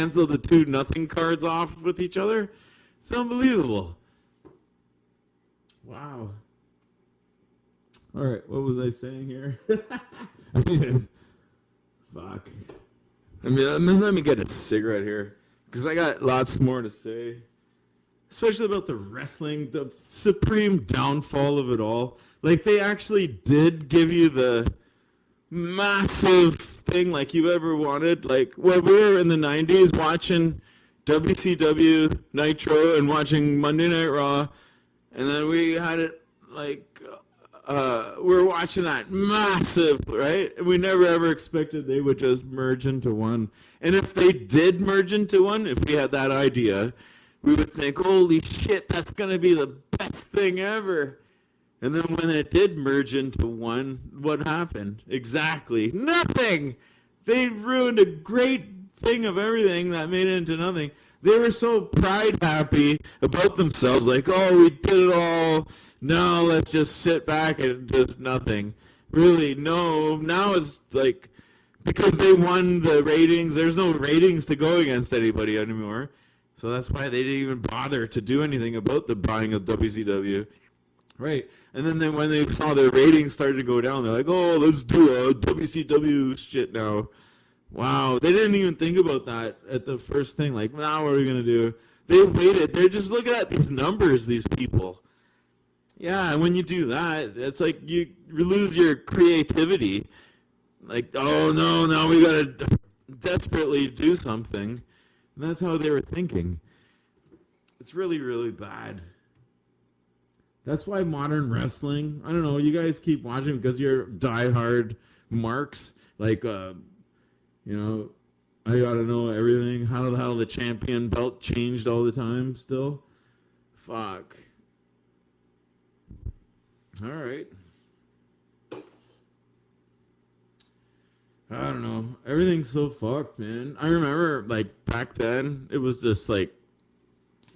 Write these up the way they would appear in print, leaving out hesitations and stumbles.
cancel the two nothing cards off with each other. It's unbelievable. Wow. All right, what was I saying here? Fuck. Let me get a cigarette here because I got lots more to say, especially about the wrestling, the supreme downfall of it all. Like, they actually did give you the massive thing like you ever wanted. Like, when we were in the 90s watching WCW Nitro and watching Monday Night Raw, and then we had it like we were watching that massive, right? And we never ever expected they would just merge into one. And if they did merge into one, if we had that idea, we would think, holy shit, that's going to be the best thing ever. And then when it did merge into one, what happened? Exactly nothing. They ruined a great thing of everything that made it into nothing. They were so pride happy about themselves, like, oh, we did it all. No, let's just sit back and just nothing. Really, no. Now it's like, because they won the ratings, there's no ratings to go against anybody anymore. So that's why they didn't even bother to do anything about the buying of WCW. Right. And then when they saw their ratings started to go down, they're like, oh, let's do a WCW shit now. Wow. They didn't even think about that at the first thing. Like, now what are we going to do? They waited. They're just looking at these numbers, these people. Yeah, and when you do that, it's like you lose your creativity. Like, oh, no, now we got to desperately do something. And that's how they were thinking. It's really, really bad. That's why modern wrestling, I don't know, you guys keep watching because you're diehard marks. Like, you know, I got to know everything. How the hell the champion belt changed all the time still? Fuck. All right. I don't know. Everything's so fucked, man. I remember, like, back then, it was just like,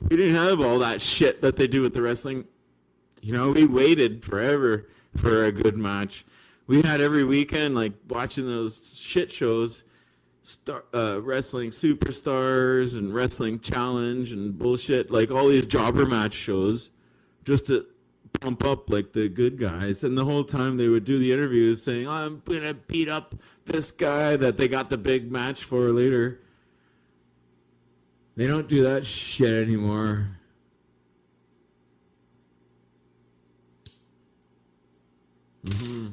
we didn't have all that shit that they do with the wrestling. You know, we waited forever for a good match. We had every weekend, like, watching those shit shows, wrestling superstars and wrestling challenge and bullshit, like all these jobber match shows, just to pump up like the good guys. And the whole time they would do the interviews saying, I'm gonna beat up this guy that they got the big match for later. They don't do that shit anymore. Mm-hmm.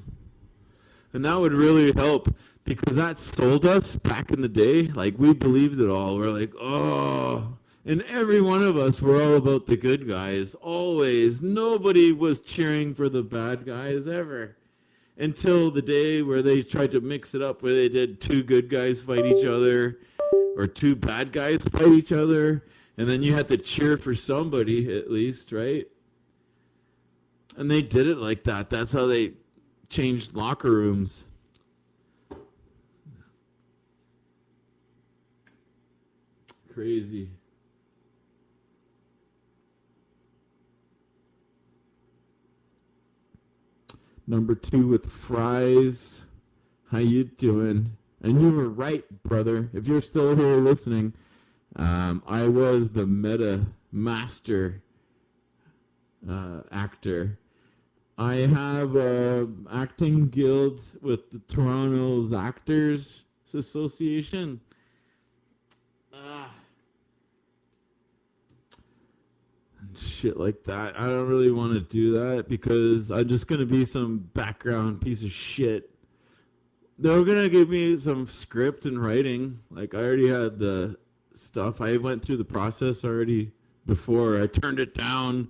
And that would really help because that sold us back in the day. Like, we believed it all. We're like, oh. And every one of us were all about the good guys. Always. Nobody was cheering for the bad guys ever. Until the day where they tried to mix it up, where they did two good guys fight each other or two bad guys fight each other. And then you had to cheer for somebody at least, right? And they did it like that. That's how they changed locker rooms. Crazy. Number 2 with fries. How you doing? And you were right, brother. If you're still here listening, I was the meta master actor. I have an acting guild with the Toronto's Actors Association. Shit like that. I don't really want to do that because I'm just going to be some background piece of shit. They're going to give me some script and writing. Like, I already had the stuff. I went through the process already before. I turned it down.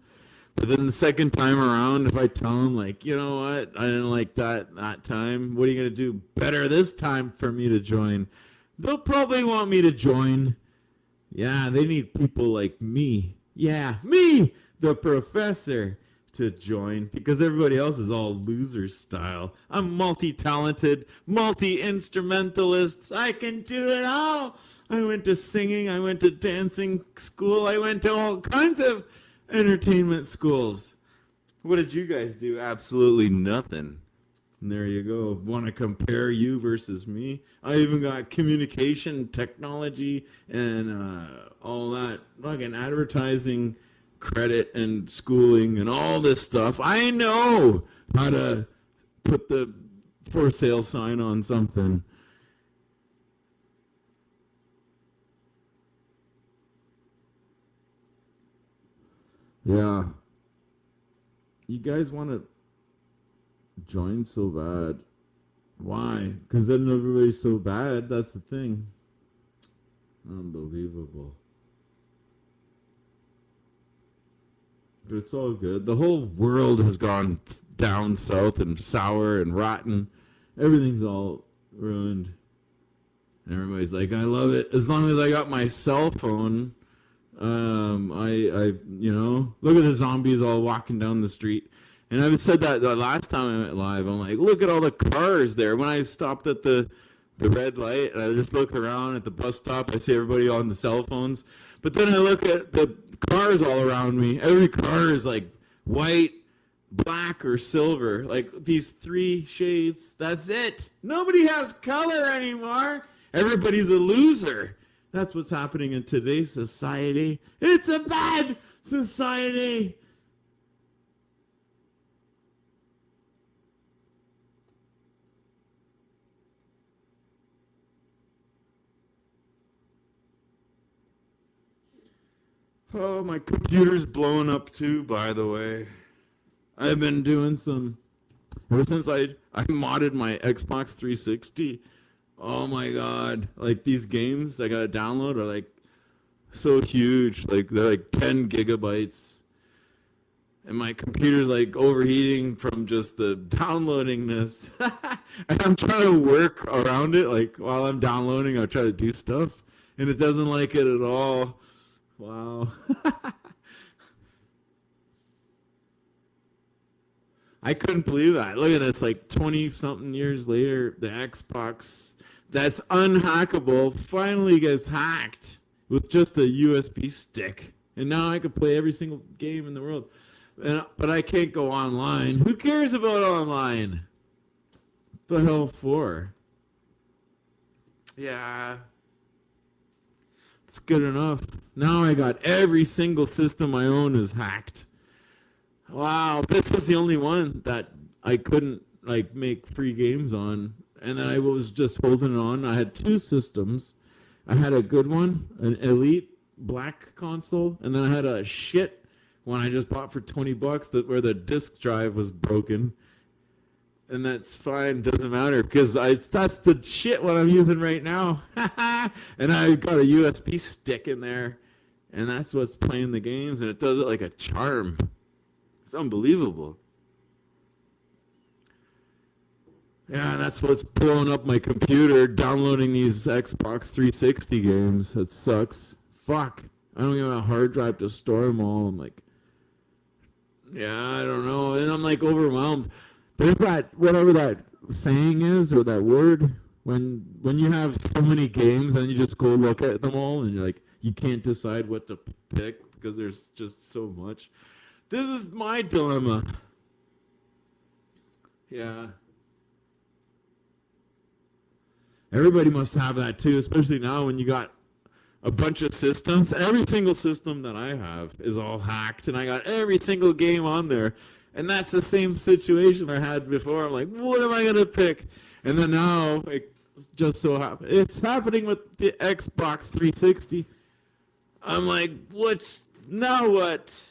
But then the second time around, if I tell them, like, you know what, I didn't like that time, what are you going to do better this time for me to join? They'll probably want me to join. Yeah, they need people like me. Yeah, me, the professor, to join because everybody else is all loser style. I'm multi-talented, multi-instrumentalist. I can do it all. I went to singing. I went to dancing school. I went to all kinds of entertainment schools. What did you guys do? Absolutely nothing. And there you go. Want to compare you versus me? I even got communication technology and all that fucking advertising credit and schooling and all this stuff. I know how to put the for sale sign on something. Yeah. You guys want to join so bad. Why? Because then everybody's so bad. That's the thing. Unbelievable. But it's all good. The whole world has gone down south and sour and rotten. Everything's all ruined. And everybody's like, I love it. As long as I got my cell phone, look at the zombies all walking down the street. And I've said that the last time I went live. I'm like, look at all the cars there. When I stopped at the red light, and I just look around at the bus stop. I see everybody on the cell phones. But then I look at the cars all around me. Every car is like white, black, or silver. Like these three shades. That's it. Nobody has color anymore. Everybody's a loser. That's what's happening in today's society. It's a bad society. Oh, my computer's blowing up too, by the way. I've been doing some ever since I modded my Xbox 360. Oh my god. Like these games I gotta download are like so huge. Like they're like 10 gigabytes. And my computer's like overheating from just the downloading this. And I'm trying to work around it. Like while I'm downloading, I try to do stuff. And it doesn't like it at all. Wow. I couldn't believe that. Look at this, like 20 something years later, the Xbox that's unhackable finally gets hacked with just a USB stick. And now I can play every single game in the world. But I can't go online. Who cares about online? What the hell for? Yeah. It's good enough. Now I got every single system I own is hacked. Wow, this was the only one that I couldn't like make free games on, and then I was just holding on. I had two systems. I had a good one, an elite black console, and then I had a shit one I just bought for $20 that where the disk drive was broken. And that's fine, doesn't matter because that's the shit what I'm using right now. And I got a USB stick in there, and that's what's playing the games, and it does it like a charm. It's unbelievable. Yeah, that's what's blowing up my computer, downloading these Xbox 360 games. That sucks. Fuck. I don't even have a hard drive to store them all. I'm like, yeah, I don't know. And I'm like overwhelmed. There's that, whatever that saying is, or that word, when you have so many games and you just go look at them all and you're like, you can't decide what to pick because there's just so much. This is my dilemma. Yeah. Everybody must have that too, especially now when you got a bunch of systems. Every single system that I have is all hacked, and I got every single game on there. And that's the same situation I had before. I'm like, what am I going to pick? And then now, it just so happens. It's happening with the Xbox 360. I'm like, now what?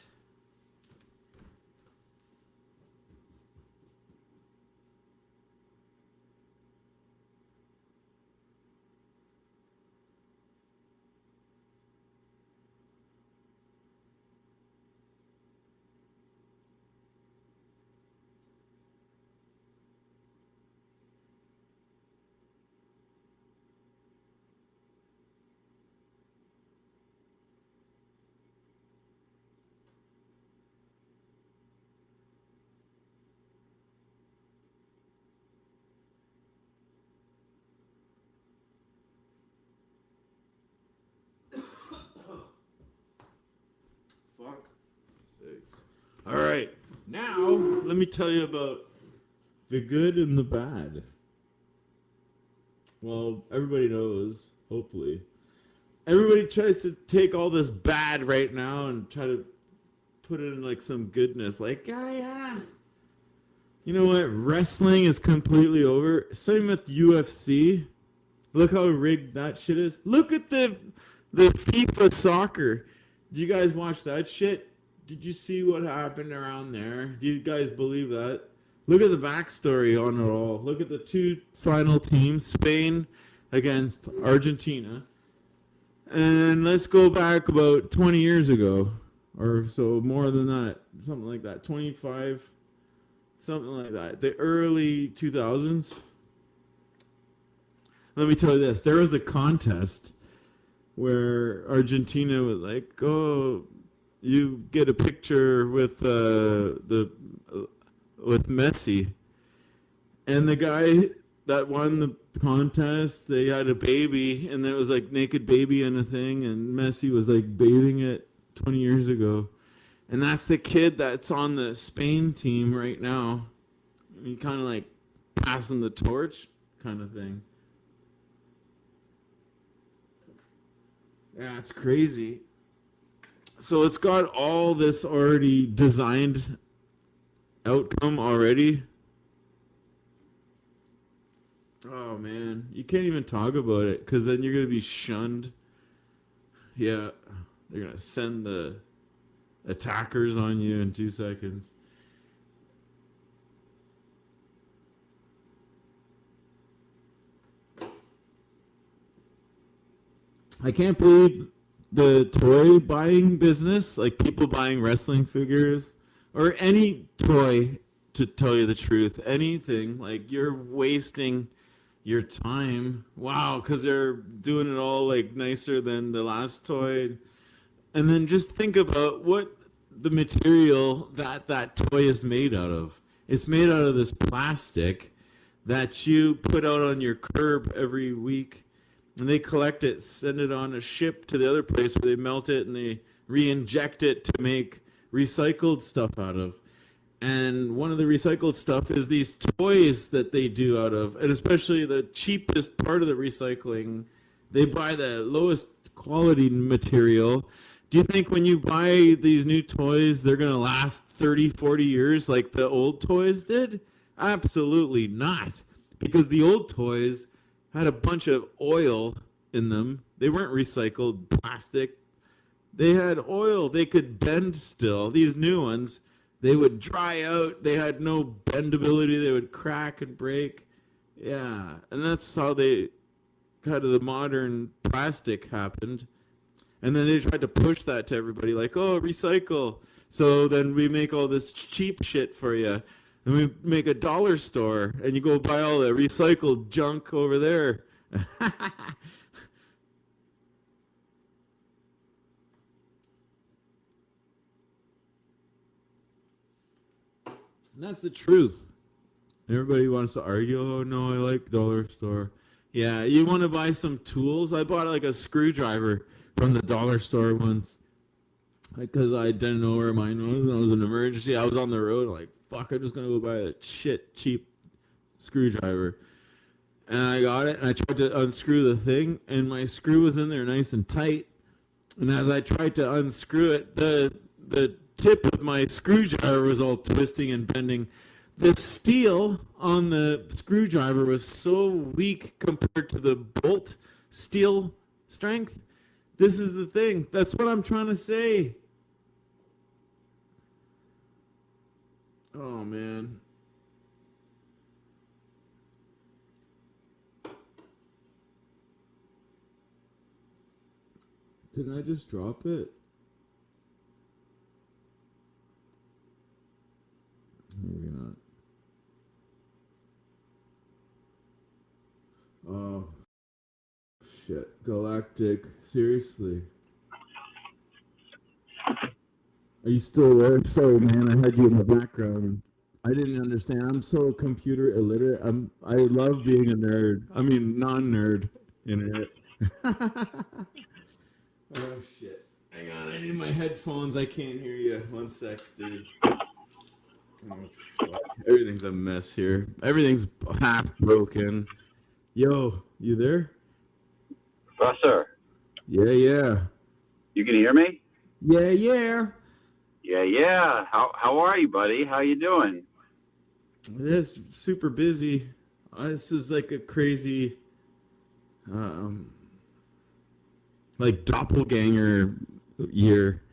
Fuck sakes. All right. Now, let me tell you about The good and the bad. Well, everybody knows, hopefully. Everybody tries to take all this bad right now and try to put it in like some goodness. Like, yeah. You know what? Wrestling is completely over. Same with UFC. Look how rigged that shit is. Look at the FIFA soccer. Did you guys watch that shit? Did you see what happened around there? Do you guys believe that? Look at the backstory on it all. Look at the two final teams, Spain against Argentina. And let's go back about 20 years ago, or so, more than that, something like that, 25, something like that, the early 2000s. Let me tell you this, there was a contest where Argentina was like, oh, you get a picture with with Messi, and the guy that won the contest, they had a baby, and there was like naked baby and a thing, and Messi was like bathing it 20 years ago, and that's the kid that's on the Spain team right now. I mean, kind of like passing the torch, kind of thing. Yeah, it's crazy. So it's got all this already designed outcome already. Oh man, you can't even talk about it because then you're gonna be shunned. Yeah, they're gonna send the attackers on you in 2 seconds. I can't believe the toy buying business, like people buying wrestling figures or any toy, to tell you the truth, anything, like you're wasting your time. Wow, because they're doing it all like nicer than the last toy. And then just think about what the material that that toy is made out of. It's made out of this plastic that you put out on your curb every week, and they collect it, send it on a ship to the other place where they melt it and they re-inject it to make recycled stuff out of. And one of the recycled stuff is these toys that they do out of, and especially the cheapest part of the recycling, they buy the lowest quality material. Do you think when you buy these new toys, they're going to last 30, 40 years like the old toys did? Absolutely not. Because the old toys had a bunch of oil in them. They weren't recycled plastic. They had oil. They could bend still. These new ones, they would dry out. They had no bendability. They would crack and break. Yeah. And that's how they kind of the modern plastic happened. And then they tried to push that to everybody like, oh, recycle. So then we make all this cheap shit for you. And we make a dollar store, and you go buy all the recycled junk over there. And that's the truth. Everybody wants to argue, oh, no, I like dollar store. Yeah, you want to buy some tools? I bought like a screwdriver from the dollar store once because I didn't know where mine was. It was an emergency. I was on the road, like, fuck, I'm just going to go buy a shit cheap screwdriver. And I got it, and I tried to unscrew the thing, and my screw was in there nice and tight. And as I tried to unscrew it, the tip of my screwdriver was all twisting and bending. The steel on the screwdriver was so weak compared to the bolt steel strength. This is the thing. That's what I'm trying to say. Oh, man. Didn't I just drop it? Maybe not. Oh, shit. Galactic. Seriously. Are you still there? Sorry, man. I had you in the background. I didn't understand. I'm so computer illiterate. I love being a nerd. I mean, non-nerd internet. Oh shit. Hang on, I need my headphones. I can't hear you. One sec, dude. Oh, fuck. Everything's a mess here. Everything's half broken. Yo, you there? Professor, Yeah, yeah. you can hear me? Yeah, yeah. Yeah, yeah. How are you, buddy? How you doing? It's super busy. This is like a crazy, um, like doppelganger year.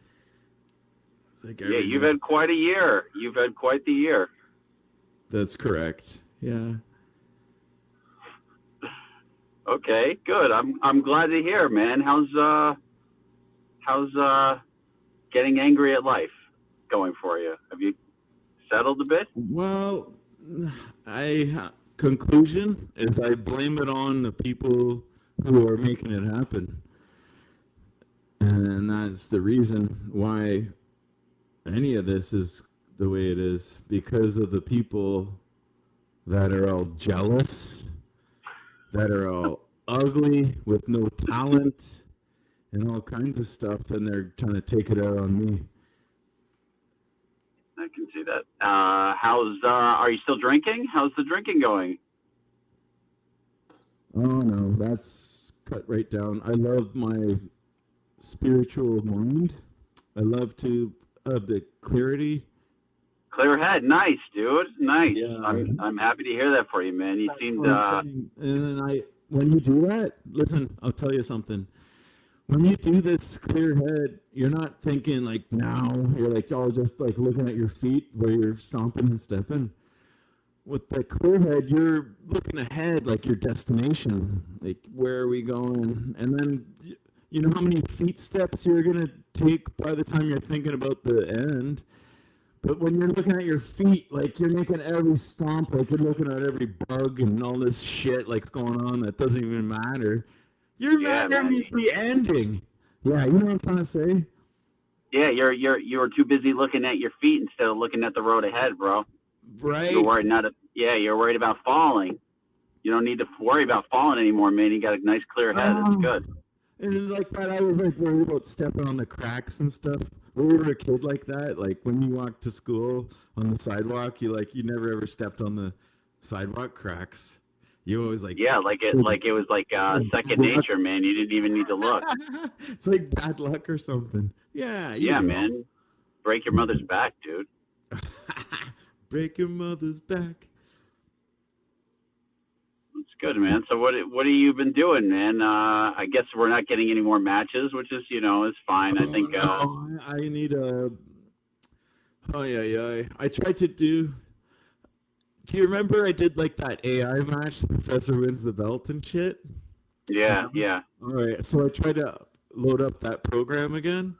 It's like Yeah, you've everything. had quite a year. You've had quite the year. That's correct. Yeah. Okay, good. I'm glad to hear, man. How's getting angry at life going for you? Have you settled a bit? Well, I conclusion is I blame it on the people who are making it happen, and that's the reason why any of this is the way it is because of the people that are all jealous, that are all ugly with no talent, and all kinds of stuff, and they're trying to take it out on me. I can see that. Are you still drinking? How's the drinking going? Oh no, that's cut right down. I love my spiritual mind. I love to have the clarity. Clear head. Nice, dude. Nice. Yeah, I'm happy to hear that for you, man. You that's seemed what I'm saying. And then when you do that, listen, I'll tell you something. When you do this clear head, you're not thinking like now. You're like all just like looking at your feet where you're stomping and stepping. With the clear head, you're looking ahead, like your destination, like where are we going, and then you know how many feet steps you're gonna take by the time you're thinking about the end. But when you're looking at your feet, like you're making every stomp, like you're looking at every bug and all this shit like's going on that doesn't even matter. You're yeah, mad at man. the ending. Yeah, you know what I'm trying to say? Yeah, you're too busy looking at your feet instead of looking at the road ahead, bro. You're Right? worried you're worried about falling. You don't need to worry about falling anymore, man. You got a nice clear head. It's Oh. good. And then like that, I was like worried about stepping on the cracks and stuff. When you were a kid like that, like when you walked to school on the sidewalk, you never ever stepped on the sidewalk cracks. You always like Yeah, like it was like second nature, man. You didn't even need to look. it's like bad luck or something. Yeah, you Yeah, know. man. Break your mother's back, dude. Break your mother's back. It's good, man. So what have you been doing, man? I guess we're not getting any more matches, which is is fine. I Oh think no, I need a. Oh yeah, yeah. I tried to do. Do you remember I did like that AI match? The professor wins the belt and shit. yeah, yeah. All right, so I tried to load up that program again,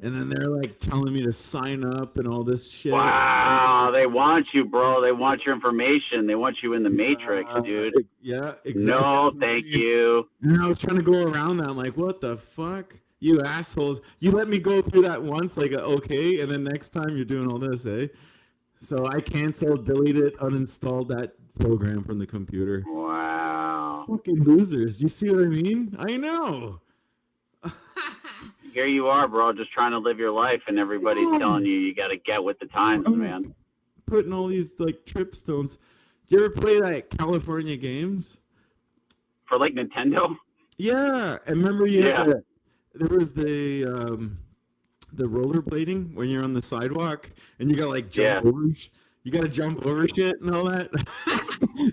and then they're like telling me to sign up and all this shit. Wow, they want you, bro. They want your information. They want you in the matrix, dude. Yeah, exactly. No, thank you. And I was trying to go around that. I'm like, what the fuck? You assholes. You let me go through that once, like, okay, and then next time you're doing all this, eh? So I canceled, deleted, uninstalled that program from the computer. Wow. Fucking losers. You see what I mean? I know. Here you are, bro, just trying to live your life, and everybody's telling you got to get with the times, man. Putting all these, like, trip stones. Do you ever play that California Games? For, like, Nintendo? Yeah. And remember there was the rollerblading when you're on the sidewalk and you gotta like jump over. You gotta jump over shit and all that.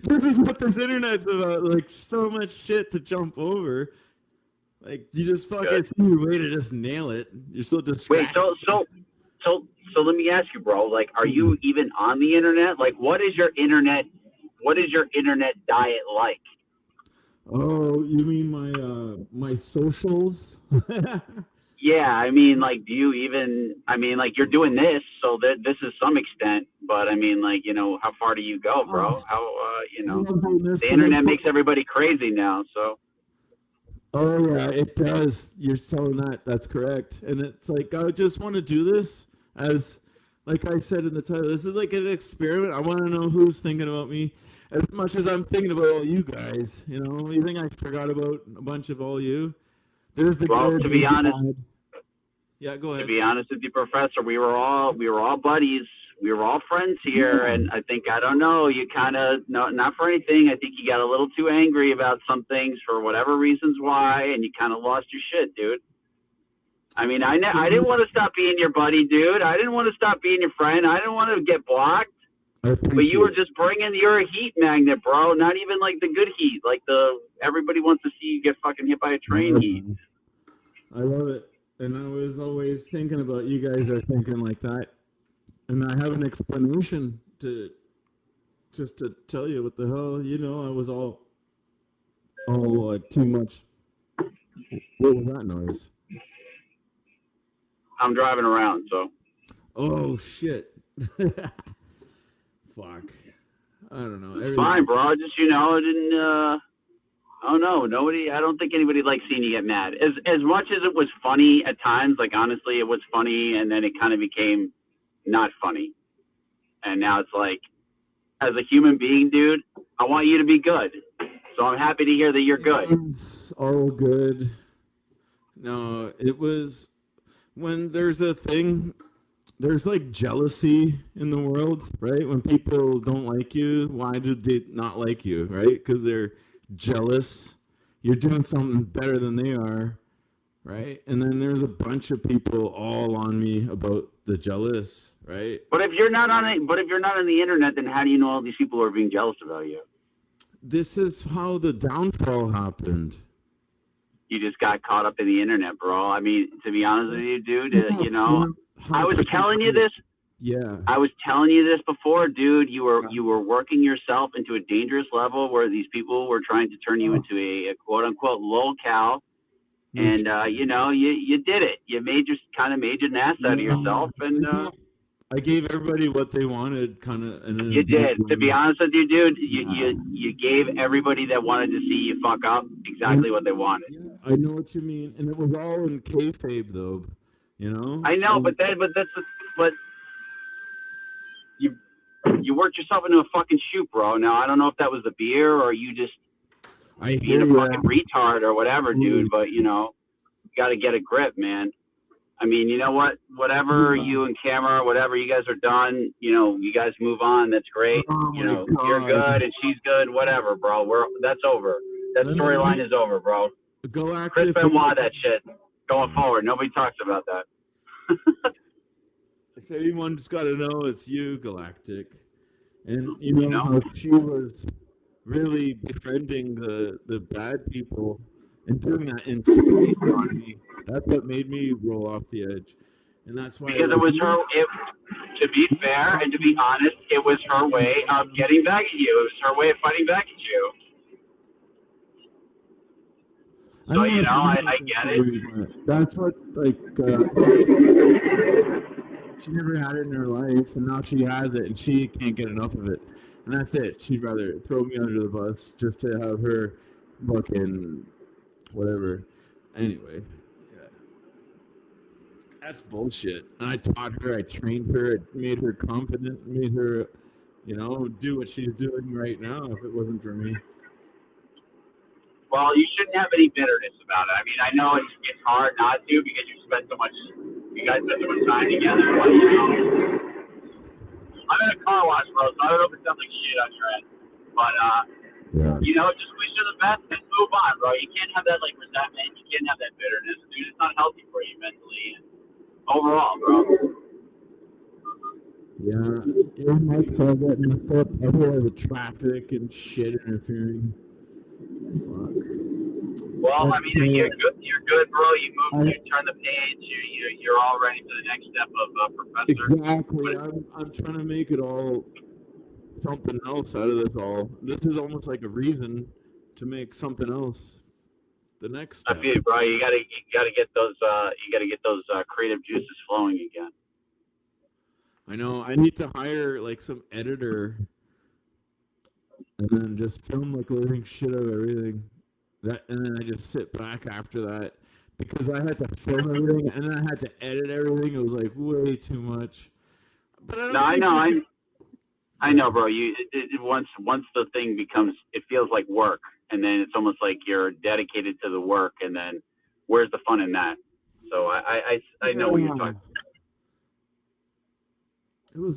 This is what this internet's about. Like so much shit to jump over. Like you just fucking see your way to just nail it. You're so distracted. Wait, so let me ask you, bro. Like, are you even on the internet? Like, what is your internet diet like? Oh, you mean my socials? Yeah, I mean, like, like, you're doing this, so that this is some extent, but I mean, like, how far do you go, bro? How, the internet makes everybody crazy now, so. Oh, yeah, it does. You're selling that. That's correct. And it's like, I just want to do this as, like I said in the title, this is like an experiment. I want to know who's thinking about me as much as I'm thinking about all you guys. You think I forgot about a bunch of all you? There's the well, good, to be honest, Yeah, go To ahead. be honest with you, Professor, we were all buddies. We were all friends here, and I think I don't know. You kind of not for anything. I think you got a little too angry about some things for whatever reasons why, and you kind of lost your shit, dude. I mean, I didn't want to stop being your buddy, dude. I didn't want to stop being your friend. I didn't want to get blocked. I But you were appreciate just bringing your heat magnet, bro. Not even like the good heat, like the everybody wants to see you get fucking hit by a train heat. it. I love it. And I was always thinking about you guys are thinking like that. And I have an explanation to just to tell you what the hell, I was all too much. What was that noise? I'm driving around, so. Oh shit. Fuck. I don't know. It's fine, bro. Just I didn't. I don't know. I don't think anybody likes seeing you get mad. As much as it was funny at times, like honestly, it was funny, and then it kind of became not funny. And now it's like, as a human being, dude, I want you to be good. So I'm happy to hear that you're good. It's all good. No, it was when there's a thing, there's like jealousy in the world, right? When people don't like you, why do they not like you, right? Because they're jealous. You're doing something better than they are, right? And then there's a bunch of people all on me about the jealous, right? But if you're not on the internet, then how do you know all these people are being jealous about you? This is how the downfall happened. You just got caught up in the internet, bro. I mean, to be honest with you, dude, I was telling you this. Yeah. I was telling you this before, dude. You were working yourself into a dangerous level where these people were trying to turn you into a quote unquote lolcow. And you did it. You made your an ass out of yourself, and I gave everybody what they wanted, kind of. And you did. To be honest with you, dude, you gave everybody that wanted to see you fuck up exactly what they wanted. Yeah, I know what you mean, and it was all in kayfabe, though. I know, but you worked yourself into a fucking shoot, bro. Now I don't know if that was the beer or you just being a fucking retard or whatever, dude. But you got to get a grip, man. I mean, you know what? Whatever you and Camera, whatever you guys are done, you guys move on. That's great. You're good and she's good. Whatever, bro. That's over. That storyline is over, bro. Chris Benoit, that shit. Going forward, nobody talks about that. If anyone's got to know, it's you, Galactic. And you know how she was really befriending the bad people and doing that in space on me. That's what made me roll off the edge. And that's why. Because it was her, to be fair and to be honest, it was her way of getting back at you. It was her way of fighting back at you. So, I get it. That's what, she never had it in her life, and now she has it, and she can't get enough of it. And that's it. She'd rather throw me under the bus just to have her fucking whatever. Anyway, yeah. That's bullshit. And I taught her, I trained her, I made her confident, made her, do what she's doing right now if it wasn't for me. Well, you shouldn't have any bitterness about it. I mean, I know it's hard not to because you guys spent so much time together. But, I'm in a car wash, bro, so I don't know if it sounds like shit on your end. But, just wish her the best and move on, bro. You can't have that, resentment. You can't have that bitterness. Dude, it's not healthy for you mentally and overall, bro. Yeah, your mic's all getting messed up. I hear the traffic and shit interfering. Fuck. Well, I mean, you're good, bro. You moved, you turn the page. You're all ready for the next step of Professor. Exactly. I'm trying to make it all something else out of this all. This is almost like a reason to make something else. The next step. I feel you, bro. You gotta get those creative juices flowing again. I know. I need to hire some editor and then just film the living shit out of everything. And then I just sit back after that because I had to film everything and then I had to edit everything. It was way too much. But I know, bro. Once the thing becomes, it feels like work, and then it's almost like you're dedicated to the work, and then where's the fun in that? So I know what you're talking about.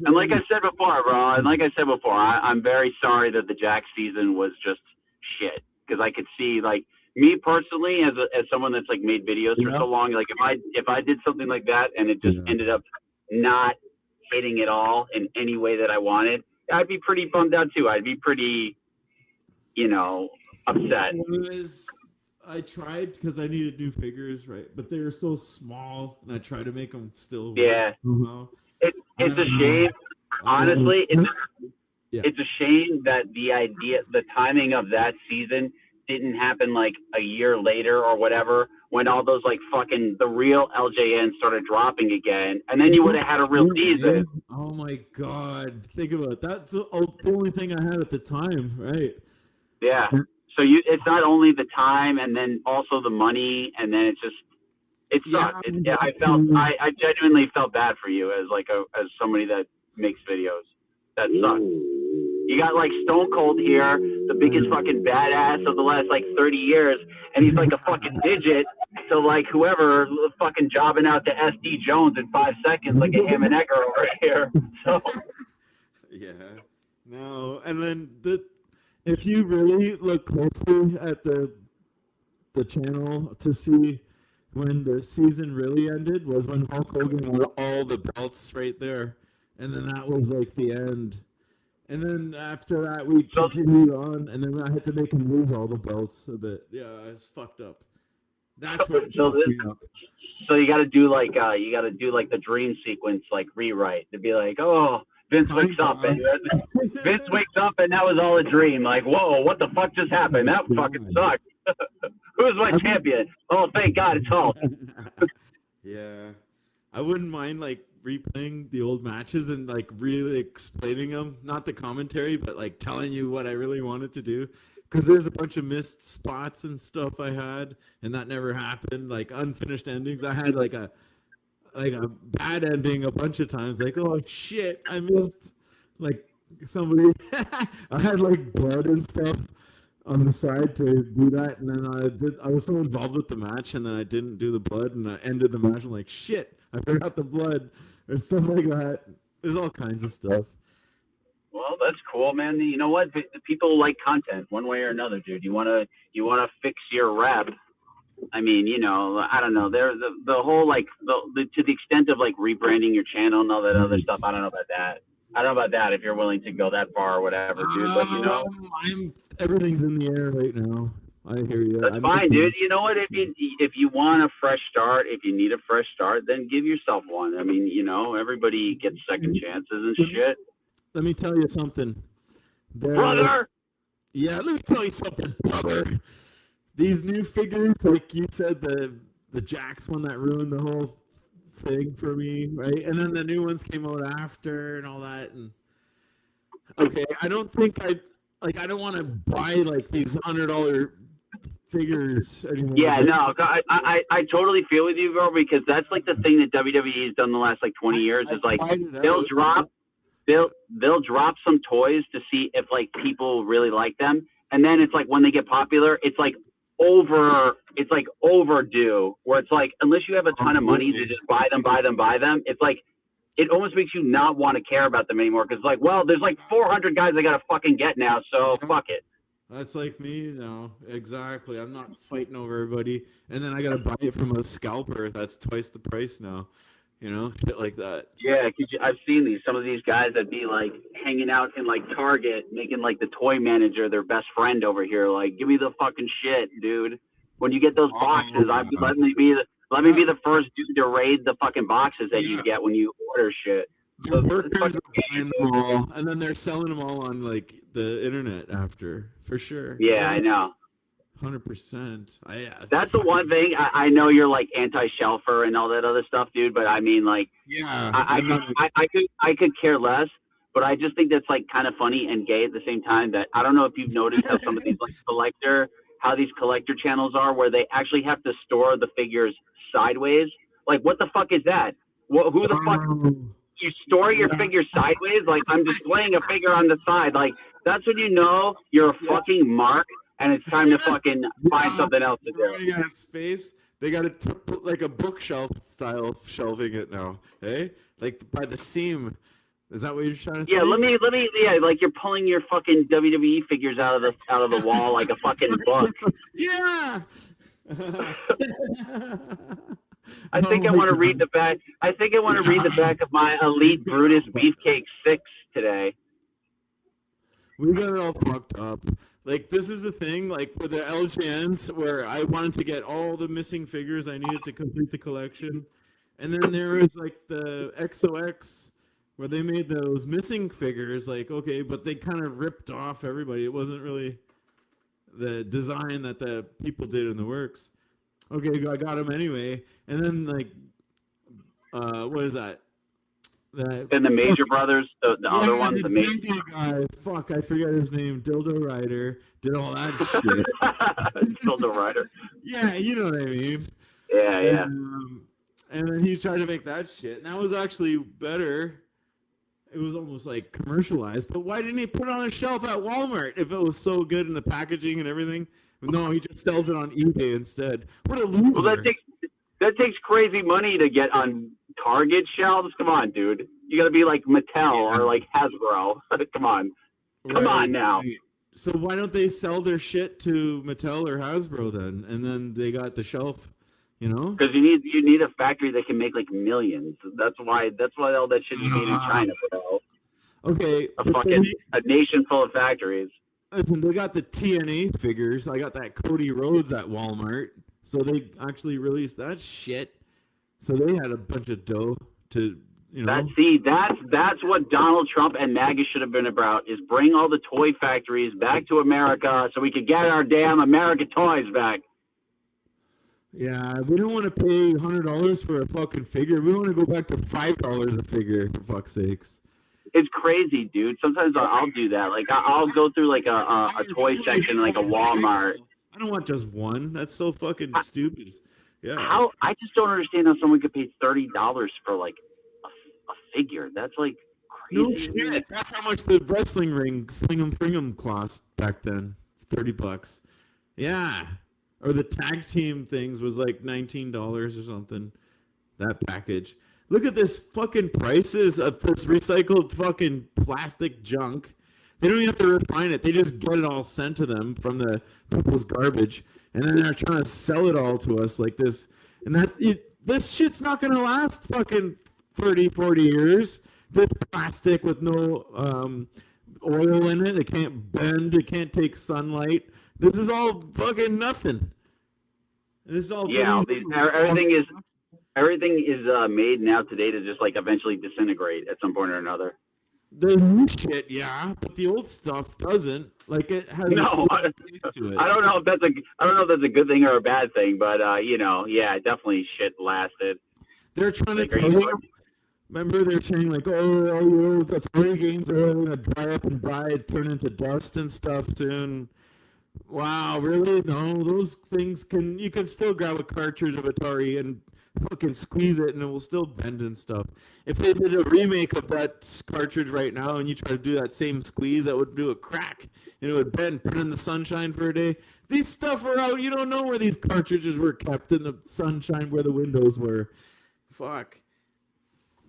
And like I said before, bro, I'm very sorry that the Jack season was just shit, because I could see, like, me personally, as someone that's like made videos for so long, like if I did something like that and it just ended up not hitting at all in any way that I wanted, I'd be pretty bummed out too. I'd be pretty, upset. I tried because I needed new figures, right? But they were so small, and I tried to make them still work. Yeah. It's a shame. Honestly, it's a shame that the timing of that season didn't happen like a year later or whatever, when all those like fucking the real LJN started dropping again, and then you would have had a real season. Oh my god, think about it. That's the only thing I had at the time, right? Yeah. So it's not only the time, and then also the money, and then it sucked. I genuinely felt bad for you as somebody that makes videos. That sucked. You got like Stone Cold here, the biggest fucking badass of the last like 30 years, and he's like a fucking digit to like whoever fucking jobbing out to SD Jones in 5 seconds like a ham and egger over here. So yeah. No, and then if you really look closely at the channel to see when the season really ended was when Hulk Hogan won all the belts right there, and then that was like the end. And then after that, we continued on, and then I had to make him lose all the belts a bit. Yeah, I was fucked up. That's what. So you got to do like the dream sequence, like rewrite to be like, oh, Vince wakes up and that was all a dream. Like, whoa, what the fuck just happened? That fucking sucked. Who's my champion? Oh, thank God, it's Hulk. Yeah, I wouldn't mind like replaying the old matches and like really explaining them, not the commentary, but like telling you what I really wanted to do, because there's a bunch of missed spots and stuff I had, and that never happened. Like unfinished endings, I had like a bad ending a bunch of times. Like, oh shit, I missed like somebody. I had like blood and stuff on the side to do that, and then I was so involved with the match, and then I didn't do the blood, and I ended the match. I'm like, shit, I forgot the blood and stuff like that. There's all kinds of stuff. Well, that's cool, man. You know what? People like content one way or another, dude. You wanna fix your rep. I mean, I don't know. There's the whole like to the extent of like rebranding your channel and all that other stuff. I don't know about that. I don't know about that if you're willing to go that far or whatever, dude. But everything's in the air right now. I hear you. That's fine, dude. You know what? If you want a fresh start, if you need a fresh start, then give yourself one. I mean, everybody gets second chances and shit. Let me tell you something, brother. Yeah, let me tell you something, brother. These new figures, like you said, the Jax one that ruined the whole thing for me, right? And then the new ones came out after and all that. And okay, I don't want to buy like these $100 figures anymore. Yeah, no, I totally feel with you, bro, because that's like the thing that WWE has done the last like 20 years is like they'll drop some toys to see if like people really like them, and then it's like when they get popular, it's like overdue, where it's like unless you have a ton of money to just buy them, it's like it almost makes you not want to care about them anymore, because like, well, there's like 400 guys I gotta fucking get now, so fuck it. That's like me, no, exactly. I'm not fighting over everybody, and then I gotta buy it from a scalper that's twice the price now. Shit like that. Yeah, because I've seen some of these guys that be like hanging out in like Target, making like the toy manager their best friend over here. Like, give me the fucking shit, dude. When you get those boxes, let me be the first dude to raid the fucking boxes that you get when you order shit. So workers are buying them all, and then they're selling them all on like the internet after, for sure. Yeah, I know. 100%. That's the one thing. I know you're like anti-shelfer and all that other stuff, dude. But I mean, like, yeah, I could care less. But I just think that's like kind of funny and gay at the same time. That I don't know if you've noticed how some of these these collector channels are, where they actually have to store the figures sideways. Like, what the fuck is that? Who the fuck? You store your figure sideways? Like, I'm displaying a figure on the side. Like, that's when you know you're a fucking mark. And it's time to fucking find something else to do. Running out of space. They got it like a bookshelf style shelving it now. Hey, like by the seam. Is that what you're trying to say? Yeah, let me. Yeah, like you're pulling your fucking WWE figures out of the wall like a fucking book. Yeah. I think I want to read the back. I think I want to read the back of my Elite Brutus Beefcake 6 today. We got it all fucked up. Like, this is the thing, like, with the LJNs, where I wanted to get all the missing figures I needed to complete the collection. And then there was, like, the XOX, where they made those missing figures, like, okay, but they kind of ripped off everybody. It wasn't really the design that the people did in the works. Okay, I got them anyway. And then, like, what is that? And the Major Brothers, the other one, the Major guy. Fuck, I forget his name. Dildo Rider did all that shit. Dildo Rider. Yeah, you know what I mean. Yeah. And then he tried to make that shit, and that was actually better. It was almost like commercialized. But why didn't he put it on a shelf at Walmart if it was so good in the packaging and everything? No, he just sells it on eBay instead. What a loser! Well, that takes crazy money to get on Target shelves. Come on, dude. You got to be like Mattel or like Hasbro. Come on. Come on now. So why don't they sell their shit to Mattel or Hasbro then? And then they got the shelf, you know? Because you need a factory that can make like millions. That's why all that shit is made in China, bro. Okay. A nation full of factories. Listen, they got the TNA figures. I got that Cody Rhodes at Walmart. So they actually released that shit. So they had a bunch of dough to, you know. That's what Donald Trump and MAGA should have been about, is bring all the toy factories back to America so we could get our damn American toys back. Yeah, we don't want to pay $100 for a fucking figure. We want to go back to $5 a figure, for fuck's sakes. It's crazy, dude. Sometimes I'll do that. Like, I'll go through like a toy section, like a Walmart. I don't want just one. That's so fucking stupid. Yeah. I just don't understand how someone could pay $30 for like a figure. That's like crazy. No shit. That's how much the wrestling ring Sling'em Fring'em cost back then. $30. Yeah. Or the tag team things was like $19 or something. That package. Look at this fucking prices of this recycled fucking plastic junk. They don't even have to refine it. They just get it all sent to them from the people's garbage. And then they're trying to sell it all to us like this. And this shit's not going to last fucking 30, 40 years. This plastic with no oil in it. It can't bend. It can't take sunlight. This is all fucking nothing. This is all everything is made now today to just like eventually disintegrate at some point or another. The new shit, yeah, but the old stuff doesn't. Like, it has I don't know if that's a good thing or a bad thing, but definitely shit lasted. They're trying to tell you. Remember, they're saying like, the toy games are going to dry up and die, turn into dust and stuff soon. Wow, really? No, those things you can still grab a cartridge of Atari and fucking squeeze it and it will still bend and stuff. If they did a remake of that cartridge right now and you try to do that same squeeze, that would do a crack and it would bend, put it in the sunshine for a day. These stuff are out. You don't know where these cartridges were kept in the sunshine where the windows were. Fuck.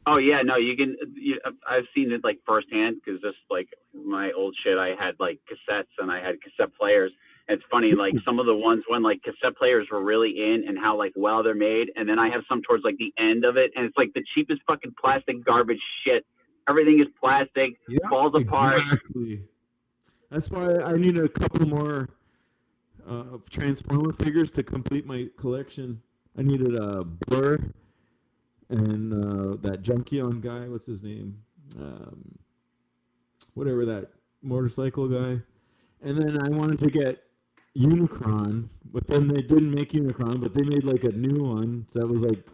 Oh yeah, no, I've seen it like firsthand because just like my old shit, I had like cassettes and I had cassette players. And it's funny, like some of the ones when like cassette players were really in and how like well they're made, and then I have some towards like the end of it, and it's like the cheapest fucking plastic garbage shit. Everything is plastic, falls apart. Exactly. That's why I need a couple more Transformer figures to complete my collection. I needed a Blur and that Junkion guy. What's his name? Whatever, that motorcycle guy. And then I wanted to get Unicron, but then they didn't make Unicron, but they made like a new one that was like,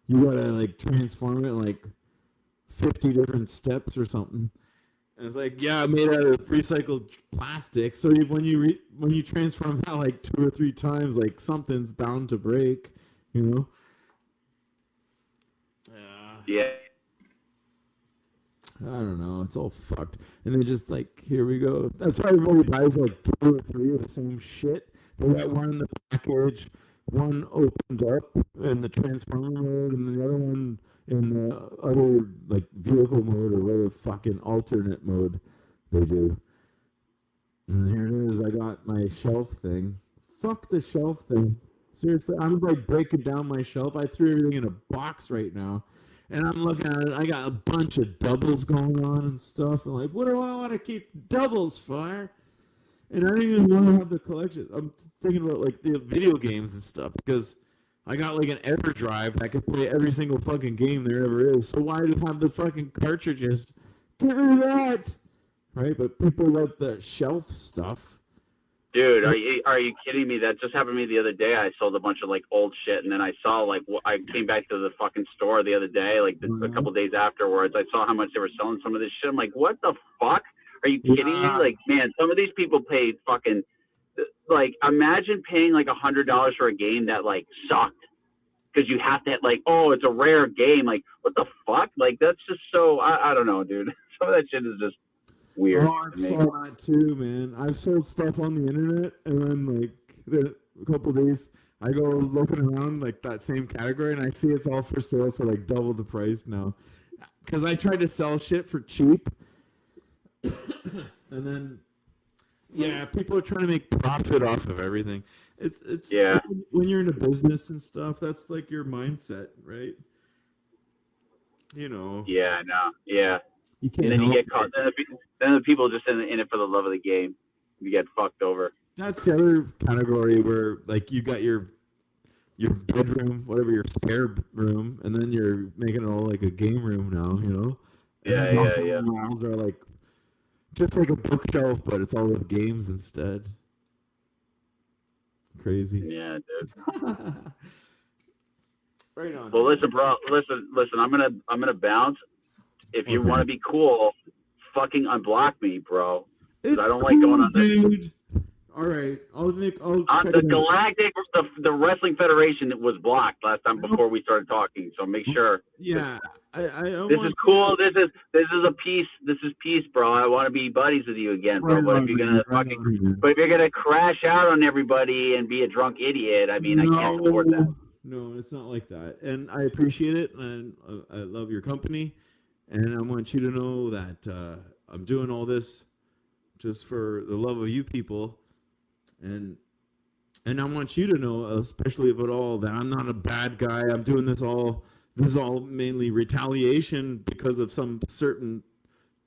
you gotta like transform it in like 50 different steps or something. And it's like, yeah, made out of recycled plastic. So when you transform that like 2 or 3 times, like something's bound to break, you know? Yeah. I don't know. It's all fucked. And then just like, here we go. That's why everybody buys like 2 or 3 of the same shit. They got one in the package one opened up in the transformer mode, and the other one in the other like vehicle mode or whatever fucking alternate mode they do. And here it is. I got my shelf thing. Fuck the shelf thing. Seriously, I'm like breaking down my shelf. I threw everything in a box right now. And I'm looking at it. I got a bunch of doubles going on and stuff. I'm like, what do I want to keep doubles for? And I don't even want to have the collection. I'm thinking about like the video games and stuff because I got like an EverDrive that could play every single fucking game there ever is. So why do I have the fucking cartridges? Get rid of that, right? But people love the shelf stuff. Dude, are you kidding me? That just happened to me the other day. I sold a bunch of like old shit, and then I saw like I came back to the fucking store the other day, like a couple days afterwards. I saw how much they were selling some of this shit. I'm like, what the fuck? Are you kidding me? Like, man, some of these people paid fucking like. Imagine paying like $100 for a game that like sucked because you have to like, oh, it's a rare game. Like, what the fuck? Like, that's just so. I don't know, dude. Some of that shit is just weird. Oh, I've sold that too, man. I've sold stuff on the internet, and then like a couple days, I go looking around like that same category, and I see it's all for sale for like double the price now. Because I tried to sell shit for cheap, and then yeah, people are trying to make profit off of everything. It's yeah. When you're in a business and stuff, that's like your mindset, right? You know. Yeah, no, yeah. You can't. And then you get caught. Then the people just in it for the love of the game. You get fucked over. That's the other category where like you got your bedroom, whatever your spare room, and then you're making it all like a game room now, you know? Yeah. Walls are like just like a bookshelf, but it's all with games instead. Crazy. Yeah, dude. Right on. Well, listen, bro. Listen. I'm gonna bounce. If you want to be cool, fucking unblock me, bro. Because I don't like going on this. Dude. All right, I'll the Galactic, the Wrestling Federation was blocked last time before we started talking. So make sure. Yeah, this is cool. This is a peace. This is peace, bro. I want to be buddies with you again, bro. But if you're gonna crash out on everybody and be a drunk idiot, I mean, I can't support that. No, it's not like that. And I appreciate it, and I love your company, and I want you to know that I'm doing all this just for the love of you people. And I want you to know, especially of it all, that I'm not a bad guy. I'm doing this all mainly retaliation because of some certain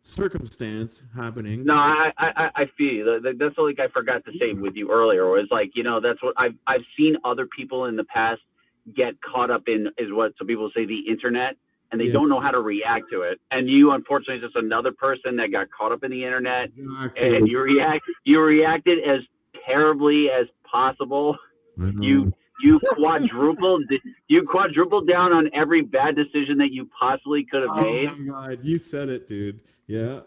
circumstance happening. No, I feel you. That's like I forgot to say with you earlier. Was like, you know, that's what I've seen other people in the past get caught up in, is what some people say, the internet, and they don't know how to react to it. And you, unfortunately, just another person that got caught up in the internet, and you reacted as terribly as possible. You quadrupled down on every bad decision that you possibly could have made. Oh my God, you said it, dude. Yeah,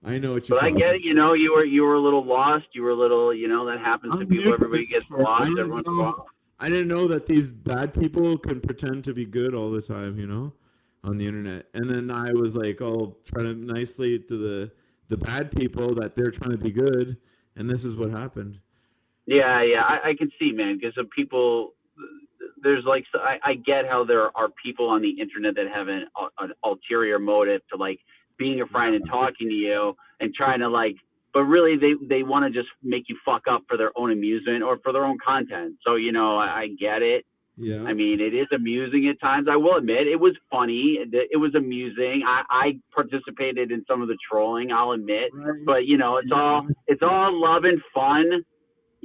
I know what you're. But I get it. You know, you were a little lost. You were a little, you know, that happens to people. Everybody gets lost every once in a while. I didn't know that these bad people can pretend to be good all the time, you know, on the internet. And then I was like, oh, trying to nicely to the bad people that they're trying to be good, and this is what happened. Yeah, I can see, man, because some people, there's like, I get how there are people on the internet that have an ulterior motive to like being a friend and talking to you and trying to like, but really they want to just make you fuck up for their own amusement or for their own content. So, you know, I get it. Yeah. I mean, it is amusing at times. I will admit it was funny. It was amusing. I participated in some of the trolling, I'll admit, but you know, it's all love and fun.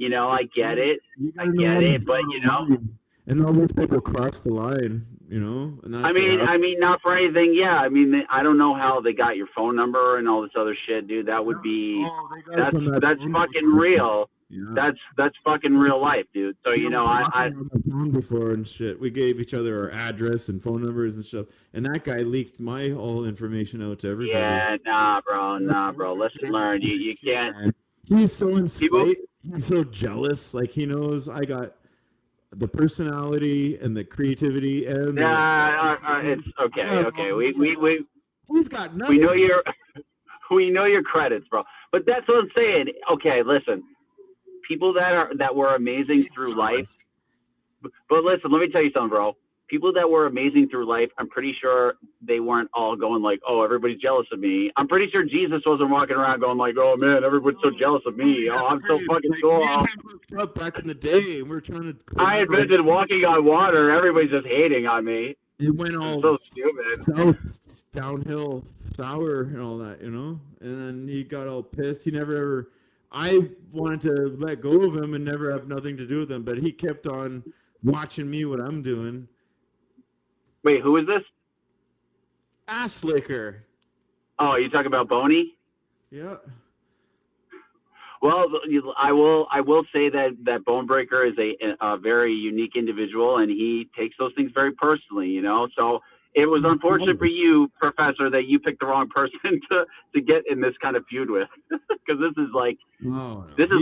You know, I get it. But you know, and all those people cross the line. You know, and I mean, not for anything. Yeah, I mean, I don't know how they got your phone number and all this other shit, dude. That would be that's fucking real. Yeah. That's fucking real life, dude. So you know, I on the phone before and shit. We gave each other our address and phone numbers and stuff. And that guy leaked my whole information out to everybody. Yeah, nah, bro. Lesson learned. You can't. He's so inspired. He's so jealous. Like he knows I got the personality and the creativity and. It's okay. Okay, we. He's got nothing. We know your credits, bro. But that's what I'm saying. Okay, listen. People that were amazing through life. But listen, let me tell you something, bro. People that were amazing through life, I'm pretty sure they weren't all going like, "Oh, everybody's jealous of me." I'm pretty sure Jesus wasn't walking around going like, "Oh man, everybody's so jealous of me. Oh, I'm so fucking cool." Me and him hooked up back in the day, and we are trying to. I invented walking on water. Everybody's just hating on me. It went all It's so stupid. south, downhill, sour, and all that, you know. And then he got all pissed. He never ever. I wanted to let go of him and never have nothing to do with him, but he kept on watching me what I'm doing. Wait, who is this? Ass licker. Oh, you talking about Boney? Yeah. Well, I will say that Bonebreaker is a very unique individual, and he takes those things very personally, you know. So it was unfortunate for you, Professor, that you picked the wrong person to get in this kind of feud with, because this is like this is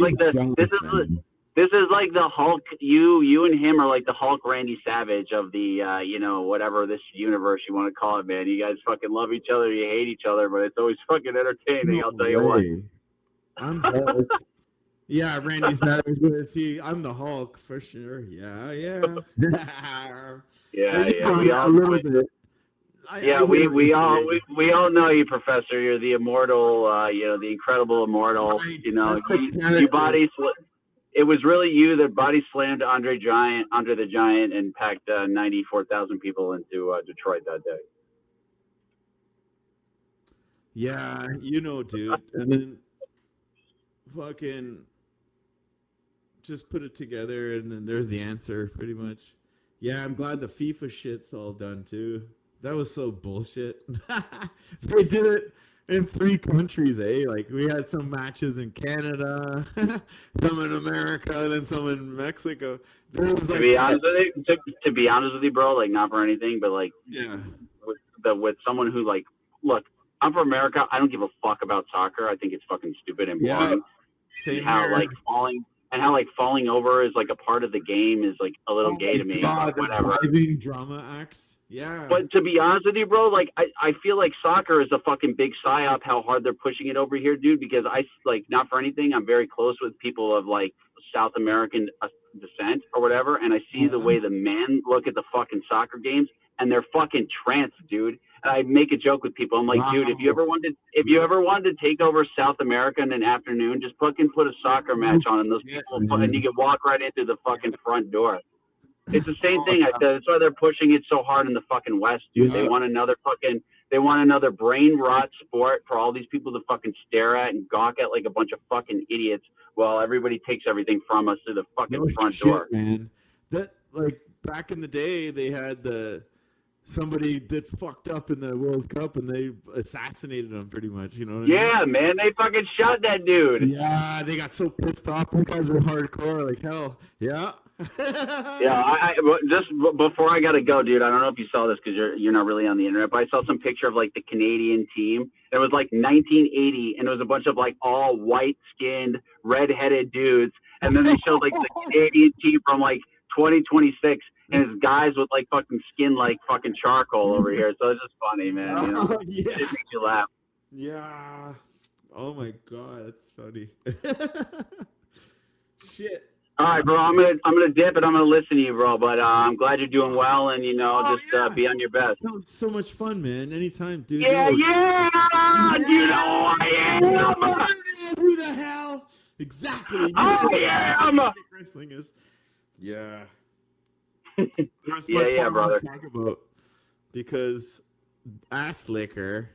like the Hulk. You and him are like the Hulk Randy Savage of the you know, whatever this universe you want to call it, man. You guys fucking love each other, you hate each other, but it's always fucking entertaining. I'll tell you what. I'm Hulk. Yeah, Randy Savage. See, I'm the Hulk for sure. Yeah. We all know you, Professor. You're the immortal, you know, the incredible immortal. You know, you body. It was really you that body slammed Andre the Giant, and packed 94,000 people into Detroit that day. Yeah, you know, dude. And then fucking just put it together, and then there's the answer, pretty much. Yeah, I'm glad the FIFA shit's all done too. That was so bullshit. They did it in 3 countries, eh? Like, we had some matches in Canada, some in America, and then some in Mexico. There was, like, to be honest with you, bro, like, not for anything, but like, yeah, with someone who, like, look, I'm from America. I don't give a fuck about soccer. I think it's fucking stupid and boring. Yeah. Same how here. like falling over is like a part of the game is like a little gay to me. Whatever. Drama acts. Yeah. But to be honest with you, bro, like I feel like soccer is a fucking big psyop how hard they're pushing it over here, dude, because I, like, not for anything, I'm very close with people of like South American descent or whatever, and I see the way the men look at the fucking soccer games, and they're fucking tranced, dude. And I make a joke with people. I'm like, dude, if you ever wanted to take over South America in an afternoon, just fucking put a soccer match on, and those people, and you can walk right into the fucking front door. It's the same thing. I said that's why they're pushing it so hard in the fucking West, dude. They want another brain rot sport for all these people to fucking stare at and gawk at like a bunch of fucking idiots, while everybody takes everything from us through the fucking front door. Man. That, like, back in the day, they had somebody did fucked up in the World Cup, and they assassinated him, pretty much. You know what I mean? Man, they fucking shot that dude. Yeah, they got so pissed off. Those guys were hardcore, like hell. Yeah. I just before I gotta go, dude. I don't know if you saw this because you're not really on the internet, but I saw some picture of like the Canadian team. It was like 1980, and it was a bunch of like all white-skinned, red-headed dudes, and then they showed like the Canadian team from like 2026, and it's guys with like fucking skin like fucking charcoal over here. So it's just funny, man. You know, yeah. It makes you laugh. Yeah. Oh my god, that's funny. Shit. All right, bro. I'm gonna dip, and I'm gonna listen to you, bro. But I'm glad you're doing well, and you know, be on your best. So much fun, man. Anytime, dude. Yeah. You know I am. Who the hell? Exactly. I am. Wrestling is. Yeah. Yeah, brother. To talk about, because ass licker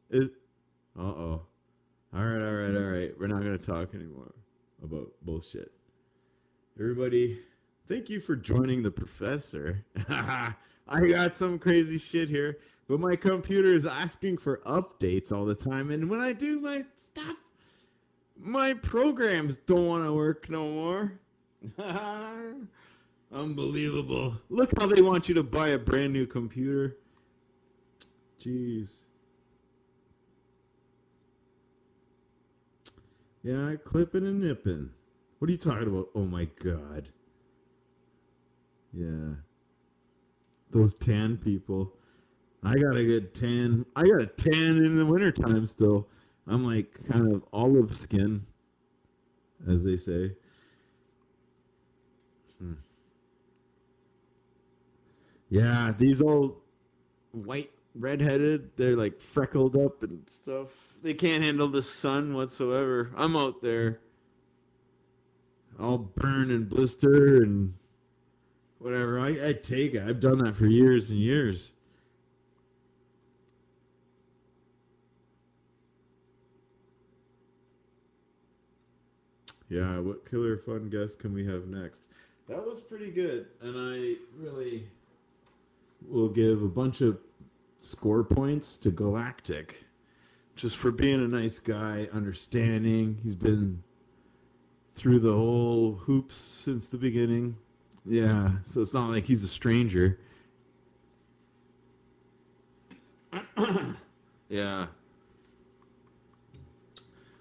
is. All right. We're not gonna talk anymore about bullshit. Everybody, thank you for joining the professor. I got some crazy shit here, but my computer is asking for updates all the time, and when I do my stuff, my programs don't want to work no more. Unbelievable. Look how they want you to buy a brand new computer. Jeez. Yeah, clipping and nipping. What are you talking about? Oh my god. Yeah. Those tan people. I got a good tan. I got a tan in the wintertime still. I'm like kind of olive skin, as they say. Hmm. Yeah, these all white, redheaded, they're like freckled up and stuff. They can't handle the sun whatsoever. I'm out there all burn and blister and whatever. I take it. I've done that for years and years. Yeah, what killer fun guest can we have next? That was pretty good, and I really will give a bunch of score points to Galactic just for being a nice guy, understanding. He's been through the whole hoops since the beginning. Yeah, so it's not like he's a stranger. Yeah.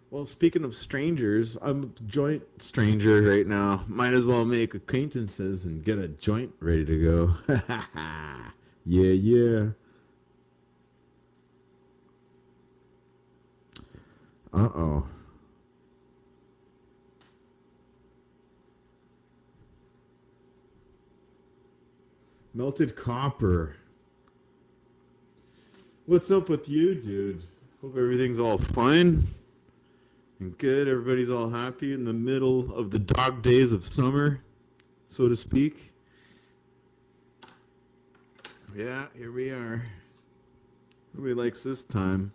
Well, speaking of strangers, I'm a joint stranger right now. Might as well make acquaintances and get a joint ready to go. Yeah, yeah. Uh oh. Melted copper. What's up with you, dude? Hope everything's all fine and good. Everybody's all happy in the middle of the dog days of summer, so to speak. Yeah, here we are. Nobody likes this time.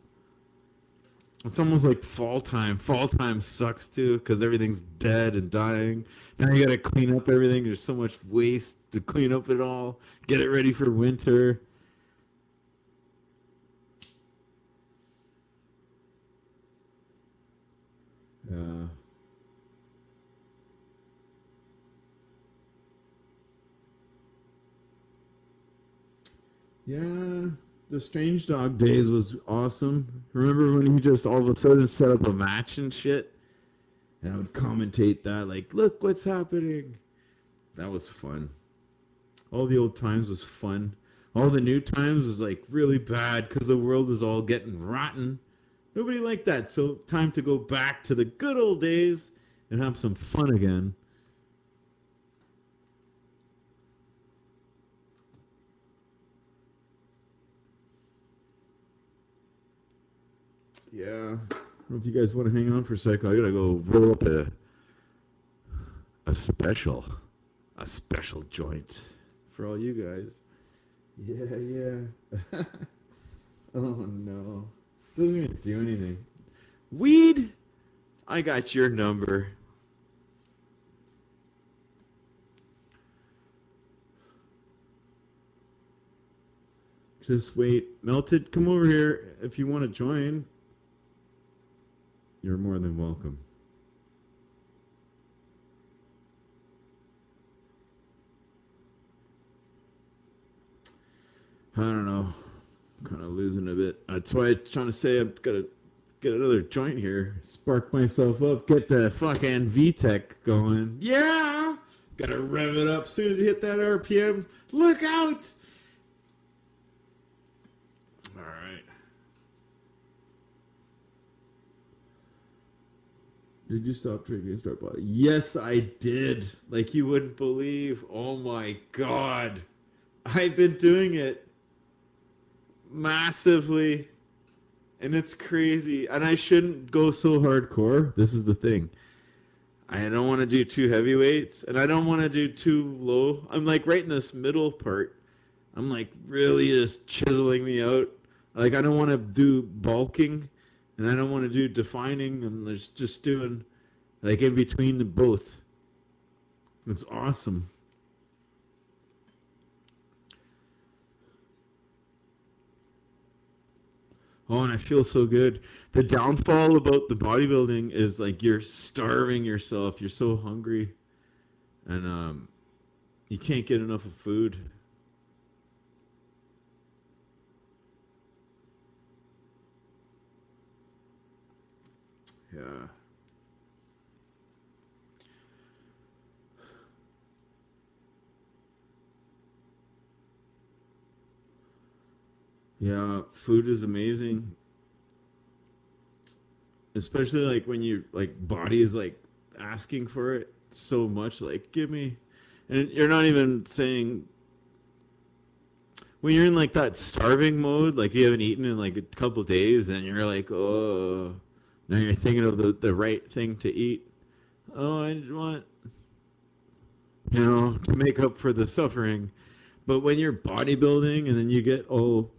It's almost like fall time. Fall time sucks too because everything's dead and dying. Now you gotta clean up everything. There's so much waste to clean up it all. Get it ready for winter. Yeah. Yeah, the Strange Dog days was awesome. Remember when he just all of a sudden set up a match and shit? And I would commentate that, like, look what's happening. That was fun. All the old times was fun. All the new times was like really bad because the world was all getting rotten. Nobody liked that. So time to go back to the good old days and have some fun again. Yeah. I don't know if you guys want to hang on for a sec. I gotta go roll up a special, a special joint for all you guys. Yeah, yeah. Oh no, doesn't even do anything. Weed. I got your number. Just wait. Melted, come over here if you want to join. You're more than welcome. I don't know. I'm kind of losing a bit. That's why I'm trying to say I'm gonna get another joint here. Spark myself up. Get the fucking VTech going. Yeah. Gotta rev it up. As soon as you hit that RPM, look out. All right. Did you stop drinking and start body? Yes, I did. Like you wouldn't believe. Oh my god. I've been doing it massively and it's crazy. And I shouldn't go so hardcore. This is the thing. I don't want to do too heavy weights and I don't want to do too low. I'm like right in this middle part. I'm like really just chiseling me out. Like I don't want to do bulking and I don't want to do defining. I'm just doing like in between the both. It's awesome. Oh, and I feel so good. The downfall about the bodybuilding is like you're starving yourself. You're so hungry, and you can't get enough of food. Yeah, yeah. Food is amazing, especially like when you like body is like asking for it so much. Like, give me. And you're not even saying when you're in like that starving mode, like you haven't eaten in like a couple days, and you're like, oh, now you're thinking of the right thing to eat. Oh, I want, to make up for the suffering. But when you're bodybuilding and then you get all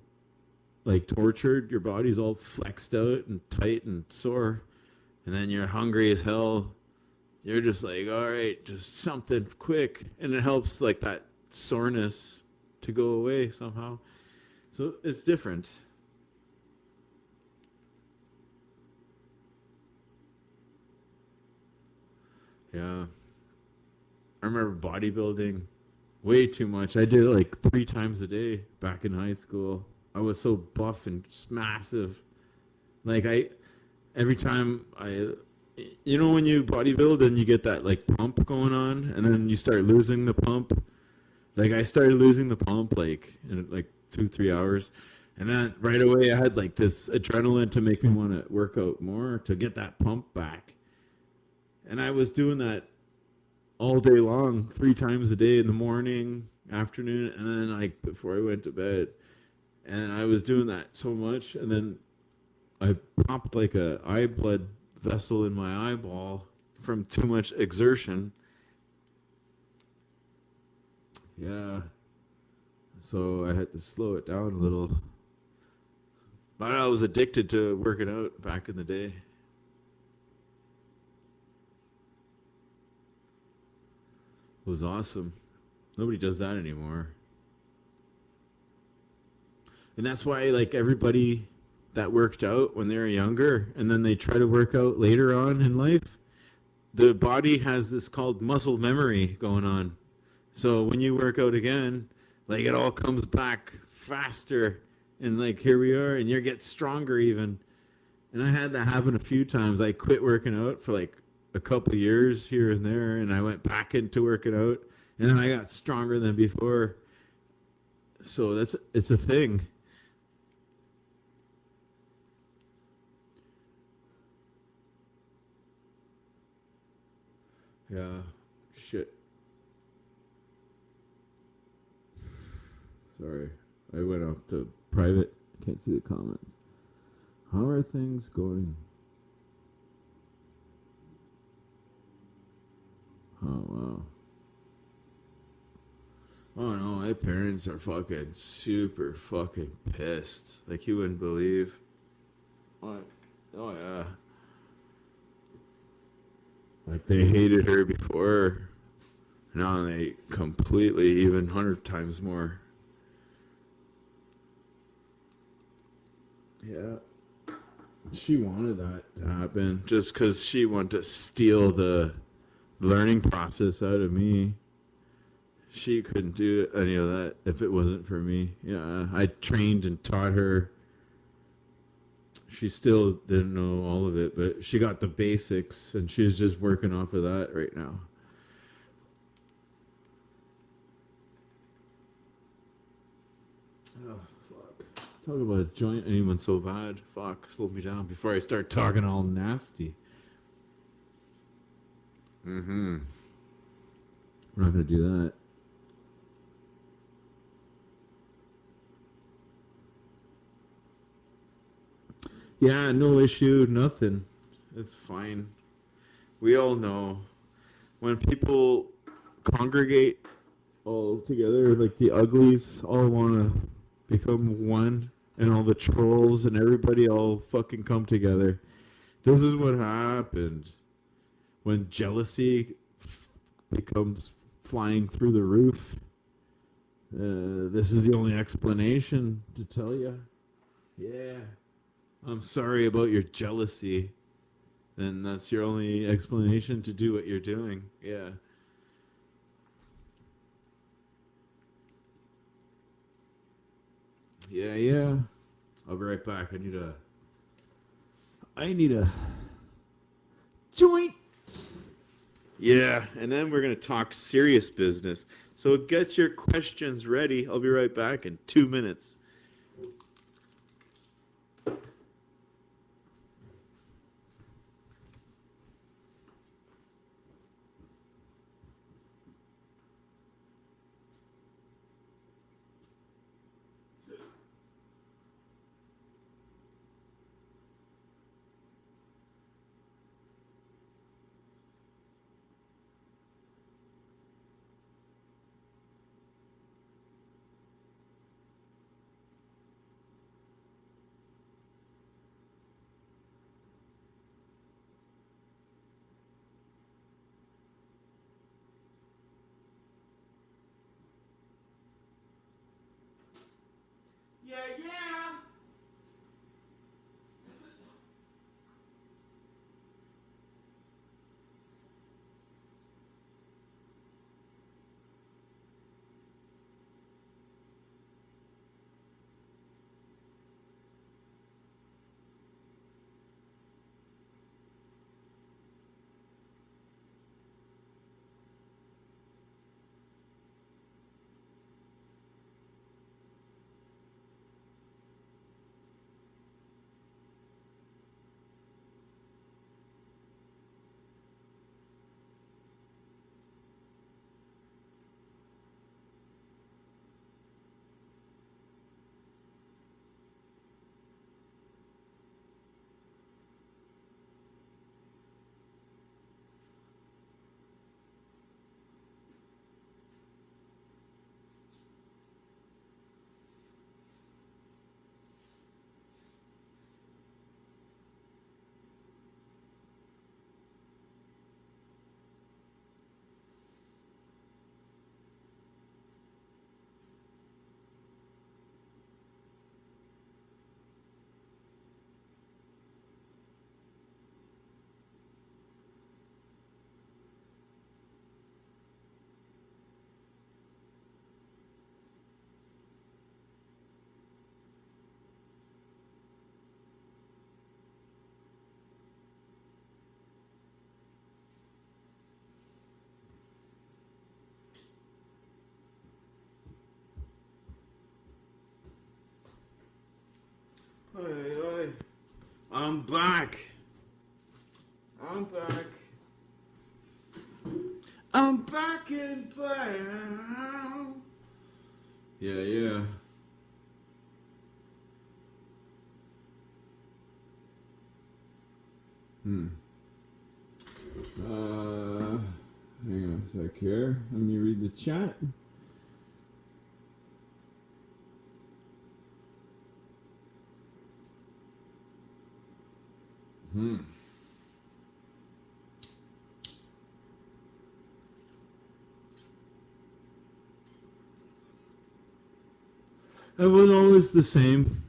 like tortured, your body's all flexed out and tight and sore, and then you're hungry as hell. You're just like, all right, just something quick, and it helps like that soreness to go away somehow. So it's different. Yeah. I remember bodybuilding way too much. I did it like 3 times a day back in high school. I was so buff and just massive. Like every time when you bodybuild and you get that like pump going on, and then you start losing the pump. Like I started losing the pump like in like 2-3 hours, and then right away I had like this adrenaline to make me want to work out more to get that pump back. And I was doing that all day long, 3 times a day in the morning, afternoon, and then like before I went to bed. And I was doing that so much, and then I popped like a eye blood vessel in my eyeball from too much exertion. Yeah. So I had to slow it down a little. But I was addicted to working out back in the day. It was awesome. Nobody does that anymore. And that's why like everybody that worked out when they were younger and then they try to work out later on in life, the body has this called muscle memory going on. So when you work out again, like it all comes back faster, and like here we are, and you get stronger even. And I had that happen a few times. I quit working out for like a couple years here and there, and I went back into working out, and then I got stronger than before. So it's a thing. Yeah, shit. Sorry, I went off to private. Can't see the comments. How are things going? Oh wow. Oh no, my parents are fucking super fucking pissed. Like you wouldn't believe. What? Oh yeah. Like they hated her before. Now they completely, even 100 times more. Yeah. She wanted that to happen just because she wanted to steal the learning process out of me. She couldn't do any of that if it wasn't for me. Yeah, I trained and taught her. She still didn't know all of it, but she got the basics, and she's just working off of that right now. Oh, fuck. Talk about a joint anyone so bad. Fuck, slow me down before I start talking all nasty. Mm-hmm. We're not going to do that. Yeah, no issue, nothing. It's fine. We all know when people congregate all together, like the uglies all want to become one, and all the trolls and everybody all fucking come together. This is what happened when jealousy becomes flying through the roof. This is the only explanation to tell you. Yeah. I'm sorry about your jealousy. And that's your only explanation to do what you're doing. Yeah. Yeah, yeah. I'll be right back. I need a joint. Yeah, and then we're going to talk serious business. So get your questions ready. I'll be right back in 2 minutes. Yeah, yeah. Oi, oi. I'm back. I'm back. I'm back in town. Yeah, yeah. Hmm. Hang on a sec here. Let me read the chat. Hmm. It was always the same.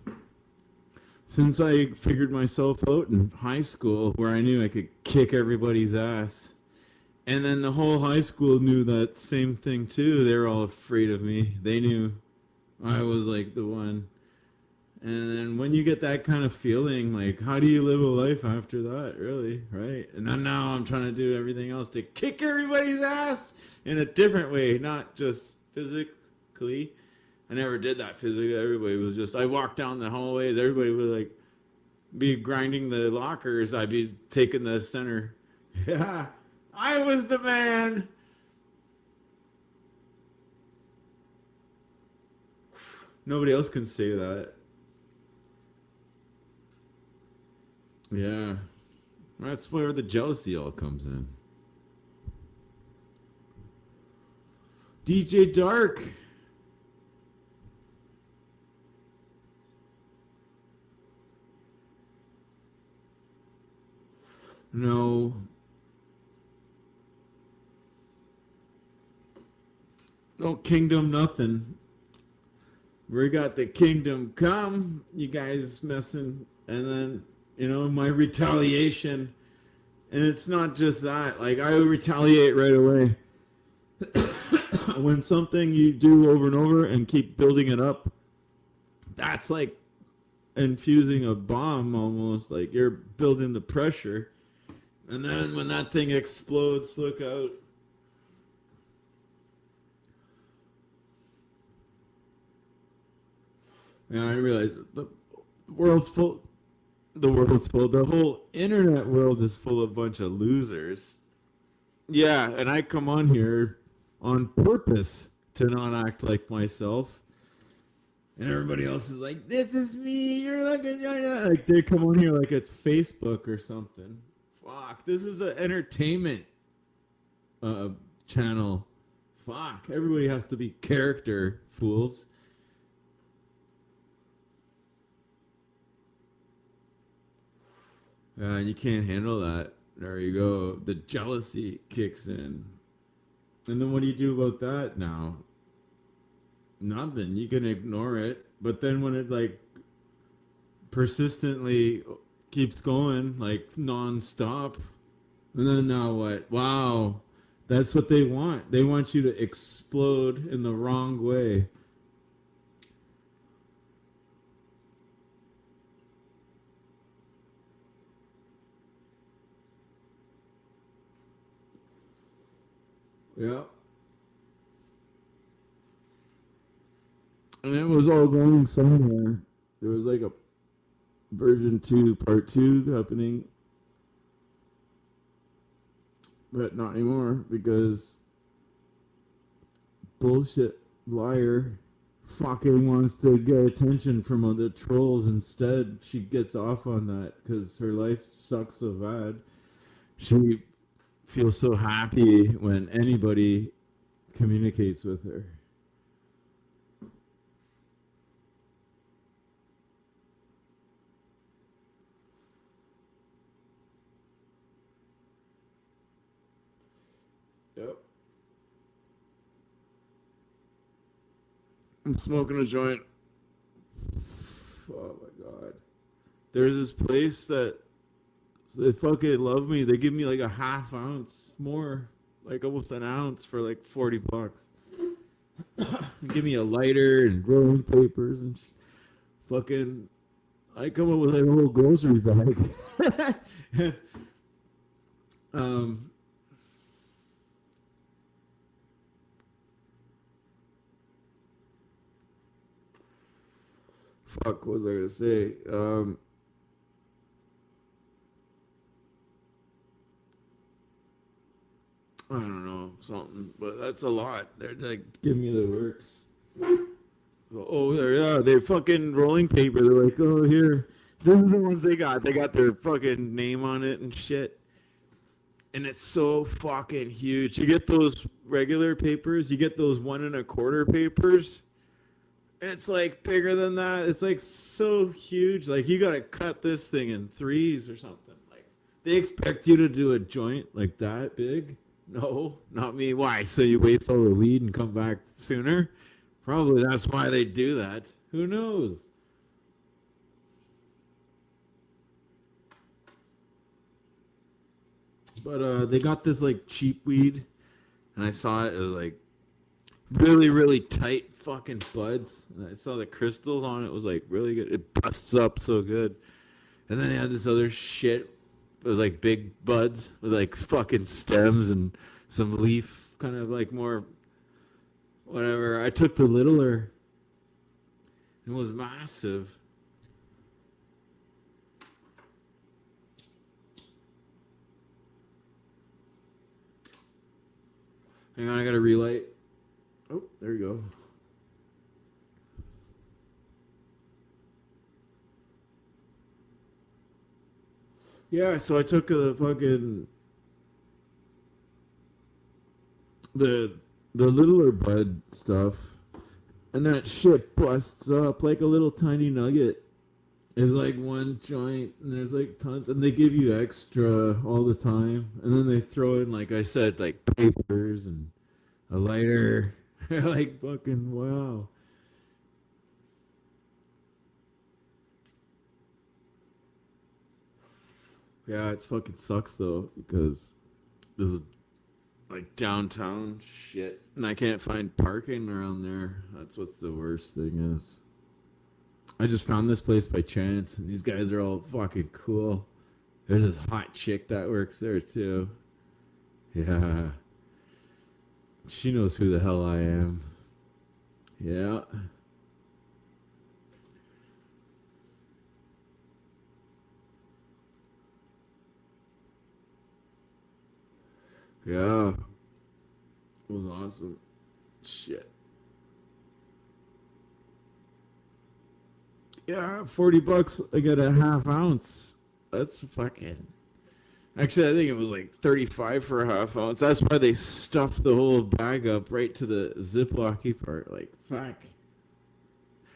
Since I figured myself out in high school, where I knew I could kick everybody's ass. And then the whole high school knew that same thing too. They were all afraid of me. They knew I was like the one. And then when you get that kind of feeling, like, how do you live a life after that, really? Right? And then now I'm trying to do everything else to kick everybody's ass in a different way, not just physically. I never did that physically. Everybody was just, I walked down the hallways, everybody would like be grinding the lockers. I'd be taking the center. Yeah, I was the man. Nobody else can say that. Yeah, that's where the jealousy all comes in. DJ Dark. No. No kingdom, nothing. We got the kingdom come. You guys messing. And then, my retaliation. And it's not just that. Like, I retaliate right away. When something you do over and over and keep building it up, that's like infusing a bomb almost. Like, you're building the pressure. And then when that thing explodes, look out. And I realize the world's full. The world's full. The whole internet world is full of a bunch of losers. Yeah, and I come on here on purpose to not act like myself. And everybody else is like, "This is me." You're like, yeah. Like they come on here like it's Facebook or something. Fuck, this is an entertainment uh, channel. Fuck, everybody has to be character fools. And you can't handle that. There you go. The jealousy kicks in. And then what do you do about that now? nothing. You can ignore it. But then when it like persistently keeps going like nonstop, and then now what? Wow. That's what they want. They want you to explode in the wrong way. Yeah. And it was all going somewhere. There was like a version 2, part 2 happening. But not anymore because bullshit liar fucking wants to get attention from other trolls instead. She gets off on that because her life sucks so bad. She feels so happy when anybody communicates with her. Yep. I'm smoking a joint. Oh my god. There's this place that they fucking love me. They give me like a half ounce more, like almost an ounce for like $40. Give me a lighter and rolling papers and fucking. I come up with like a whole grocery bag. um. Fuck, what was I gonna say? I don't know, something, but that's a lot. They're like, give me the works. Oh, yeah, they're fucking rolling paper. They're like, oh, here. These are the ones they got. They got their fucking name on it and shit. And it's so fucking huge. You get those regular papers, you get those 1.25 papers. It's like bigger than that. It's like so huge. Like you gotta cut this thing in threes or something. Like they expect you to do a joint like that big. No, not me. Why? So you waste all the weed and come back sooner? Probably that's why they do that. Who knows? But they got this like cheap weed, and I saw it. It was like really, really tight fucking buds. And I saw the crystals on it. It was like really good. It busts up so good. And then they had this other shit with like big buds with like fucking stems and some leaf, kind of like more whatever. I took the littler. It was massive. Hang on, I gotta relight. Oh, there you go. Yeah, so I took the fucking the the littler bud stuff, and that shit busts up like a little tiny nugget. It's like one joint, and there's like tons, and they give you extra all the time, and then they throw in, like I said, like papers and a lighter. Like fucking wow. Yeah, it fucking sucks though because this is like downtown shit, and I can't find parking around there. That's what the worst thing is. I just found this place by chance, and these guys are all fucking cool. There's this hot chick that works there too. Yeah, she knows who the hell I am. Yeah. Yeah. It was awesome. Shit. Yeah, $40. I got a half ounce. That's fucking. Actually, I think it was like 35 for a half ounce. That's why they stuffed the whole bag up right to the Ziplocky part. Like, fuck.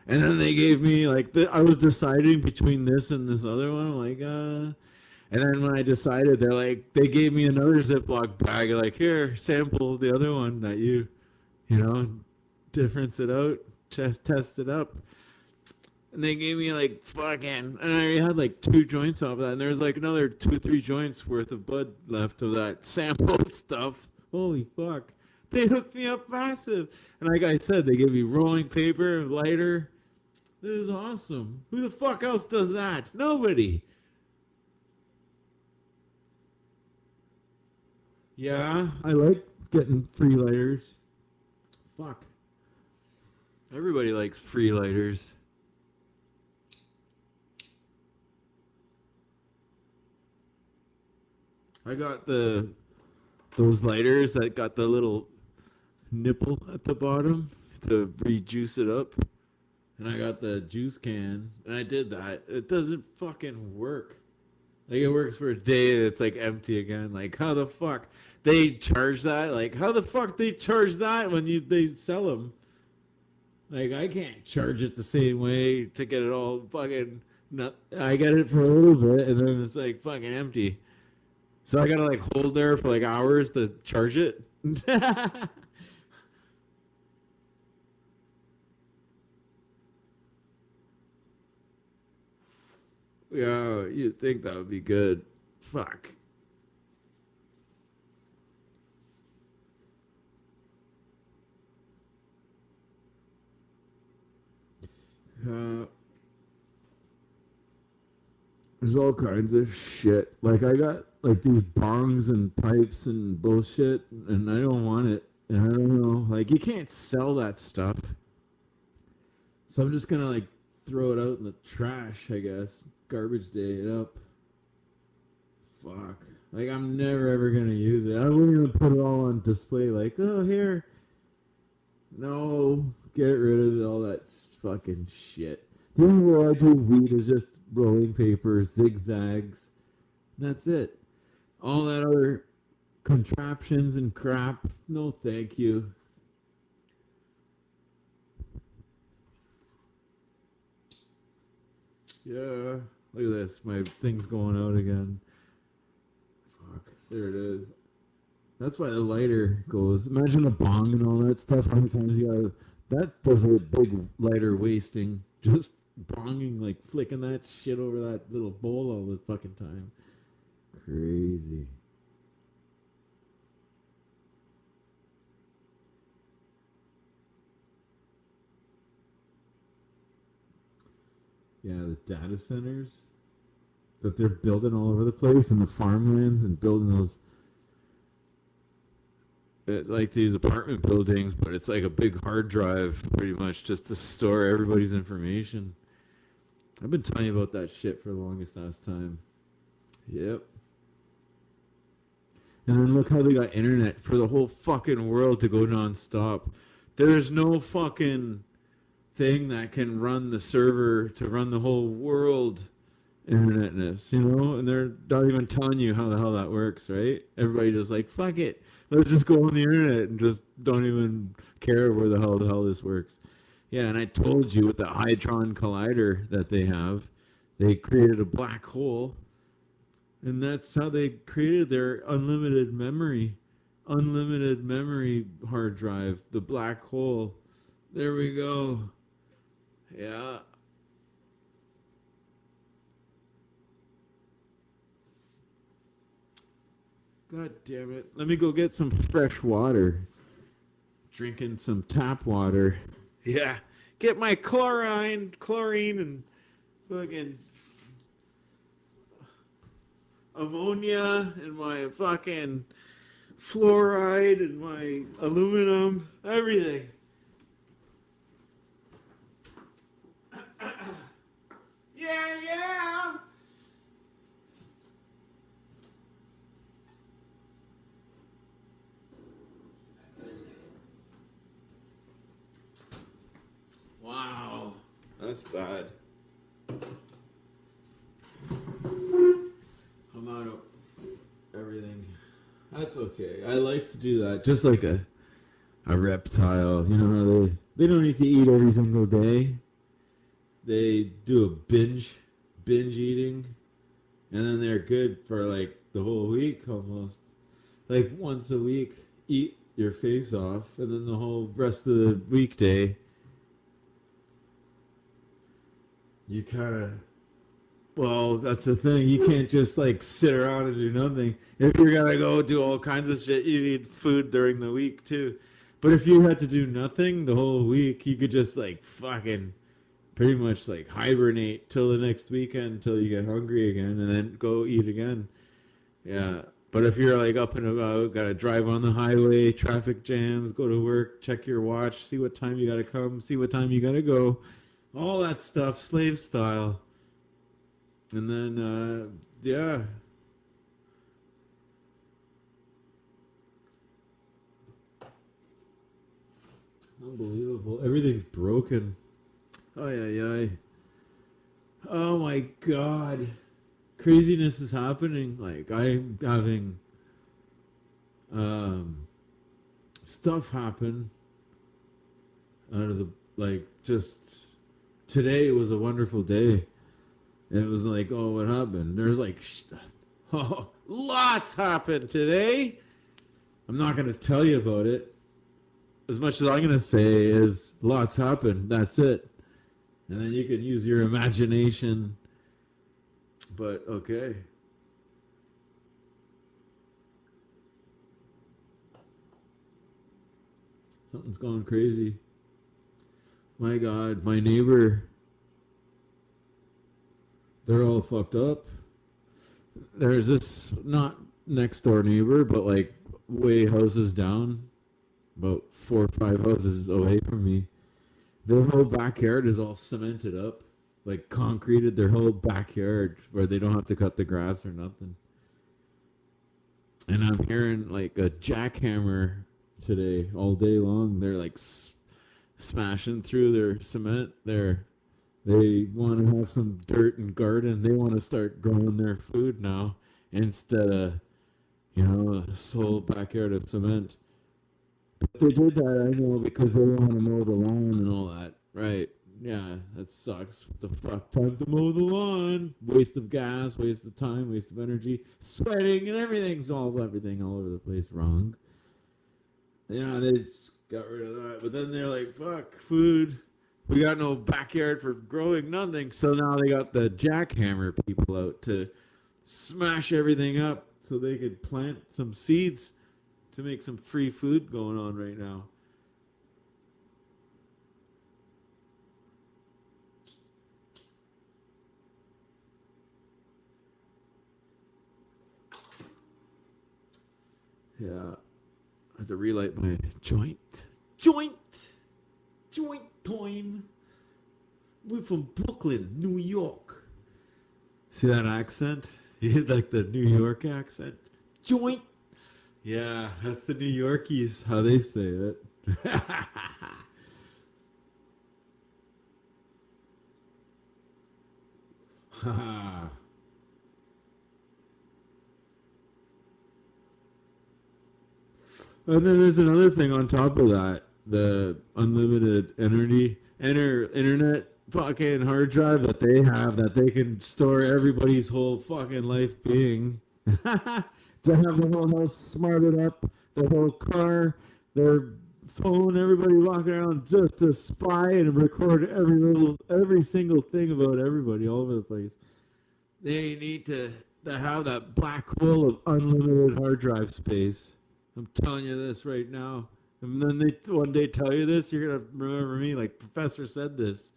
And then they gave me like I was deciding between this and this other one. I'm like, And then when I decided, they gave me another Ziploc bag. Like, here, sample the other one that you know, difference it out. test it up. And they gave me like fucking, and I already had like 2 joints off of that, and there was like another 2-3 joints worth of bud left of that sample stuff. Holy fuck. They hooked me up massive. And like I said, they gave me rolling paper, lighter. This is awesome. Who the fuck else does that? Nobody. Yeah, I like getting free lighters. Fuck. Everybody likes free lighters. I got those lighters that got the little nipple at the bottom to rejuice it up. And I got the juice can, and I did that. It doesn't fucking work. Like, it works for a day, and it's like empty again. Like, how the fuck they charge that? Like, how the fuck they charge that when they sell them? Like, I can't charge it the same way to get it all fucking. I get it for a little bit, and then it's like fucking empty. So I gotta like hold there for like hours to charge it. Yeah, you'd think that would be good. Fuck. There's all kinds of shit. Like, I got like these bongs and pipes and bullshit, and I don't want it. And I don't know. Like, you can't sell that stuff. So I'm just gonna like throw it out in the trash, I guess. Garbage day it up. Fuck. Like, I'm never ever gonna use it. I wouldn't even put it all on display. Like, oh, here. No, get rid of all that fucking shit. The only way I do weed is just rolling paper, zigzags. That's it. All that other contraptions and crap. No, thank you. Yeah. Look at this. My thing's going out again. Fuck. There it is. That's why the lighter goes. Imagine a bong and all that stuff. How many times you gotta. That does a big lighter wasting. Just bonging, like flicking that shit over that little bowl all the fucking time. Crazy. Yeah, the data centers that they're building all over the place, and the farmlands, and building those. It's like these apartment buildings, but it's like a big hard drive, pretty much, just to store everybody's information. I've been telling you about that shit for the longest last time. Yep. And then look how they got internet for the whole fucking world to go nonstop. There's no fucking thing that can run the server to run the whole world internetness, you know? And they're not even telling you how the hell that works, right? Everybody just like, fuck it. Let's just go on the internet and just don't even care where the hell this works. Yeah, and I told you with the Hadron Collider that they have, they created a black hole. And that's how they created their unlimited memory hard drive, the black hole. There we go. Yeah. God damn it. Let me go get some fresh water. Drinking some tap water. Yeah. Get my chlorine, and fucking ammonia, and my fucking fluoride, and my aluminum, everything. Yeah. Wow, that's bad. I'm out of everything. That's okay. I like to do that, just like a reptile. You know, they don't need to eat every single day. They do a binge eating, and then they're good for like the whole week almost. Like once a week, eat your face off, and then the whole rest of the weekday, you kind of, well, that's the thing. You can't just like sit around and do nothing. If you're gonna go do all kinds of shit, you need food during the week too. But if you had to do nothing the whole week, you could just like fucking pretty much like hibernate till the next weekend until you get hungry again and then go eat again. Yeah. But if you're like up and about, gotta drive on the highway, traffic jams, go to work, check your watch, see what time you gotta come, see what time you gotta go, all that stuff, slave style. And then, yeah. Unbelievable. Everything's broken. Oh, yeah. Oh, my God. Craziness is happening. Like, I'm having stuff happen out of the, like, just today was a wonderful day. And it was like, oh, what happened? There's like, oh, lots happened today. I'm not going to tell you about it. As much as I'm going to say is lots happened. That's it. And then you can use your imagination. But okay. Something's going crazy. My God, my neighbor. They're all fucked up. There's this not next door neighbor, but like way houses down, about 4 or 5 houses away from me. Their whole backyard is all cemented up, like concreted. Their whole backyard where they don't have to cut the grass or nothing. And I'm hearing like a jackhammer today all day long. They're like smashing through their cement there. They want to have some dirt and garden. They want to start growing their food now instead of, this whole backyard of cement. But they did that, I know, because they want to mow the lawn and all that. Right. Yeah, that sucks. What the fuck? Time to mow the lawn. Waste of gas, waste of time, waste of energy, sweating, and everything all over the place wrong. Yeah, they just got rid of that. But then they're like, fuck, food. We got no backyard for growing nothing. So now they got the jackhammer people out to smash everything up so they could plant some seeds to make some free food going on right now. Yeah. I have to relight my joint. Joint time. We're from Brooklyn, New York. See that accent? You hit like the New York accent. Joint. Yeah, that's the New Yorkies, how they say it. And then there's another thing on top of that. The unlimited internet fucking hard drive that they have that they can store everybody's whole fucking life being. To have the whole house smarted up, their whole car, their phone, everybody walking around just to spy and record every single thing about everybody all over the place. They need to have that black hole of unlimited hard drive space. I'm telling you this right now. And then they one day tell you this, you're gonna remember me like Professor said this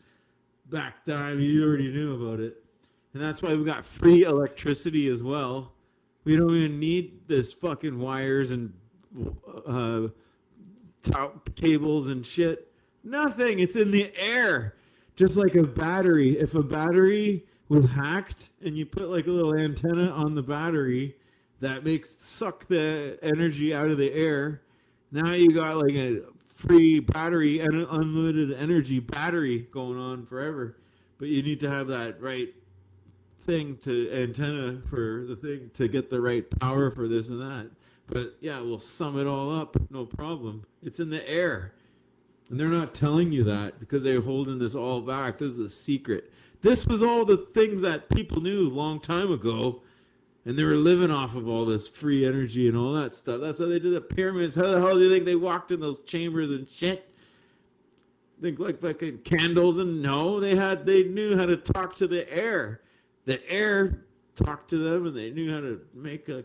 back time. You already knew about it, and that's why we got free electricity as well. We don't even need this fucking wires and cables and shit. Nothing. It's in the air, just like a battery. If a battery was hacked and you put like a little antenna on the battery that suck the energy out of the air. Now you got like a free battery and an unlimited energy battery going on forever. But you need to have that right thing to antenna for the thing to get the right power for this and that. But yeah, we'll sum it all up. No problem. It's in the air. And they're not telling you that because they're holding this all back. This is the secret. This was all the things that people knew a long time ago. And they were living off of all this free energy and all that stuff. That's how they did the pyramids. How the hell do you think they walked in those chambers and shit? Think like fucking candles, and no, they knew how to talk to the air. The air talked to them, and they knew how to make a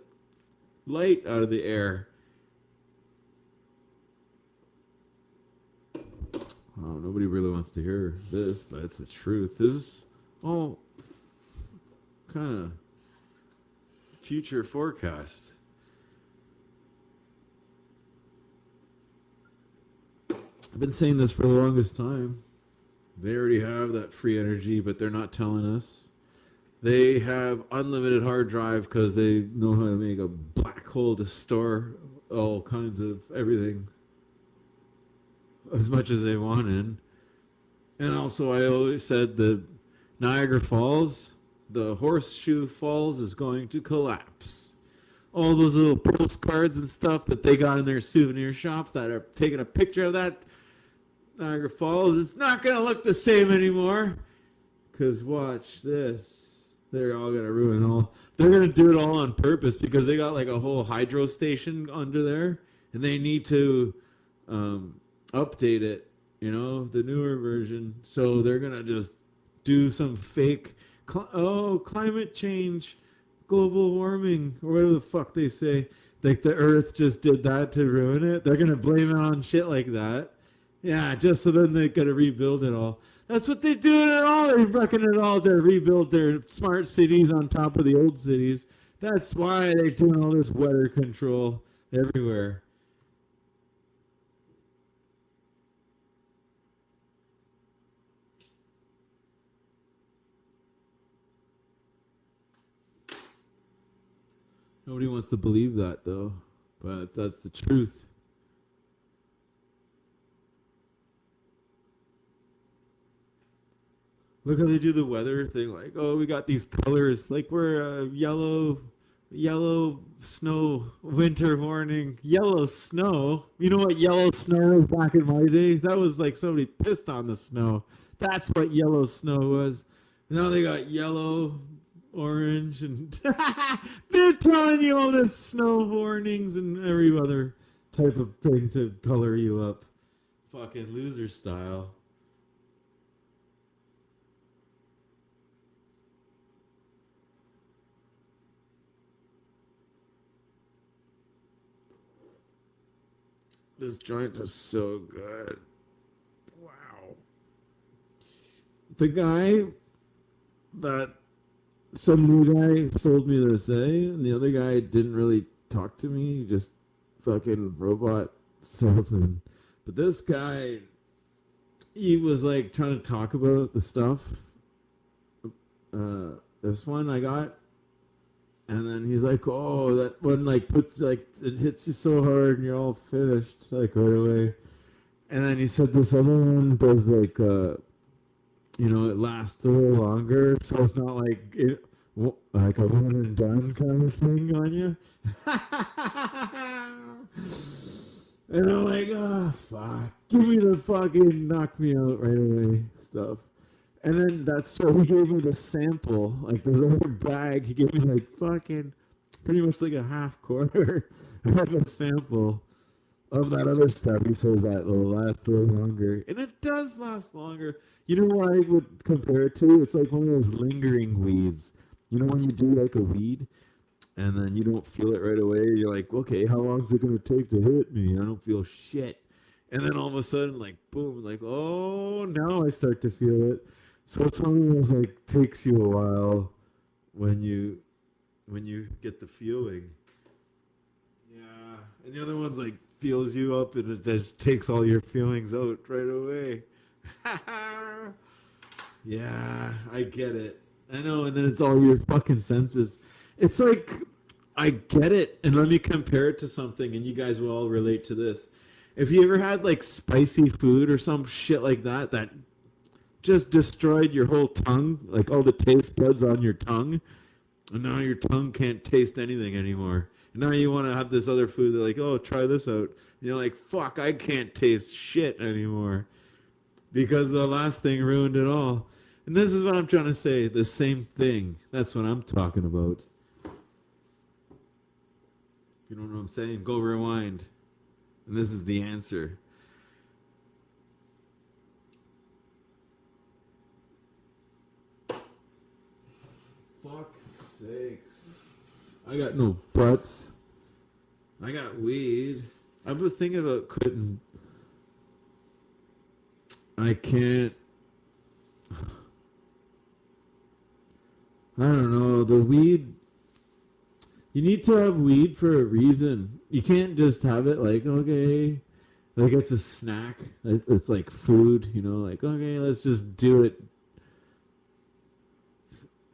light out of the air. Oh, nobody really wants to hear this, but it's the truth. This is all kind of future forecast. I've been saying this for the longest time. They already have that free energy, but they're not telling us. They have unlimited hard drive because they know how to make a black hole to store all kinds of everything as much as they want in. And also, I always said the Niagara Falls, the Horseshoe Falls, is going to collapse. All those little postcards and stuff that they got in their souvenir shops that are taking a picture of that Niagara Falls, it's not going to look the same anymore. Because watch this. They're all going to ruin all. They're going to do it all on purpose because they got like a whole hydro station under there. And they need to update it, the newer version. So they're going to just do some fake, climate change, global warming, or whatever the fuck they say. Like the earth just did that to ruin it. They're going to blame it on shit like that. Yeah, just so then they got to rebuild it all. That's what they're doing it all. They're wrecking it all to rebuild their smart cities on top of the old cities. That's why they're doing all this weather control everywhere. Nobody wants to believe that, though. But that's the truth. Look how they do the weather thing. Like, oh, we got these colors. Like we're yellow snow, winter warning, yellow snow. You know what yellow snow was back in my days? That was like somebody pissed on the snow. That's what yellow snow was. Now they got yellow, orange, and they're telling you all this snow warnings and every other type of thing to color you up. Fucking loser style. This joint is so good. Wow. The guy that some new guy sold me this, and the other guy didn't really talk to me. He just fucking robot salesman. But this guy, he was like trying to talk about the stuff. This one I got. And then he's like, oh, that one like puts like it hits you so hard and you're all finished like right away. And then he said this other one does like it lasts a little longer, so it's not like like a one and done kind of thing on you. And I'm like, oh fuck, give me the fucking knock me out right away stuff. And then that's what he gave me the sample. Like there's a whole bag. He gave me like fucking pretty much like a half quarter of a sample of that other stuff. He says that will last a little longer. And it does last longer. You know what I would compare it to? It's like one of those lingering weeds. You know when you do like a weed and then you don't feel it right away? You're like, okay, how long is it going to take to hit me? I don't feel shit. And then all of a sudden, like, boom, like, oh, now I start to feel it. So it's one of those like takes you a while when you get the feeling. Yeah. And the other one's like feels you up and it just takes all your feelings out right away. Yeah, I get it. I know, and then it's all your fucking senses. It's like I get it, and let me compare it to something, and you guys will all relate to this. If you ever had like spicy food or some shit like that just destroyed your whole tongue, like all the taste buds on your tongue, and now your tongue can't taste anything anymore. And now you want to have this other food, they're like, oh, try this out. And you're like, fuck, I can't taste shit anymore because the last thing ruined it all. And this is what I'm trying to say, the same thing. That's what I'm talking about. You don't know what I'm saying? Go rewind. And this is the answer. fuck's sakes. I got no butts. I got weed. I was thinking about quitting. I can't. I don't know. The weed. You need to have weed for a reason. You can't just have it like, okay, like it's a snack. It's like food, you know, like, okay, let's just do it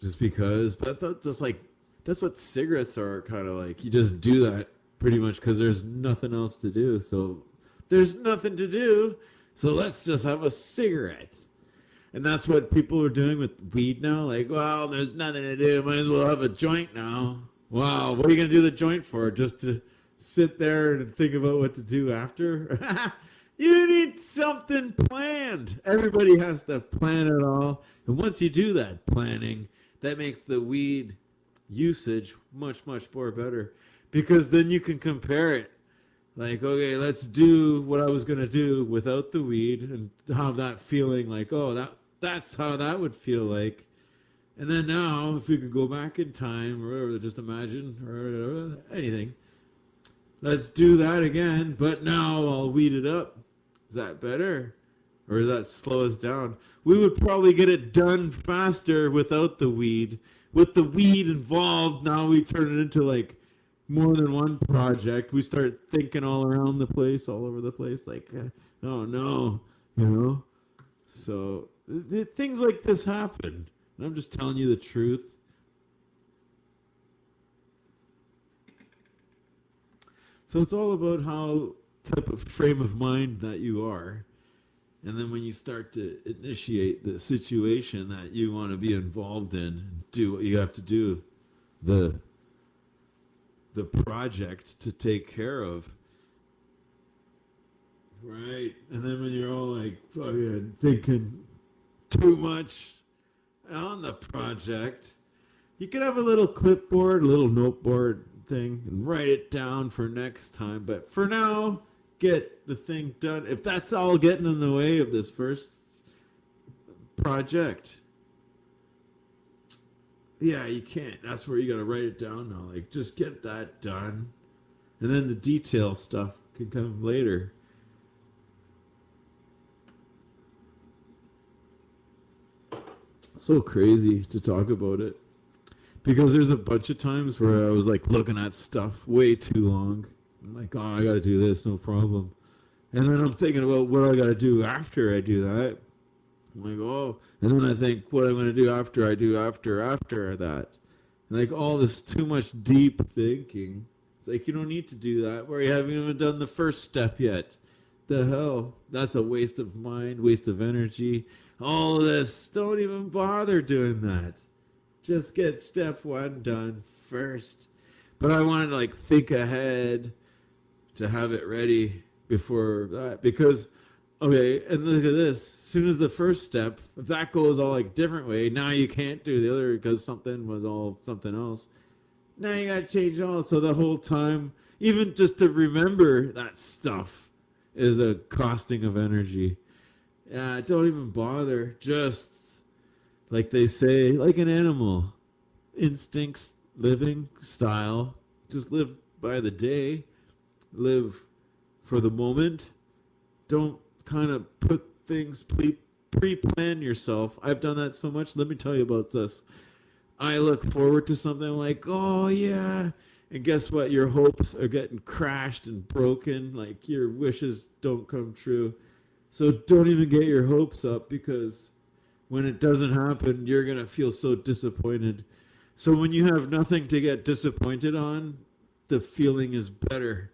just because. But that's like, that's what cigarettes are kind of like. You just do that pretty much because there's nothing else to do. So there's nothing to do. So let's just have a cigarette. And that's what people are doing with weed now. Like, well, there's nothing to do. Might as well have a joint now. Wow, what are you going to do the joint for? Just to sit there and think about what to do after? You need something planned. Everybody has to plan it all. And once you do that planning, that makes the weed usage much, much more better. Because then you can compare it. Like, okay, let's do what I was going to do without the weed and have that feeling like, oh, that's how that would feel like. And then now, if we could go back in time or whatever, just imagine or anything, let's do that again. But now I'll weed it up. Is that better? Or does that slow us down? We would probably get it done faster without the weed. With the weed involved, now we turn it into like more than one project. We start thinking all around the place, all over the place, like, oh no, you know? So things like this happen. And I'm just telling you the truth. So it's all about how type of frame of mind that you are. And then when you start to initiate the situation that you want to be involved in, do what you have to do, the project to take care of. Right? And then when you're all like fucking thinking too much on the project, you could have a little clipboard, a little noteboard thing, and write it down for next time. But for now, get the thing done. If that's all getting in the way of this first project, yeah, you can't. That's where you got to write it down now. Like, just get that done. And then the detail stuff can come later. So crazy to talk about it. Because there's a bunch of times where I was like looking at stuff way too long. I'm like, oh, I got to do this, no problem. And then I'm thinking about what I got to do after I do that. I'm like, oh. And then I think what I'm going to do after I do after that. And like all this too much deep thinking. It's like you don't need to do that where you haven't even done the first step yet. The hell? That's a waste of mind, waste of energy. All of this. Don't even bother doing that. Just get step one done first. But I wanted to like think ahead to have it ready before that. Because, okay, and look at this. As soon as the first step, if that goes all like different way, now you can't do the other because something was all something else. Now you got to change all. So the whole time, even just to remember that stuff is a costing of energy. Yeah, don't even bother. Just, like they say, like an animal. Instincts, living, style. Just live by the day. Live for the moment. Don't kind of put things, pre-plan yourself. I've done that so much. Let me tell you about this. I look forward to something like, oh yeah. And guess what? Your hopes are getting crashed and broken. Like your wishes don't come true. So don't even get your hopes up because when it doesn't happen, you're going to feel so disappointed. So when you have nothing to get disappointed on, the feeling is better.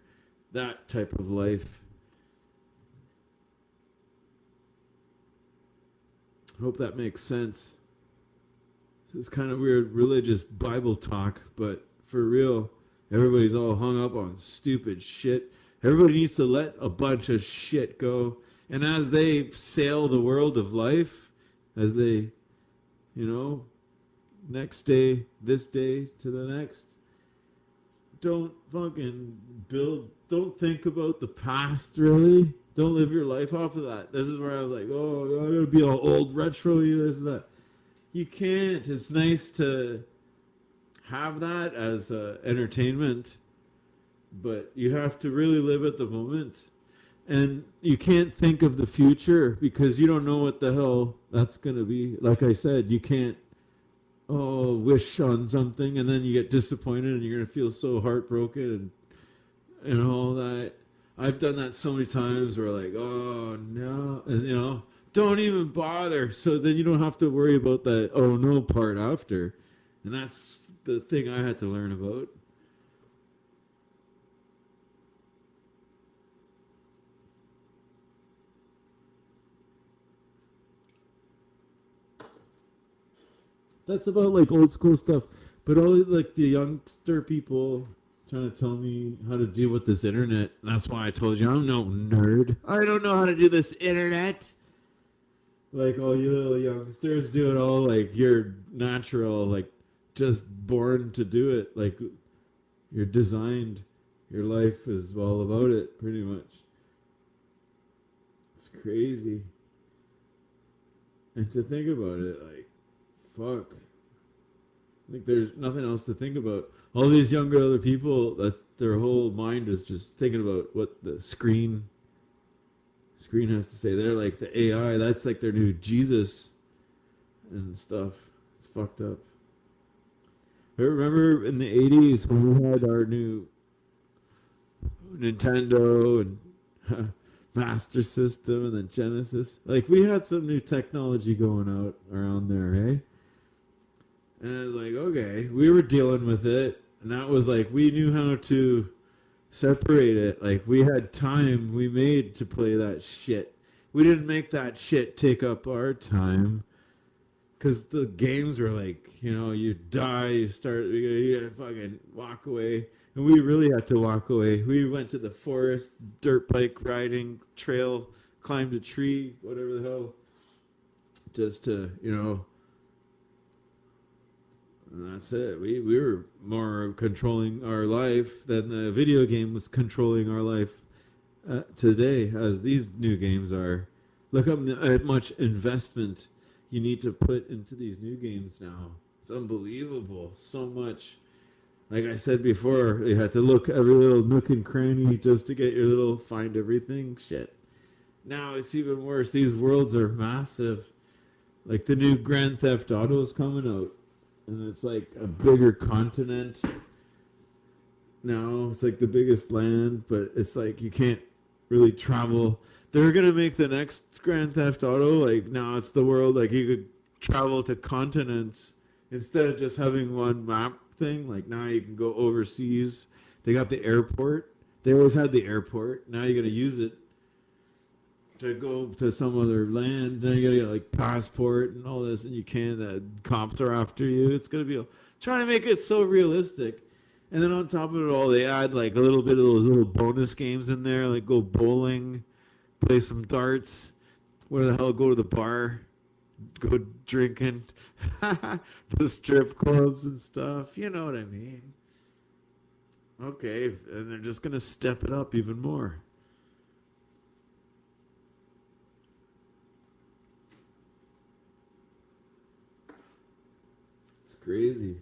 That type of life. Hope that makes sense. This is kind of weird religious Bible talk, but for real, everybody's all hung up on stupid shit. Everybody needs to let a bunch of shit go. And as they sail the world of life, as they, you know, next day, this day to the next, don't fucking don't think about the past, really. Don't live your life off of that. This is where I was like, oh, I gotta be all old retro, this and that. You can't. It's nice to have that as entertainment, but you have to really live at the moment. And you can't think of the future because you don't know what the hell that's going to be. Like I said, you can't wish on something and then you get disappointed and you're going to feel so heartbroken and all that. I've done that so many times where like, oh no, and don't even bother. So then you don't have to worry about that oh no part after. And that's the thing I had to learn about. That's about like old school stuff. But all like the youngster people trying to tell me how to deal with this internet. And that's why I told you I'm no nerd. I don't know how to do this internet. Like all you little youngsters do it all like you're natural, like just born to do it. Like you're designed. Your life is all about it, pretty much. It's crazy. And to think about it, like, fuck. Like there's nothing else to think about. All these younger other people, that their whole mind is just thinking about what the screen has to say. They're like the AI. That's like their new Jesus and stuff. It's fucked up. I remember in the '80s when we had our new Nintendo and Master System and then Genesis. Like we had some new technology going out around there, eh? And I was like, okay, we were dealing with it, and that was like we knew how to separate it. Like we had time we made to play that shit. We didn't make that shit take up our time because the games were like, you die, you gotta fucking walk away. And we really had to walk away. We went to the forest, dirt bike riding trail, climbed a tree, whatever the hell, just to, and that's it. We were more controlling our life than the video game was controlling our life today, as these new games are. Look how much investment you need to put into these new games now. It's unbelievable. So much. Like I said before, you had to look every little nook and cranny just to get your little find everything shit. Now it's even worse. These worlds are massive. Like the new Grand Theft Auto is coming out, and it's like a bigger continent now. It's like the biggest land, but it's like you can't really travel. They're gonna make the next Grand Theft Auto like now it's the world like you could travel to continents instead of just having one map thing. Like now you can go overseas. They got the airport. They always had the airport. Now you're gonna use it to go to some other land. Then you gotta get like passport and all this, and you can't. The cops are after you. It's gonna be trying to make it so realistic. And then on top of it all, they add like a little bit of those little bonus games in there, like go bowling, play some darts. Where the hell go to the bar, go drinking, the strip clubs and stuff. You know what I mean? Okay, and they're just gonna step it up even more. It's crazy.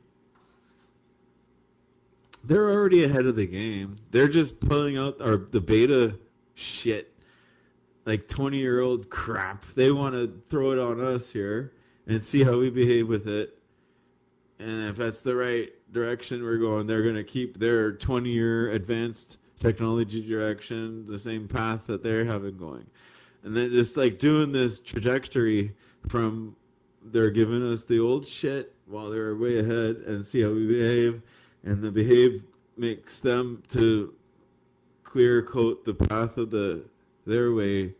They're already ahead of the game. They're just pulling out the beta shit, like 20-year-old crap. They want to throw it on us here and see how we behave with it. And if that's the right direction we're going, they're going to keep their 20-year advanced technology direction, the same path that they're having going. And then just like doing this trajectory from they're giving us the old shit while they're way ahead and see how we behave. And the behave makes them to clear coat the path of their way,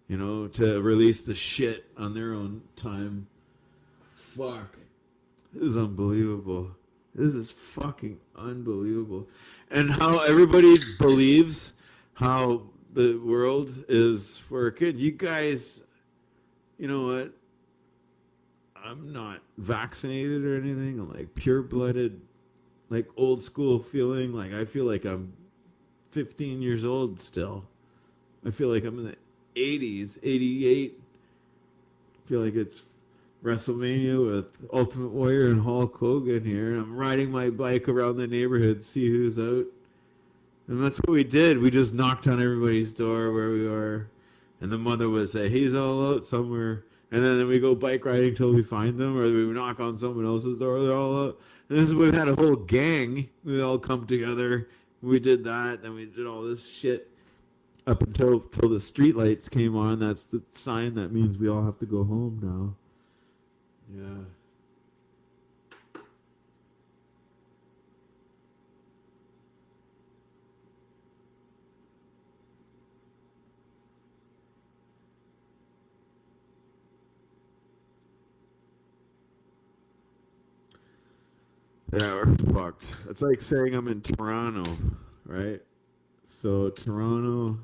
to release the shit on their own time. Fuck. This is unbelievable. This is fucking unbelievable. And how everybody believes how the world is working. You guys, you know what? I'm not vaccinated or anything. I'm like pure-blooded, like old school feeling. Like I feel like I'm 15 years old still. I feel like I'm in the 80s, 88. I feel like it's WrestleMania with Ultimate Warrior and Hulk Hogan here. And I'm riding my bike around the neighborhood, see who's out. And that's what we did. We just knocked on everybody's door where we are. And the mother would say, he's all out somewhere. And then we go bike riding till we find them, or we knock on someone else's door, they're all out. And this is we had a whole gang. We all come together. We did that, then we did all this shit up until the street lights came on. That's the sign that means we all have to go home now. Yeah. Yeah, we're fucked. It's like saying I'm in Toronto, right? So Toronto,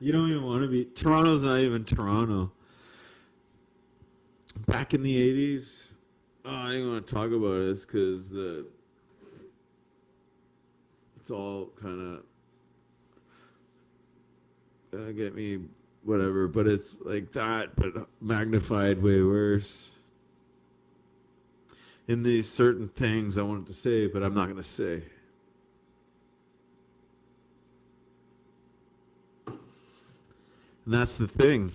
you don't even want to be. Toronto's not even Toronto. Back in the '80s, I don't want to talk about this because it's all kind of get me whatever. But it's like that, but magnified way worse. In these certain things I wanted to say, but I'm not going to say. And that's the thing.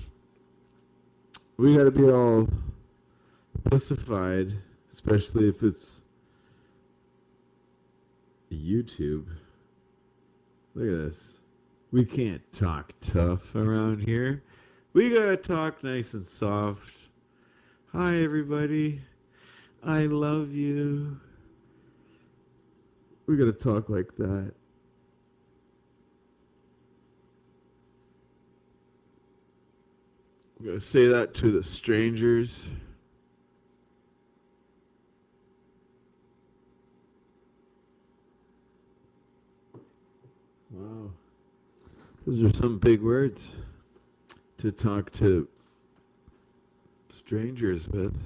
We got to be all pacified, especially if it's YouTube. Look at this. We can't talk tough around here. We got to talk nice and soft. Hi, everybody. I love you. We gotta talk like that. We gotta say that to the strangers. Wow. Those are some big words to talk to strangers with.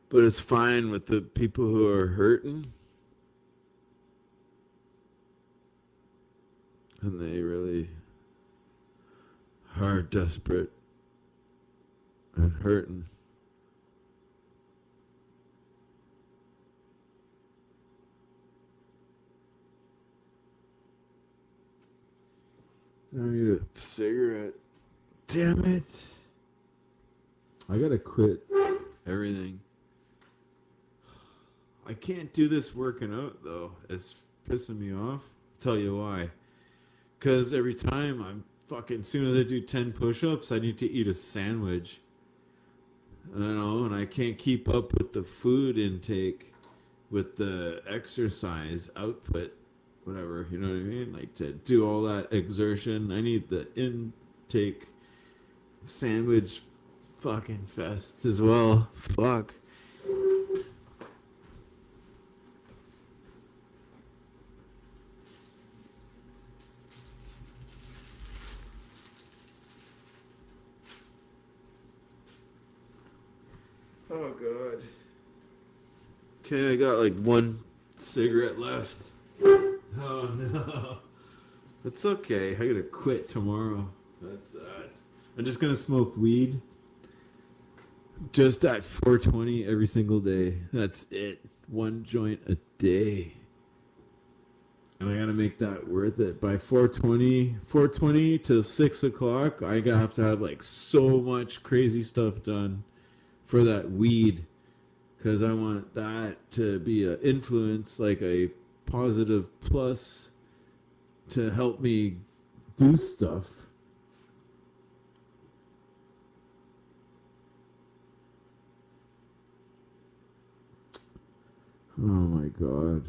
But it's fine with the people who are hurting. And they really are desperate and hurting. I need a cigarette. Damn it. I gotta quit everything. I can't do this working out though. It's pissing me off. I'll tell you why. Because every time as soon as I do 10 push-ups, I need to eat a sandwich. And I can't keep up with the food intake with the exercise output, whatever, you know what I mean? Like to do all that exertion, I need the intake sandwich fucking fest as well. Fuck. Oh, God. Okay, I got like one cigarette left. Oh, no. That's okay. I gotta quit tomorrow. That's that. I'm just gonna smoke weed. Just at 420 every single day. That's it. One joint a day. And I gotta make that worth it. By 420 to 6 o'clock, I gotta have to have like so much crazy stuff done for that weed, because I want that to be an influence, like a positive plus to help me do stuff. Oh my God.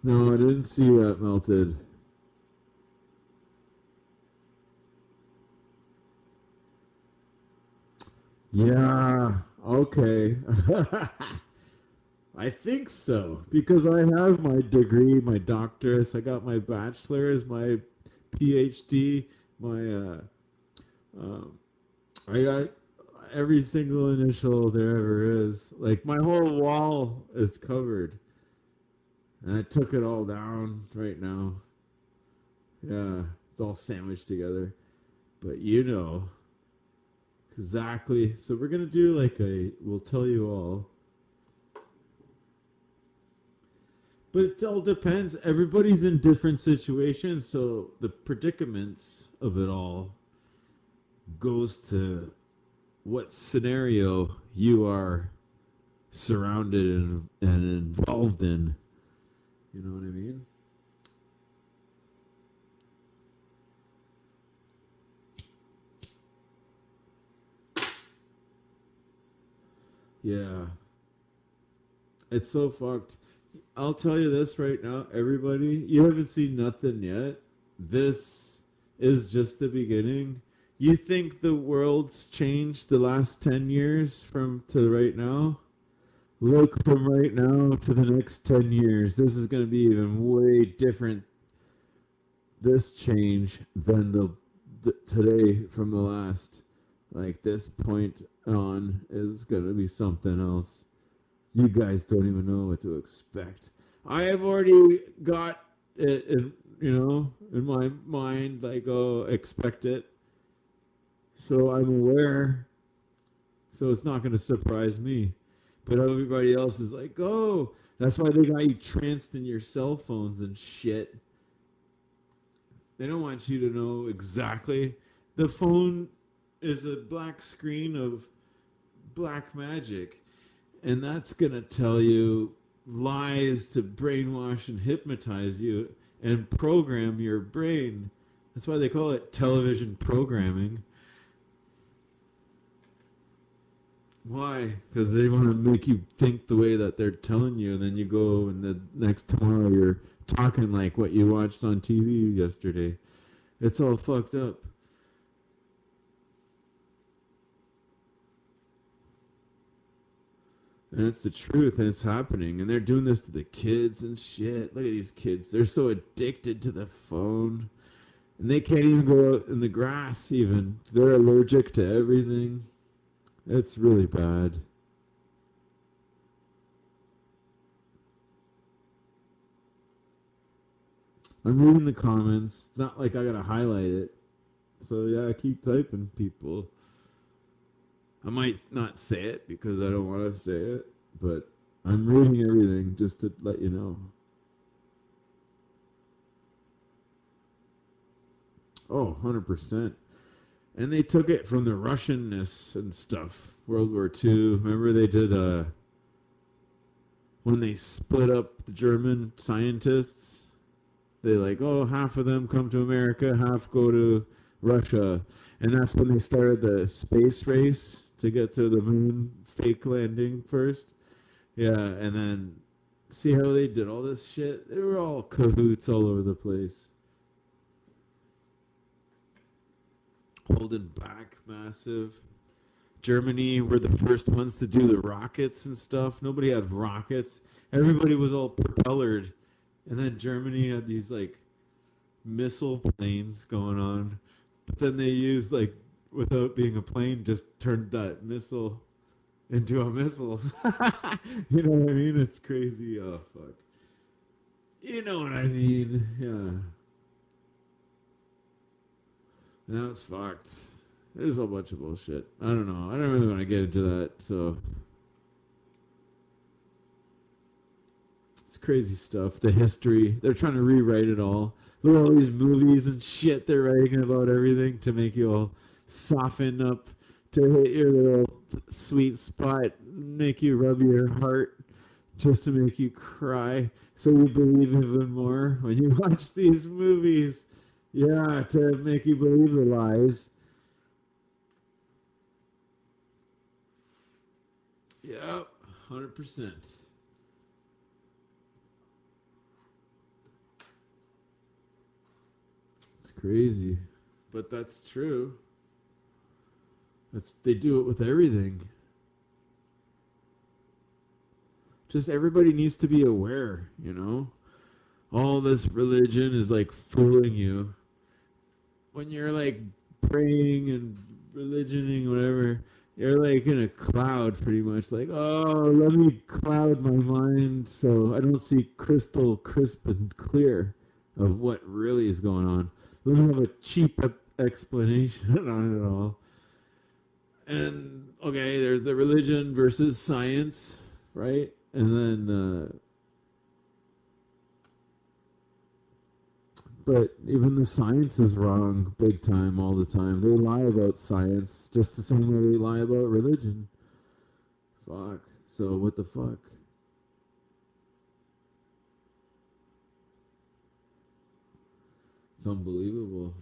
No, I didn't see that melted. Yeah, okay. I think so, because I have my degree, my doctorate, I got my bachelor's, my PhD, my um, I got every single initial there ever is. Like my whole wall is covered. And I took it all down right now. Yeah, it's all sandwiched together. But you know exactly. So we're gonna do like we'll tell you all. But it all depends. Everybody's in different situations, so the predicaments of it all goes to what scenario you are surrounded and involved in. You know what I mean? Yeah. It's so fucked. I'll tell you this right now, everybody. You haven't seen nothing yet. This is just the beginning. You think the world's changed the last 10 years from to right now? Look from right now to the next 10 years. This is going to be even way different. This change than the today from the last. Like this point on is going to be something else. You guys don't even know what to expect. I have already got it in my mind, like, oh, expect it. So I'm aware. So it's not going to surprise me. But everybody else is like, oh, that's why they got you tranced in your cell phones and shit. They don't want you to know exactly. The phone is a black screen of black magic. And that's going to tell you lies to brainwash and hypnotize you and program your brain. That's why they call it television programming. Why? Because they want to make you think the way that they're telling you, and then you go and the next tomorrow you're talking like what you watched on TV yesterday. It's all fucked up. And it's the truth, and it's happening. And they're doing this to the kids and shit. Look at these kids. They're so addicted to the phone. And they can't even go out in the grass, even. They're allergic to everything. It's really bad. I'm reading the comments. It's not like I gotta highlight it. So yeah, keep typing, people. I might not say it because I don't want to say it, but I'm reading everything just to let you know. Oh, 100%. And they took it from the Russianness and stuff. World War II. Remember they did when they split up the German scientists? They like, oh, half of them come to America, half go to Russia. And that's when they started the space race to get to the moon fake landing first. Yeah, and then see how they did all this shit? They were all cahoots all over the place. Holding back massive. Germany were the first ones to do the rockets and stuff. Nobody had rockets. Everybody was all propellered. And then Germany had these like missile planes going on. But then they used like without being a plane, just turned that missile into a missile. You know what I mean? It's crazy. Oh fuck. You know what I mean? Yeah. Now it's fucked. There's a bunch of bullshit. I don't know. I don't really want to get into that. So it's crazy stuff. The history. They're trying to rewrite it all. Look at all these movies and shit they're writing about everything to make you all soften up, to hit your little sweet spot, make you rub your heart, just to make you cry, so you believe even more when you watch these movies. Yeah, to make you believe the lies. Yep, 100%. It's crazy, but that's true. They do it with everything. Just everybody needs to be aware, you know? All this religion is like fooling you. When you're like praying and religioning, whatever, You're like in a cloud, pretty much. Like, oh, let me cloud my mind so I don't see crystal crisp and clear of what really is going on. Let me have a cheap explanation on it all. And okay, there's the religion versus science, right? And then, but even the science is wrong big time all the time. They lie about science just the same way they lie about religion. Fuck. So what the fuck? It's unbelievable.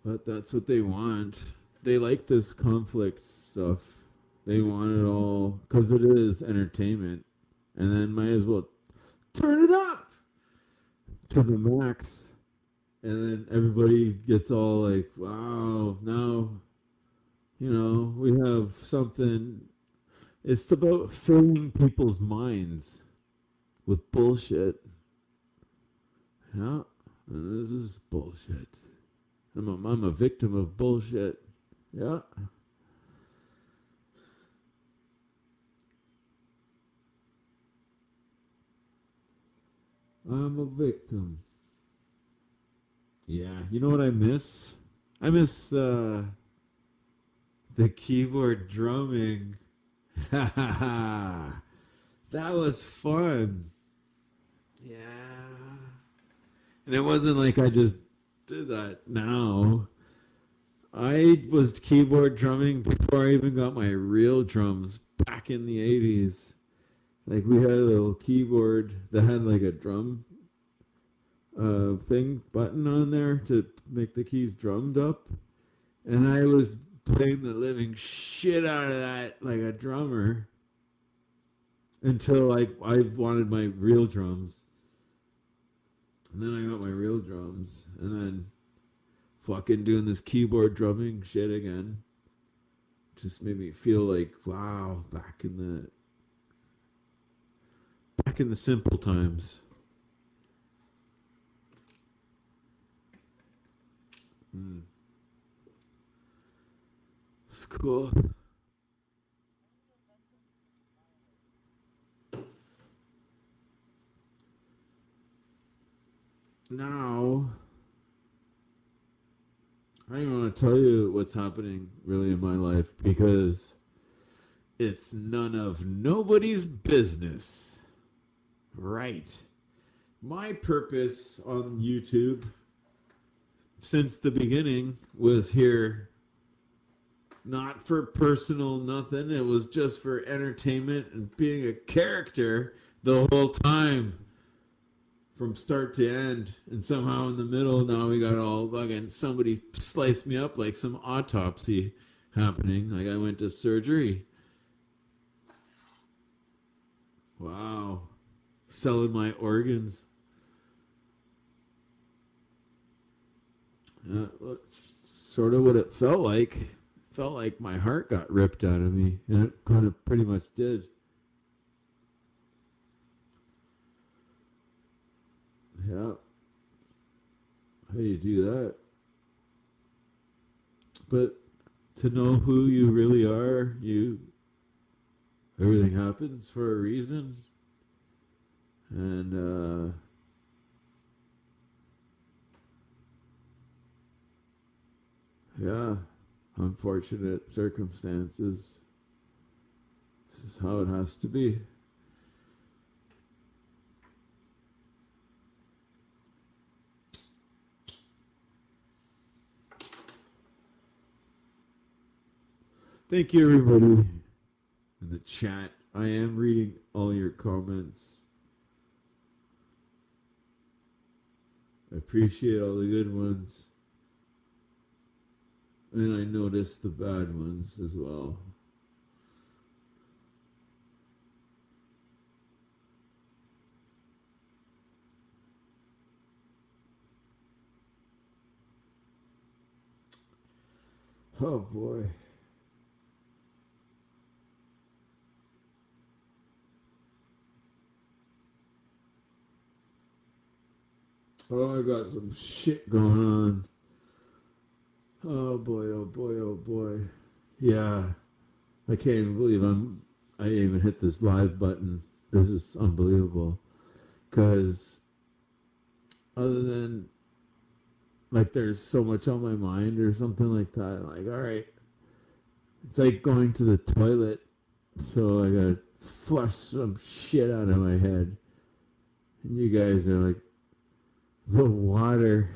But that's what they want. They like this conflict stuff. They want it all because it is entertainment. And then might as well turn it up to the max. And then everybody gets all like, wow, now, we have something. It's about filling people's minds with bullshit. Yeah, and this is bullshit. I'm a victim of bullshit. Yeah. I'm a victim. Yeah, you know what I miss? I miss the keyboard drumming. That was fun. Yeah. And it wasn't like I just did that now. I was keyboard drumming before I even got my real drums back in the 80s. Like we had a little keyboard that had like a drum thing button on there to make the keys drummed up. And I was playing the living shit out of that like a drummer until I wanted my real drums. And then I got my real drums. And then fucking doing this keyboard drumming shit again just made me feel like, wow, back in the simple times. It's cool. Now, I don't even want to tell you what's happening really in my life because it's none of nobody's business. Right. My purpose on YouTube since the beginning was here not for personal nothing. It was just for entertainment and being a character the whole time from start to end. And somehow in the middle, now we got all fucking somebody sliced me up like some autopsy happening. Like I went to surgery. Wow. Selling my organs. Sort of what it felt like. Felt like my heart got ripped out of me. And it kind of pretty much did. Yeah. How do you do that? But to know who you really are, everything happens for a reason. And yeah, unfortunate circumstances. This is how it has to be. Thank you, everybody in the chat. I am reading all your comments. I appreciate all the good ones. And I noticed the bad ones as well. Oh boy. Oh, I got some shit going on. Oh boy, oh boy, oh boy. Yeah. I can't even believe I even hit this live button. This is unbelievable. Cause other than like there's so much on my mind or something like that, like all right. It's like going to the toilet, so I gotta flush some shit out of my head. And you guys are like, the water.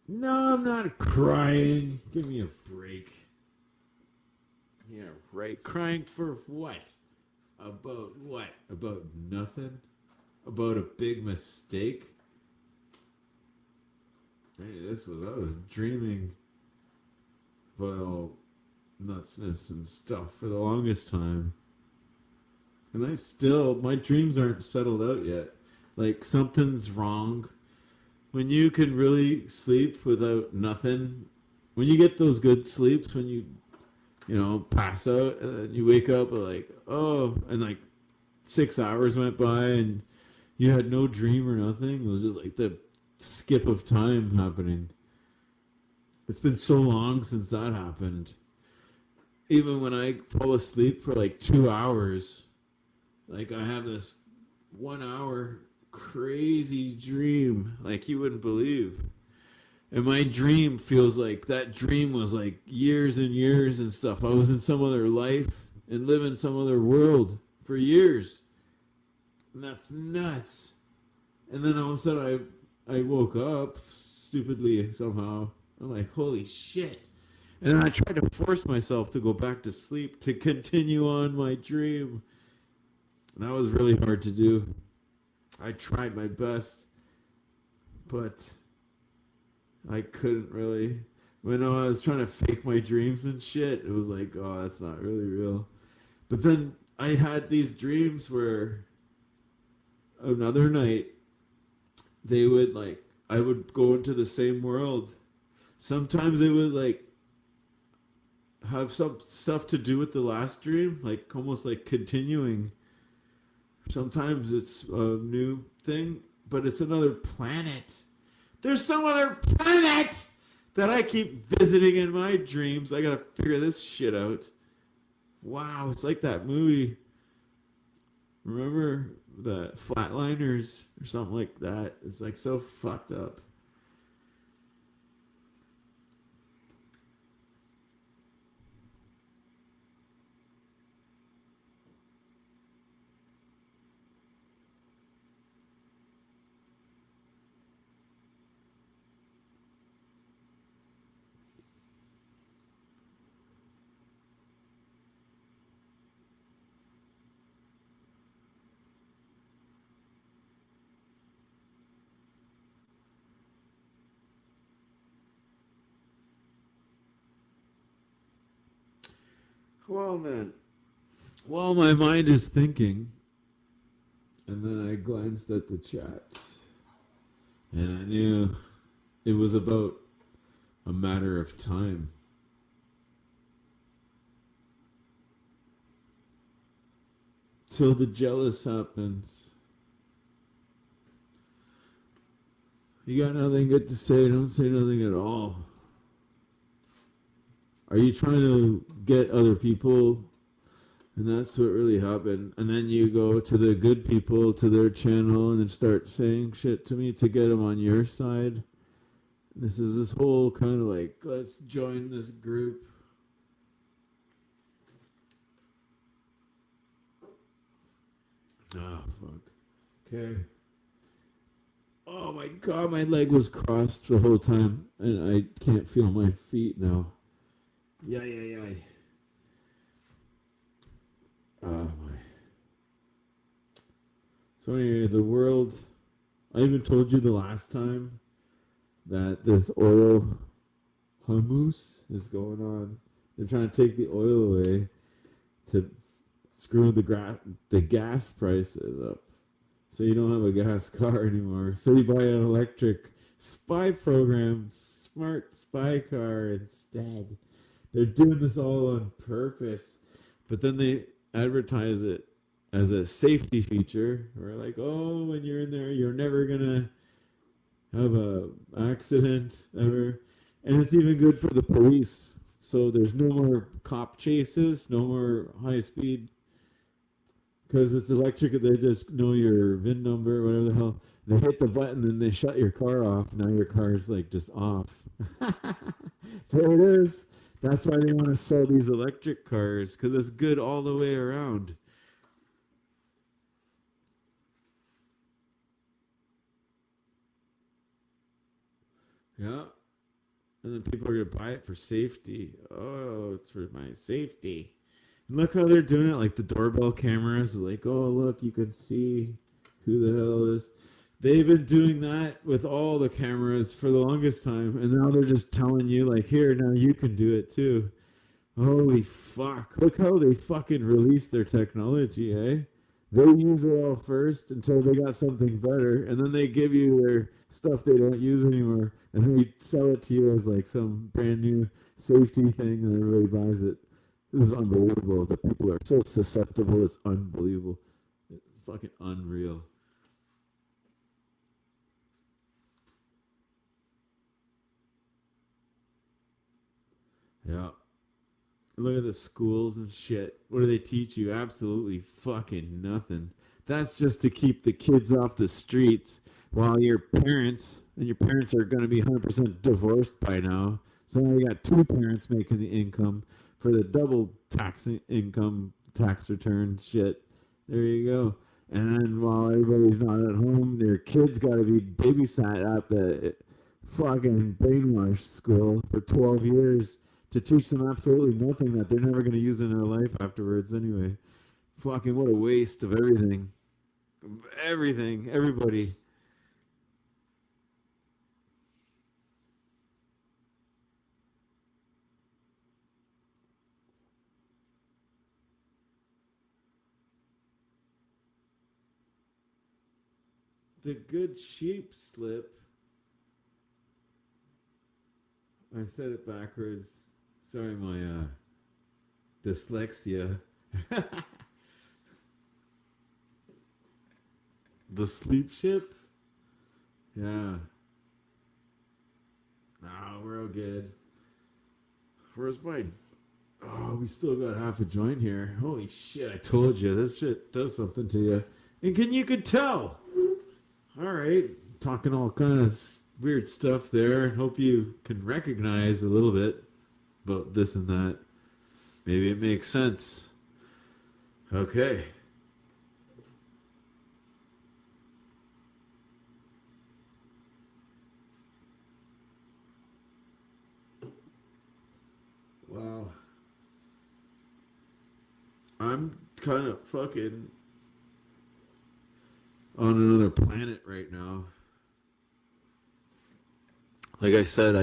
No, I'm not crying. Give me a break. Yeah, right. Crying for what? About what? About nothing? About a big mistake? Hey, I was dreaming about all nutsness and stuff for the longest time. And my dreams aren't settled out yet. Like something's wrong. When you can really sleep without nothing, when you get those good sleeps, when you pass out and then you wake up like, oh, and like 6 hours went by and you had no dream or nothing. It was just like the skip of time happening. It's been so long since that happened. Even when I fall asleep for like 2 hours, like I have this 1 hour crazy dream like you wouldn't believe. And my dream feels like that dream was like years and years and stuff. I was in some other life and live in some other world for years. And that's nuts. And then all of a sudden I woke up stupidly somehow. I'm like, holy shit. And then I tried to force myself to go back to sleep to continue on my dream. And that was really hard to do. I tried my best, but I couldn't really. When I was trying to fake my dreams and shit, it was like, oh, that's not really real. But then I had these dreams where another night I would go into the same world. Sometimes it would like have some stuff to do with the last dream, like almost like continuing. Sometimes it's a new thing, but it's another planet. There's some other planet that I keep visiting in my dreams. I gotta figure this shit out. Wow, it's like that movie. Remember the Flatliners or something like that? It's like so fucked up. Well, man. While my mind is thinking, and then I glanced at the chat, and I knew it was about a matter of time. Till the jealous happens. You got nothing good to say, don't say nothing at all. Are you trying to get other people? And that's what really happened. And then you go to the good people, to their channel, and then start saying shit to me to get them on your side. This is this whole kind of like, let's join this group. Oh, fuck. Okay. Oh my god, my leg was crossed the whole time, and I can't feel my feet now. Yay. Oh my. So anyway, the world, I even told you the last time that this oil hummus is going on. They're trying to take the oil away to screw the gas prices up. So you don't have a gas car anymore. So you buy an electric spy program, smart spy car instead. They're doing this all on purpose. But then they advertise it as a safety feature. Or like, oh, when you're in there, you're never gonna have a accident ever. And it's even good for the police. So there's no more cop chases, no more high speed because it's electric. They just know your VIN number, whatever the hell. They hit the button, then they shut your car off. Now your car is like just off. There it is. That's why they want to sell these electric cars because it's good all the way around. Yeah. And then people are gonna buy it for safety. Oh, it's for my safety. And look how they're doing it. Like the doorbell cameras, like, oh look, you can see who the hell is. They've been doing that with all the cameras for the longest time, and now they're just telling you, like, here, now you can do it too. Holy fuck! Look how they fucking release their technology, eh? They use it all first until they got something better, and then they give you their stuff they don't use anymore, and then they sell it to you as like some brand new safety thing, and everybody buys it. This is unbelievable. The people are so susceptible. It's unbelievable. It's fucking unreal. Yeah. Look at the schools and shit. What do they teach you? Absolutely fucking nothing. That's just to keep the kids off the streets while your parents, and your parents are going to be 100% divorced by now. So now you got two parents making the income for the double tax income tax return shit. There you go. And then while everybody's not at home, their kids got to be babysat at the fucking brainwash school for 12 years to teach them absolutely nothing that they're never going to use in their life afterwards anyway. Fucking what a waste of everything. Everything. Everybody. The good sheep slip. I said it backwards. Sorry, my dyslexia. The sleep ship? Yeah. No, we're all good. Where's my... Oh, we still got half a joint here. Holy shit, I told you. This shit does something to you. And you could tell. All right. Talking all kind of weird stuff there. Hope you can recognize a little bit about this and that. Maybe it makes sense. Okay. Wow. I'm kind of fucking on another planet right now. Like I said,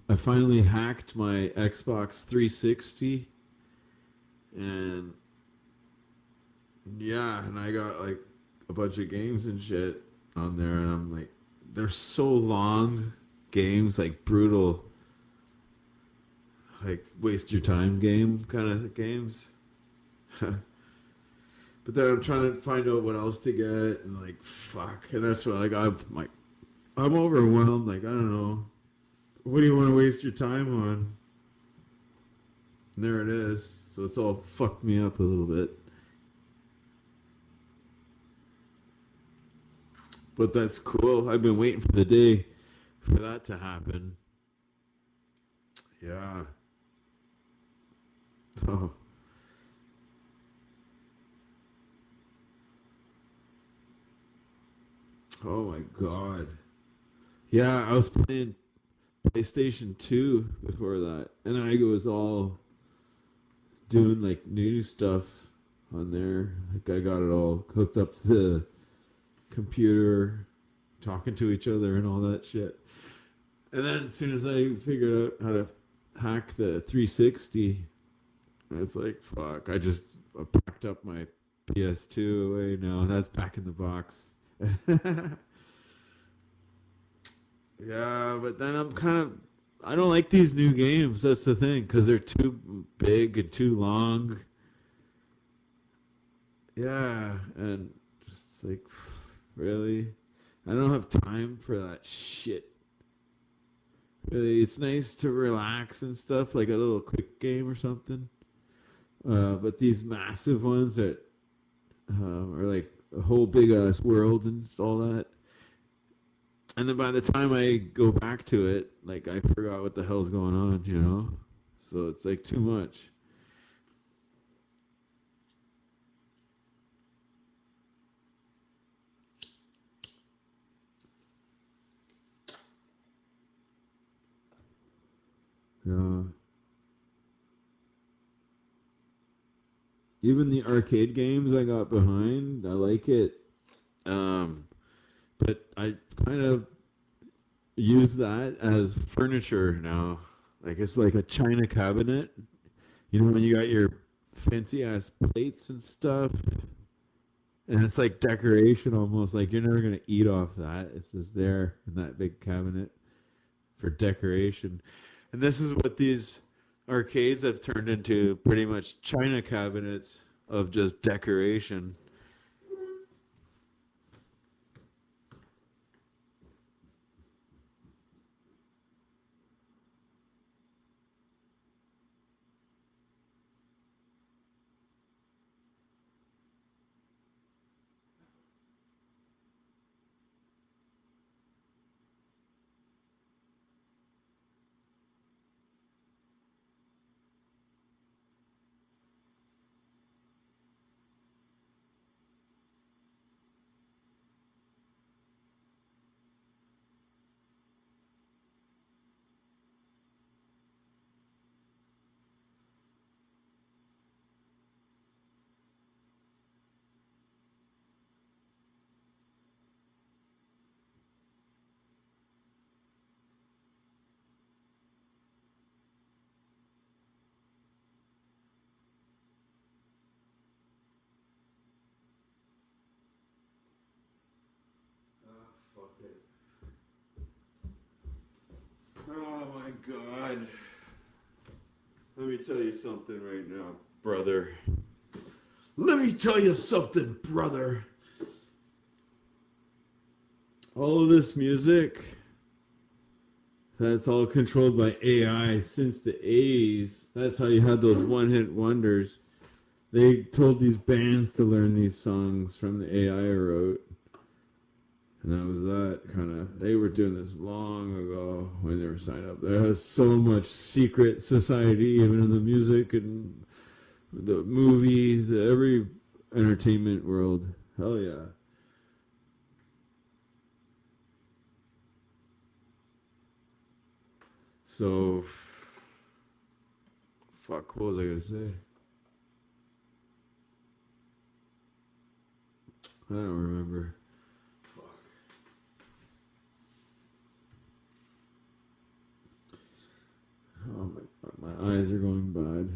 I finally hacked my Xbox 360 and yeah, and I got like a bunch of games and shit on there and I'm like they're so long games, like brutal, like waste your time game kind of games. But then I'm trying to find out what else to get and like fuck, and that's what like I'm overwhelmed. Like I don't know, what do you want to waste your time on? And there it is. So it's all fucked me up a little bit. But that's cool. I've been waiting for the day for that to happen. Yeah. Oh. Oh my god. Yeah, I was playing PlayStation 2 before that. And I was all doing like new stuff on there. Like I got it all hooked up to the computer, talking to each other and all that shit. And then as soon as I figured out how to hack the 360, it's like fuck. I packed up my PS2 away now. That's back in the box. Yeah, but then I don't like these new games. That's the thing, because they're too big and too long. yeah, and just like, really, I don't have time for that shit. Really, it's nice to relax and stuff, like a little quick game or something. But these massive ones that are like a whole big ass world and all that, and then by the time I go back to it, like I forgot what the hell's going on, you know. So it's like too much. Yeah. Even the arcade games I got behind, I like it. Um, but I kind of use that as furniture now. Like it's like a china cabinet. You know when you got your fancy ass plates and stuff, and it's like decoration almost. Like you're never gonna eat off that. It's just there in that big cabinet for decoration. And this is what these arcades have turned into, pretty much china cabinets of just decoration. Fuck it. Oh my god. Let me tell you something right now, brother. Let me tell you something, brother. All of this music, that's all controlled by AI since the 80s. That's how you had those one hit wonders. They told these bands to learn these songs from the AI wrote. And that was that kind of. They were doing this long ago when they were signed up. There was so much secret society, even in the music and the movie, every entertainment world. Hell yeah. So, fuck, what was I gonna say? I don't remember. Fuck. Oh my god, my eyes are going bad.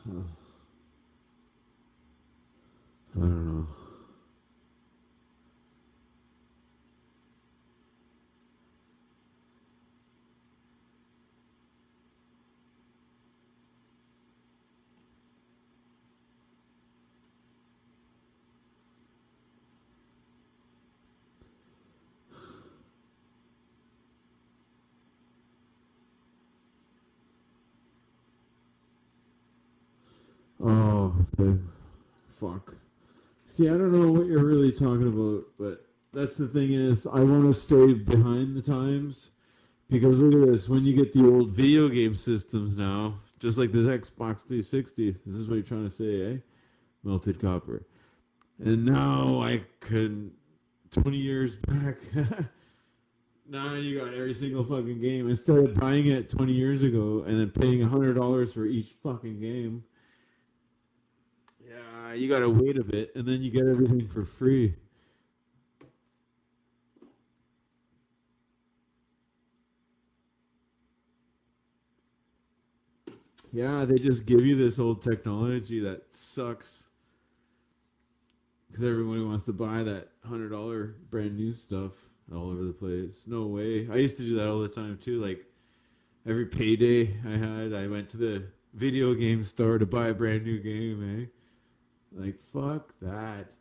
Huh. I don't know. Oh, okay. Fuck. See, I don't know what you're really talking about, but that's the thing is, I want to stay behind the times because look at this. When you get the old video game systems now, just like this Xbox 360, this is what you're trying to say, eh? Melted copper. And now I can, 20 years back, now you got every single fucking game. Instead of buying it 20 years ago and then paying $100 for each fucking game, yeah, you gotta wait a bit and then you get everything for free. Yeah, they just give you this old technology that sucks because everybody wants to buy that $100 brand new stuff all over the place. No way. I used to do that all the time too. Like every payday I went to the video game store to buy a brand new game, eh? Like fuck that.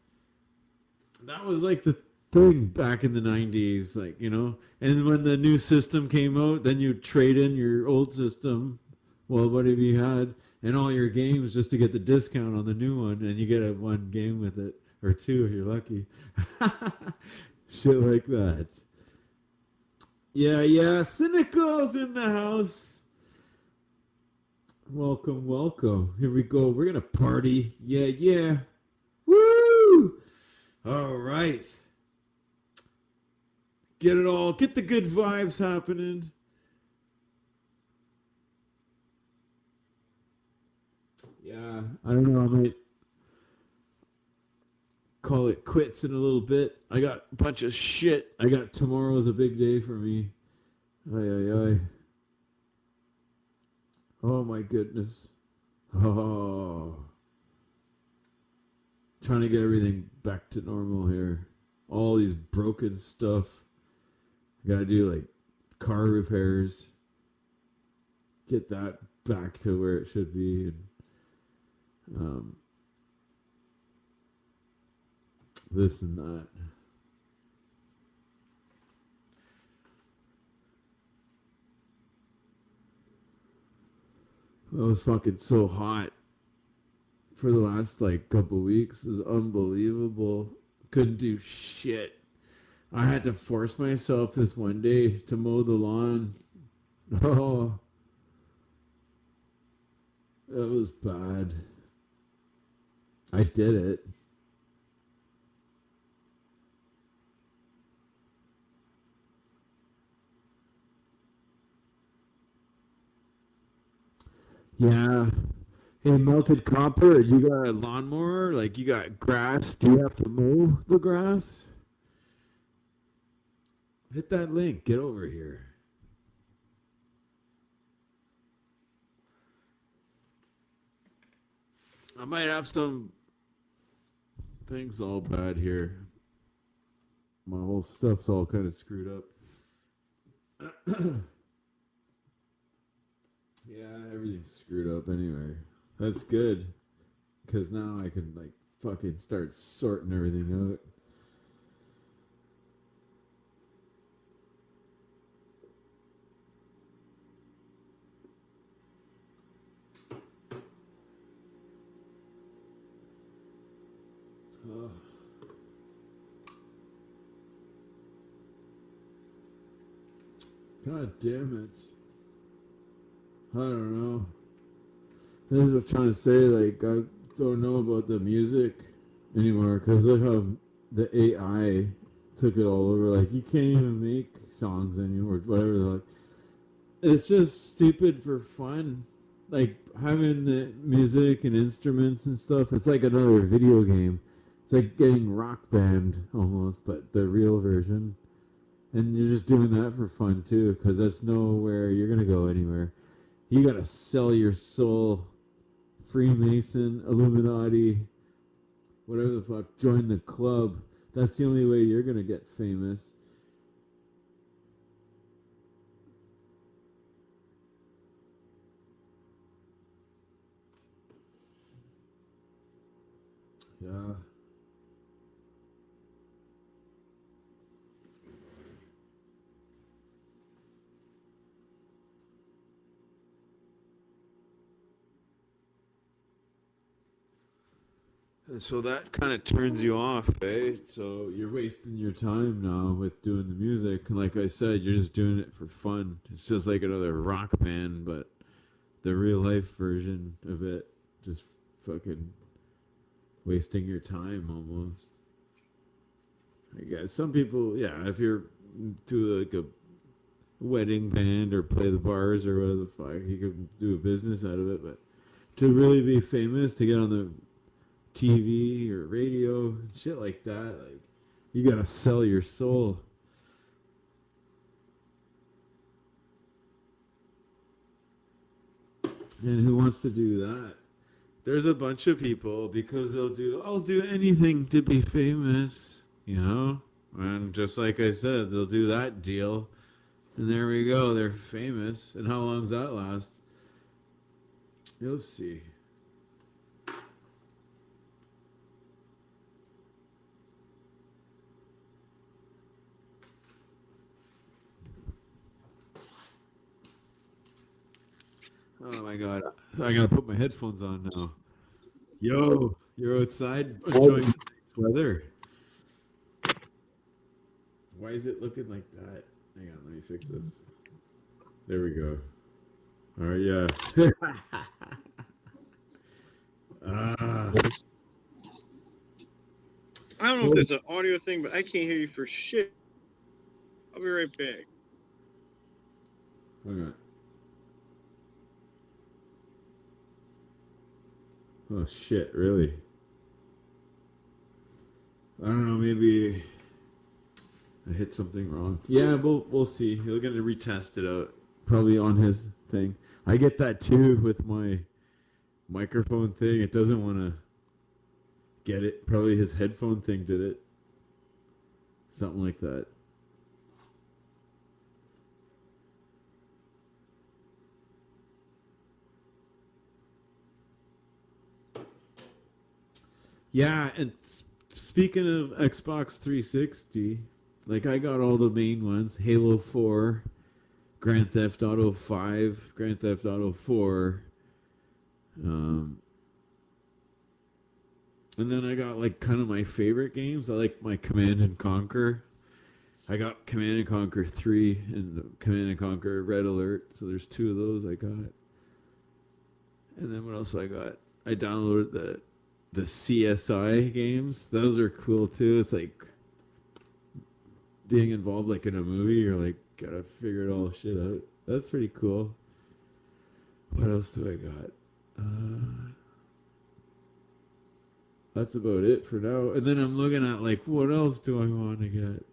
That was like the thing back in the 90s, like, you know. And when the new system came out, then you trade in your old system, well, whatever you had, and all your games just to get the discount on the new one, and you get a one game with it, or two if you're lucky. Shit like that. Yeah, yeah. Cynical's in the house. Welcome, welcome. Here we go. We're gonna party. Yeah, yeah. Woo! All right. Get it all. Get the good vibes happening. Yeah, I don't know. I might call it quits in a little bit. I got a bunch of shit. I got tomorrow's a big day for me. Ay, ay, ay. Oh, my goodness. Oh. Trying to get everything back to normal here. All these broken stuff. I gotta do like car repairs. Get that back to where it should be. And this and that. It was fucking so hot for the last like couple weeks. It was unbelievable. Couldn't do shit. I had to force myself this one day to mow the lawn. Oh, that was bad. I did it. Yeah. Hey, melted copper, you got a lawnmower? Like, you got grass? Do you have to mow the grass? Hit that link. Get over here. I might have some things all bad here. My whole stuff's all kind of screwed up. Yeah, everything's screwed up anyway. That's good. Because now I can, like, fucking start sorting everything out. Oh. God damn it. I don't know. This is what I'm trying to say. Like, I don't know about the music anymore because look how the AI took it all over. Like, you can't even make songs anymore, whatever. Like, it's just stupid for fun. Like, having the music and instruments and stuff, it's like another video game. It's like getting Rock Band almost, but the real version. And you're just doing that for fun too, because that's nowhere you're gonna go anywhere. You gotta sell your soul, Freemason, Illuminati, whatever the fuck. Join the club. That's the only way you're gonna get famous. Yeah. And so that kind of turns you off, eh? So you're wasting your time now with doing the music. And like I said, you're just doing it for fun. It's just like another rock band, but the real life version of it. Just fucking wasting your time almost. I guess some people, yeah, if you're do like a wedding band or play the bars or whatever the fuck, you can do a business out of it. But to really be famous, to get on the TV or radio, shit like that, like you gotta sell your soul. And who wants to do that? There's a bunch of people because I'll do anything to be famous, you know? And just like I said, they'll do that deal. And there we go, they're famous. And how long does that last? You'll see. Oh my god. I gotta put my headphones on now. Yo, you're outside enjoying the nice weather. Why is it looking like that? Hang on, let me fix this. There we go. All right, yeah. Ah. I don't know if there's an audio thing, but I can't hear you for shit. I'll be right back. Hang on. Oh shit, really? I don't know, maybe I hit something wrong. Yeah, we'll see. He'll get to retest it out. Probably on his thing. I get that too with my microphone thing. It doesn't want to get it. Probably his headphone thing did it. Something like that. Yeah, and speaking of Xbox 360, like I got all the main ones: Halo 4, Grand Theft Auto 5, Grand Theft Auto 4. And then I got like kind of my favorite games. I like my Command and Conquer. I got Command and Conquer 3 and Command and Conquer Red Alert. So there's two of those I got. And then what else I got? I downloaded the CSI games. Those are cool too. It's like being involved like in a movie. You're like gotta figure it all shit out. That's pretty cool. What else do I got? That's about it for now. And then I'm looking at like what else do I want to get?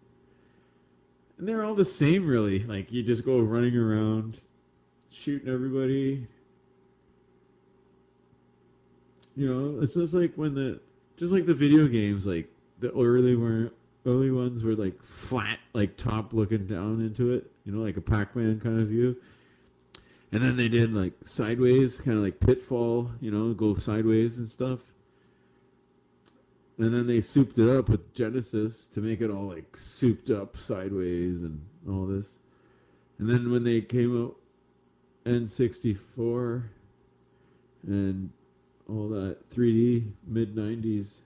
And they're all the same really. Like you just go running around shooting everybody. You know, it's just like just like the video games, like the early ones were like flat, like top looking down into it, you know, like a Pac-Man kind of view. And then they did like sideways, kind of like Pitfall, you know, go sideways and stuff. And then they souped it up with Genesis to make it all like souped up sideways and all this. And then when they came out N64 and all that 3D mid 90s,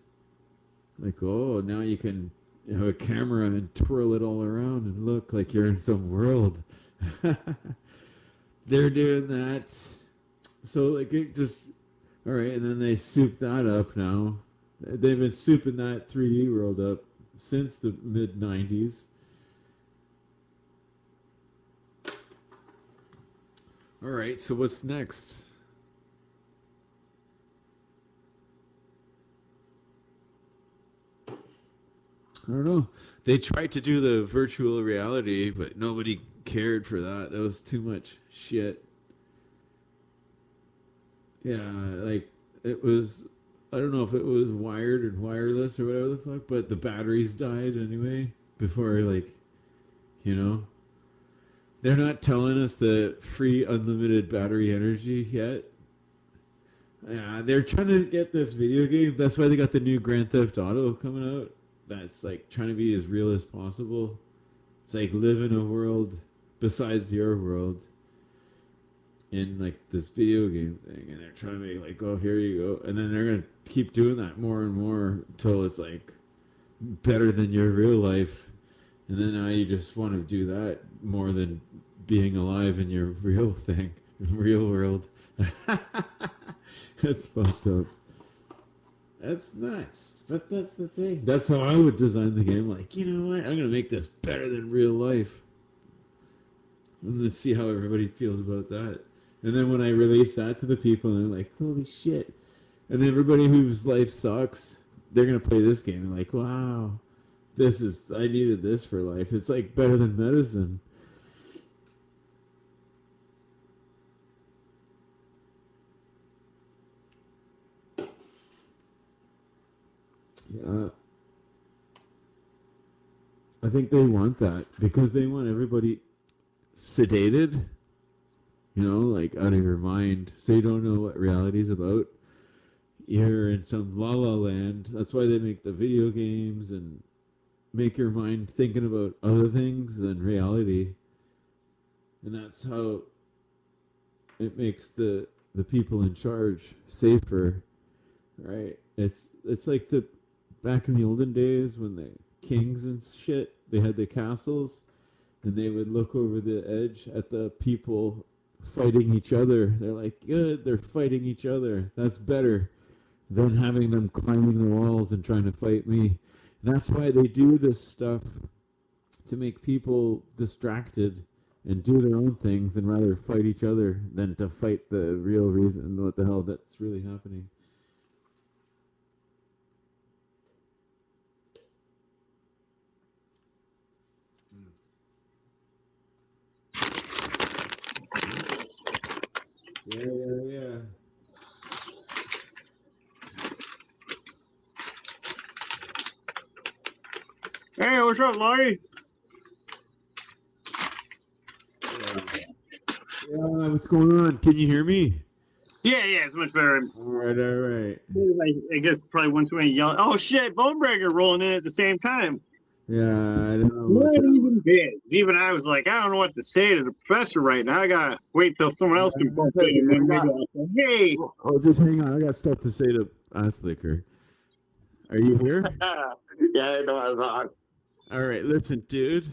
like, oh, now you can have a camera and twirl it all around and look like you're in some world. They're doing that. So like it just all right, and then they souped that up now. They've been souping that 3D world up since the mid 90s. All right, so what's next? I don't know. They tried to do the virtual reality, but nobody cared for that. That was too much shit. Yeah, like it was. I don't know if it was wired and wireless or whatever the fuck, but the batteries died anyway before, like, you know. They're not telling us the free unlimited battery energy yet. Yeah, they're trying to get this video game. That's why they got the new Grand Theft Auto coming out. That's like trying to be as real as possible. It's like live in a world besides your world in like this video game thing, and they're trying to make like, oh, here you go, and then they're gonna keep doing that more and more until it's like better than your real life, and then now you just want to do that more than being alive in your real thing, real world. That's fucked up. That's nuts. But that's the thing. That's how I would design the game. Like, you know what? I'm going to make this better than real life. And let's see how everybody feels about that. And then when I release that to the people, they're like, holy shit. And everybody whose life sucks, they're going to play this game. And like, wow, I needed this for life. It's like better than medicine. Yeah. I think they want that because they want everybody sedated, like out of your mind, so you don't know what reality's about. You're in some la la land. That's why they make the video games and make your mind thinking about other things than reality. And that's how it makes the people in charge safer, right? It's like the back in the olden days when the kings and shit, they had the castles and they would look over the edge at the people fighting each other. They're like, good, they're fighting each other. That's better than having them climbing the walls and trying to fight me. And that's why they do this stuff, to make people distracted and do their own things and rather fight each other than to fight the real reason what the hell that's really happening. Yeah. Hey, what's up, Larry? Yeah, what's going on? Can you hear me? Yeah, it's much better. All right. I guess probably one too many yelling. Oh shit, Bonebreaker rolling in at the same time. Yeah, I don't know. Not even biz. Even I was like, I don't know what to say to the professor right now. I gotta wait till someone else can pop in, and then maybe I'll say, hey. Oh, just hang on. I got stuff to say to Ass Liquor. Are you here? Yeah, I know I was on. All right, listen, dude.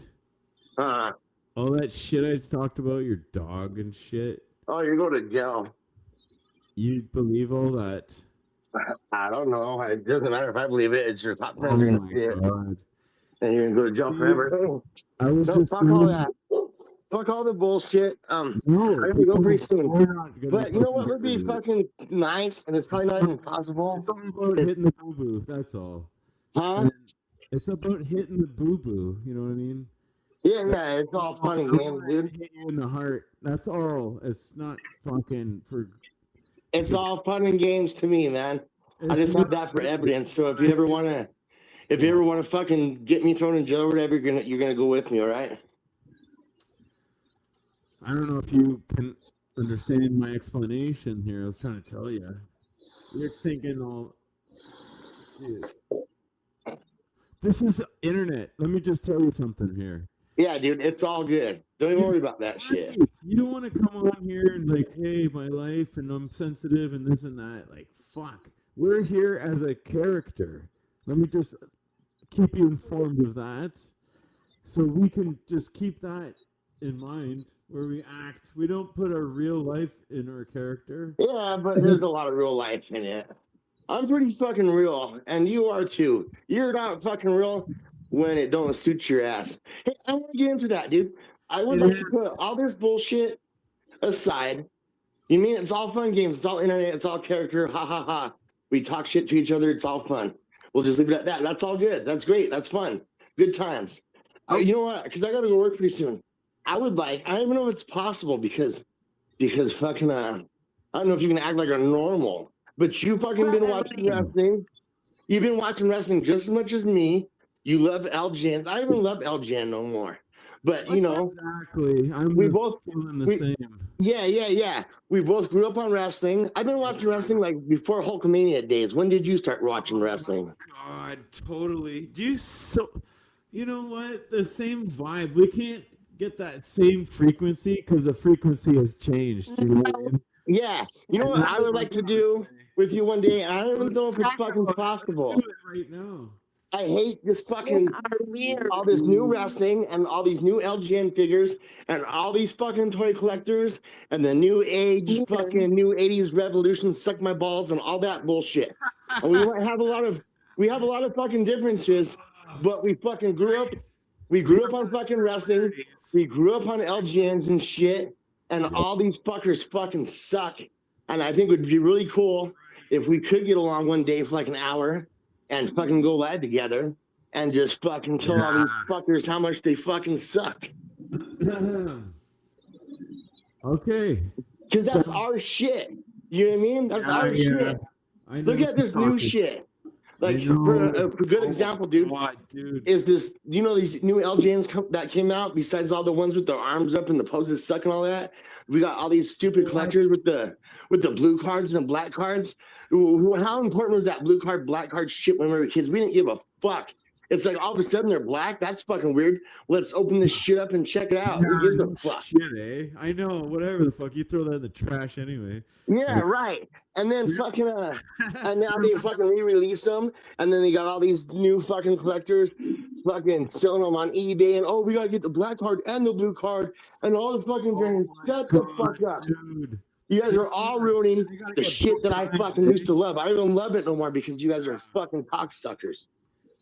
All that shit I talked about, your dog and shit. Oh, you're going to jail. You believe all that? I don't know. It doesn't matter if I believe it. It's your top friends Oh are my going to see it. God. And you're going to go to jail forever. I was No, just fuck all that. Fuck all the bullshit. No, I'm going to go pretty soon. But But you know what would be fucking nice? And it's probably not even possible. It's all about hitting the boo boo. That's all. Huh? And it's about hitting the boo boo. You know what I mean? Yeah, it's all fun and games, dude. Hit you in the heart. That's all. It's not fucking for. It's all fun and games to me, man. I just have that for evidence. So if you ever want to fucking get me thrown in jail or whatever, you're gonna go with me, all right? I don't know if you can understand my explanation here. I was trying to tell you. You're thinking all. Dude. This is internet. Let me just tell you something here. Yeah, dude, it's all good. Don't even worry about that shit. You don't want to come on here and like, hey, my life, and I'm sensitive and this and that. Like, fuck. We're here as a character. Let me just keep you informed of that. So we can just keep that in mind where we act. We don't put our real life in our character. Yeah, but there's a lot of real life in it. I'm pretty fucking real, and you are too. You're not fucking real when it don't suit your ass. Hey, I want to get into that, dude. I would like to put all this bullshit aside. You mean it's all fun games, it's all internet, it's all character, ha ha ha. We talk shit to each other, it's all fun. We'll just leave it at that. That's all good. That's great. That's fun. Good times. You know what? Because I got to go work pretty soon. I don't even know if it's possible because fucking, I don't know if you can act like a normal, but you fucking been watching wrestling. You've been watching wrestling just as much as me. You love LGN. I don't even love LGN no more. But, you know. Exactly. We both feeling the same. Yeah. We both grew up on wrestling. I've been watching wrestling like before Hulkamania days. When did you start watching wrestling? God, totally. You know what? The same vibe. We can't get that same frequency because the frequency has changed. You know what I mean? Yeah. You know what I would like to do with you one day? I don't even know if it's fucking possible. Do it right now. I hate this fucking all this new wrestling and all these new LGN figures and all these fucking toy collectors and the new age fucking new 80s revolution suck my balls and all that bullshit. And we have a lot of fucking differences, but we fucking grew up on fucking wrestling. We grew up on LGNs and shit, and all these fuckers fucking suck. And I think it would be really cool if we could get along one day for like an hour and fucking go live together and just fucking tell all these fuckers how much they fucking suck. Okay. Because that's our shit. You know what I mean? That's our shit. Look at this new shit. Like for a good example, dude, is this, you know, these new LJNs that came out, besides all the ones with the arms up and the poses suck and all that, we got all these stupid collectors with the blue cards and black cards. How important was that blue card, black card shit when we were kids? We didn't give a fuck. It's like all of a sudden they're black. That's fucking weird. Let's open this shit up and check it out. Who gives a fuck? Shit, eh? I know. Whatever the fuck. You throw that in the trash anyway. Yeah, right. And then fucking and now they fucking re-release them, and then they got all these new fucking collectors fucking selling them on eBay, and we gotta get the black card and the blue card and all the fucking things. Shut the fuck up. Dude. You guys are all ruining the shit that I fucking used to love. I don't love it no more because you guys are fucking cocksuckers.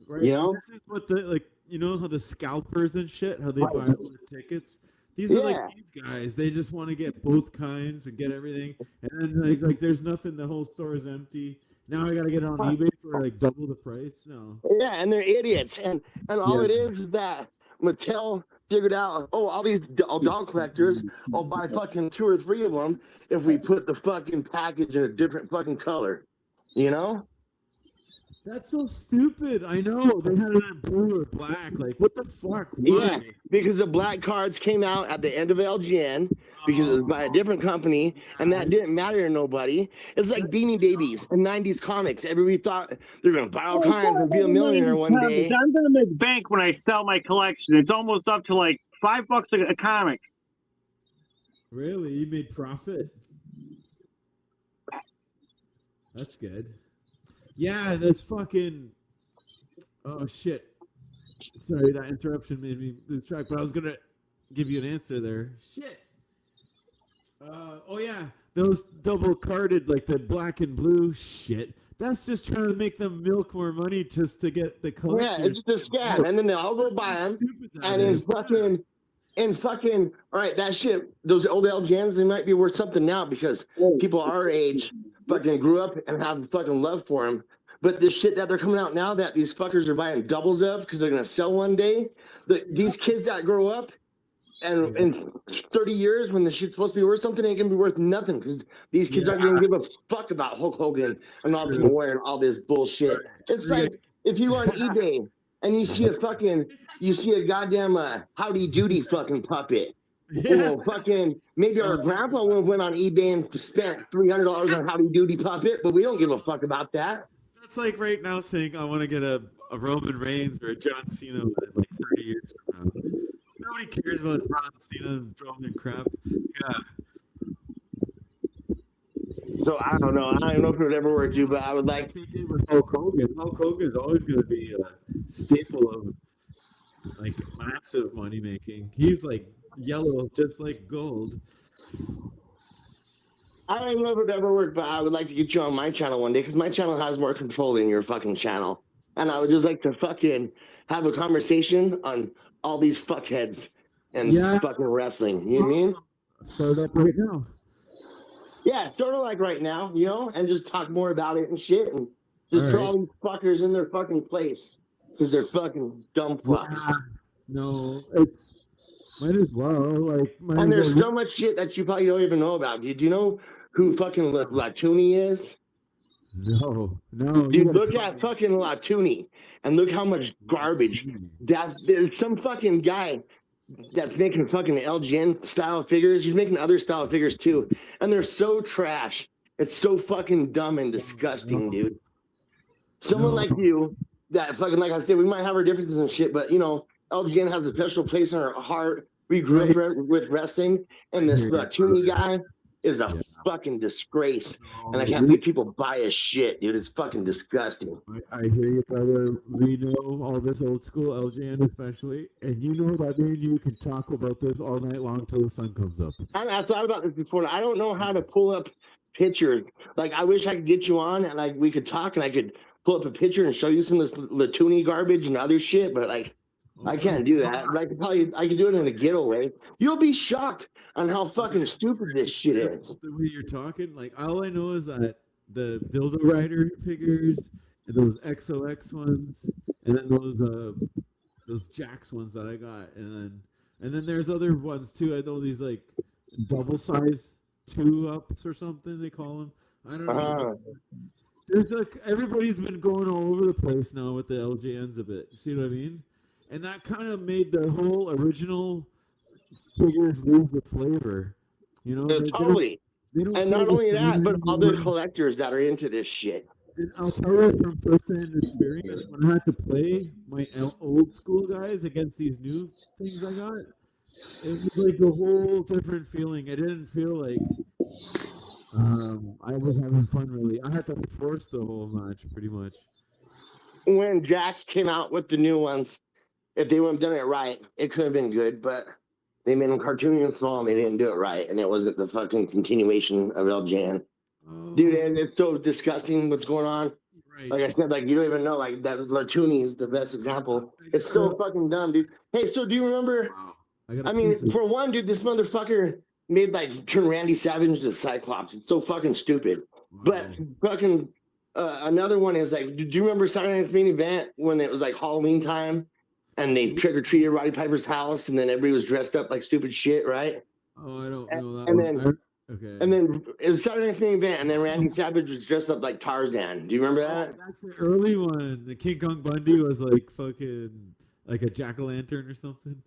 Right? You know? This is what the, like, you know how the scalpers and shit, how they buy all the tickets? These are like these guys. They just want to get both kinds and get everything. And then like there's nothing. The whole store is empty. Now I gotta get it on eBay for like double the price. No. Yeah, and they're idiots. And all it is that Mattel figured out, all these doll collectors, I'll buy fucking 2 or 3 of them if we put the fucking package in a different fucking color. You know? That's so stupid. I know. They had it in blue or black. Like, what the fuck? Why? Yeah, because the black cards came out at the end of LGN because it was by a different company, and that didn't matter to nobody. It's like Beanie Babies and 90s comics. Everybody thought they're going to buy all kinds and be a millionaire one day. I'm going to make bank when I sell my collection. It's almost up to like $5 a comic. Really? You made profit? That's good. Yeah, this fucking... Oh, shit. Sorry, that interruption made me lose track, but I was going to give you an answer there. Shit. Oh, yeah. Those double-carded, like the black and blue shit. That's just trying to make them milk more money just to get the collection. Yeah, it's just a scam. And then they'll all go buy them. And it's fucking... All right, that shit, those old LGNs, they might be worth something now because people our age... fucking grew up and have fucking love for him. But this shit that they're coming out now that these fuckers are buying doubles of because they're going to sell one day, these kids that grow up and in 30 years when the shit's supposed to be worth something, ain't going to be worth nothing because these kids aren't going to give a fuck about Hulk Hogan and all them wearing all this bullshit. It's like if you go on eBay and you see a goddamn Howdy Doody fucking puppet. Yeah. Fucking maybe our grandpa went on eBay and spent $300 on Howdy Doody puppet, but we don't give a fuck about that. That's like right now saying I want to get a Roman Reigns or a John Cena in like 30 years from now. Nobody cares about John Cena and Roman crap. Yeah. So I don't know. I don't know if it would ever work, dude, but I would like to do with Hulk Hogan. Hulk Hogan is always going to be a staple of like massive money making. He's like yellow, just like gold. I don't even know if it would ever work, but I would like to get you on my channel one day because my channel has more control than your fucking channel. And I would just like to fucking have a conversation on all these fuckheads and fucking wrestling. You know what I mean? Start up right now. Yeah, sort of like right now, you know, and just talk more about it and shit and just throw all these fuckers in their fucking place because they're fucking dumb fucks. No, it's might as well. And there's so much shit that you probably don't even know about. Do you know who fucking Latuni is? No. Dude, look at fucking Latuni and look how much garbage. There's some fucking guy that's making fucking LGN style figures. He's making other style figures too. And they're so trash. It's so fucking dumb and disgusting, dude. Someone like you that fucking, like I said, we might have our differences and shit, but you know, LGN has a special place in our heart. We grew up with wrestling, and this Latuni guy is a fucking disgrace. And I can't believe people buy his shit, dude. It's fucking disgusting. I hear you, brother. We know all this old school LGN especially, and you know that me and you can talk about this all night long till the sun comes up. I thought about this before. I don't know how to pull up pictures. Like, I wish I could get you on, and we could talk, and I could pull up a picture and show you some of this Latuni garbage and other shit, but I can't do that. But I could do it in a getaway. You'll be shocked on how fucking stupid this shit is. The way you're talking, like all I know is that the Dildo Rider figures, and those XOX ones, and then those Jax ones that I got, and then there's other ones too. I know these like double size 2-ups or something they call them. I don't know. there's like everybody's been going all over the place now with the LJNs a bit. See what I mean? And that kind of made the whole original figures lose the flavor. You know, Totally. they don't And feel not the only that, same but other anymore. collectors that are into this shit. And I'll tell you from first-hand experience, when I had to play my old school guys against these new things I got, it was like a whole different feeling. It didn't feel like I was having fun really. I had to force the whole match pretty much. When Jax came out with the new ones, if they would have done it right, it could have been good, but they made them cartoony and small and they didn't do it right, and it wasn't the fucking continuation of LJN. Oh, Dude, and it's so disgusting what's going on. right. Like I said, like you don't even know, like that Latuni is the best example. It's so fucking dumb, dude. Hey, so do you remember? Wow. I mean, for one, dude, this motherfucker made like turn Randy Savage into Cyclops. It's so fucking stupid. Wow. But fucking another one is like, do you remember Saturday Night's Main Event when it was like Halloween time and they trick or treated Roddy Piper's house and then everybody was dressed up like stupid shit, right? Oh, I don't know that and one. then- Okay. And then it was Saturday Night's Main Event and then Randy Savage was dressed up like Tarzan. Do you remember that? That's the early one. The King Kong Bundy was like fucking like a jack-o'-lantern or something.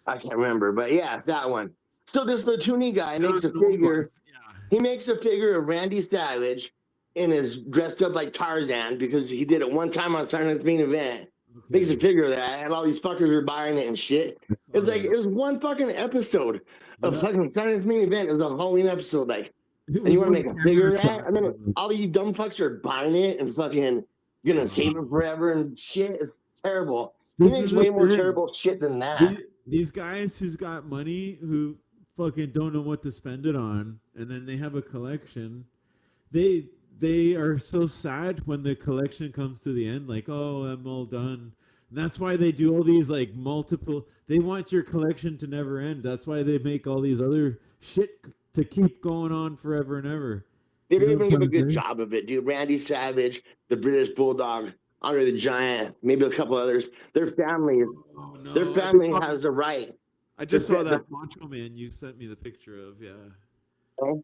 I can't remember, but yeah, that one. So this Latuni guy makes a That was an old figure. one. Yeah. He makes a figure of Randy Savage and is dressed up like Tarzan because he did it one time on Saturday Night's Main Event. Makes a figure of that, and all these fuckers are buying it and shit. It's like it was one fucking episode of fucking Saturday Night's Main Event. It was a Halloween episode, like, and you want to make a figure of that, and then all you dumb fucks are buying it and fucking gonna save it forever and shit. It's terrible. He makes way more terrible shit than that. These guys who's got money who fucking don't know what to spend it on, and then they have a collection. They are so sad when the collection comes to the end, like, oh, I'm all done. And that's why they do all these like multiple. They want your collection to never end. That's why they make all these other shit to keep going on forever and ever. They don't even give a good job of it, dude. Randy Savage, the British Bulldog, Andre the Giant, maybe a couple others. Their family, has a right. I just saw that Macho Man you sent me the picture of. Yeah.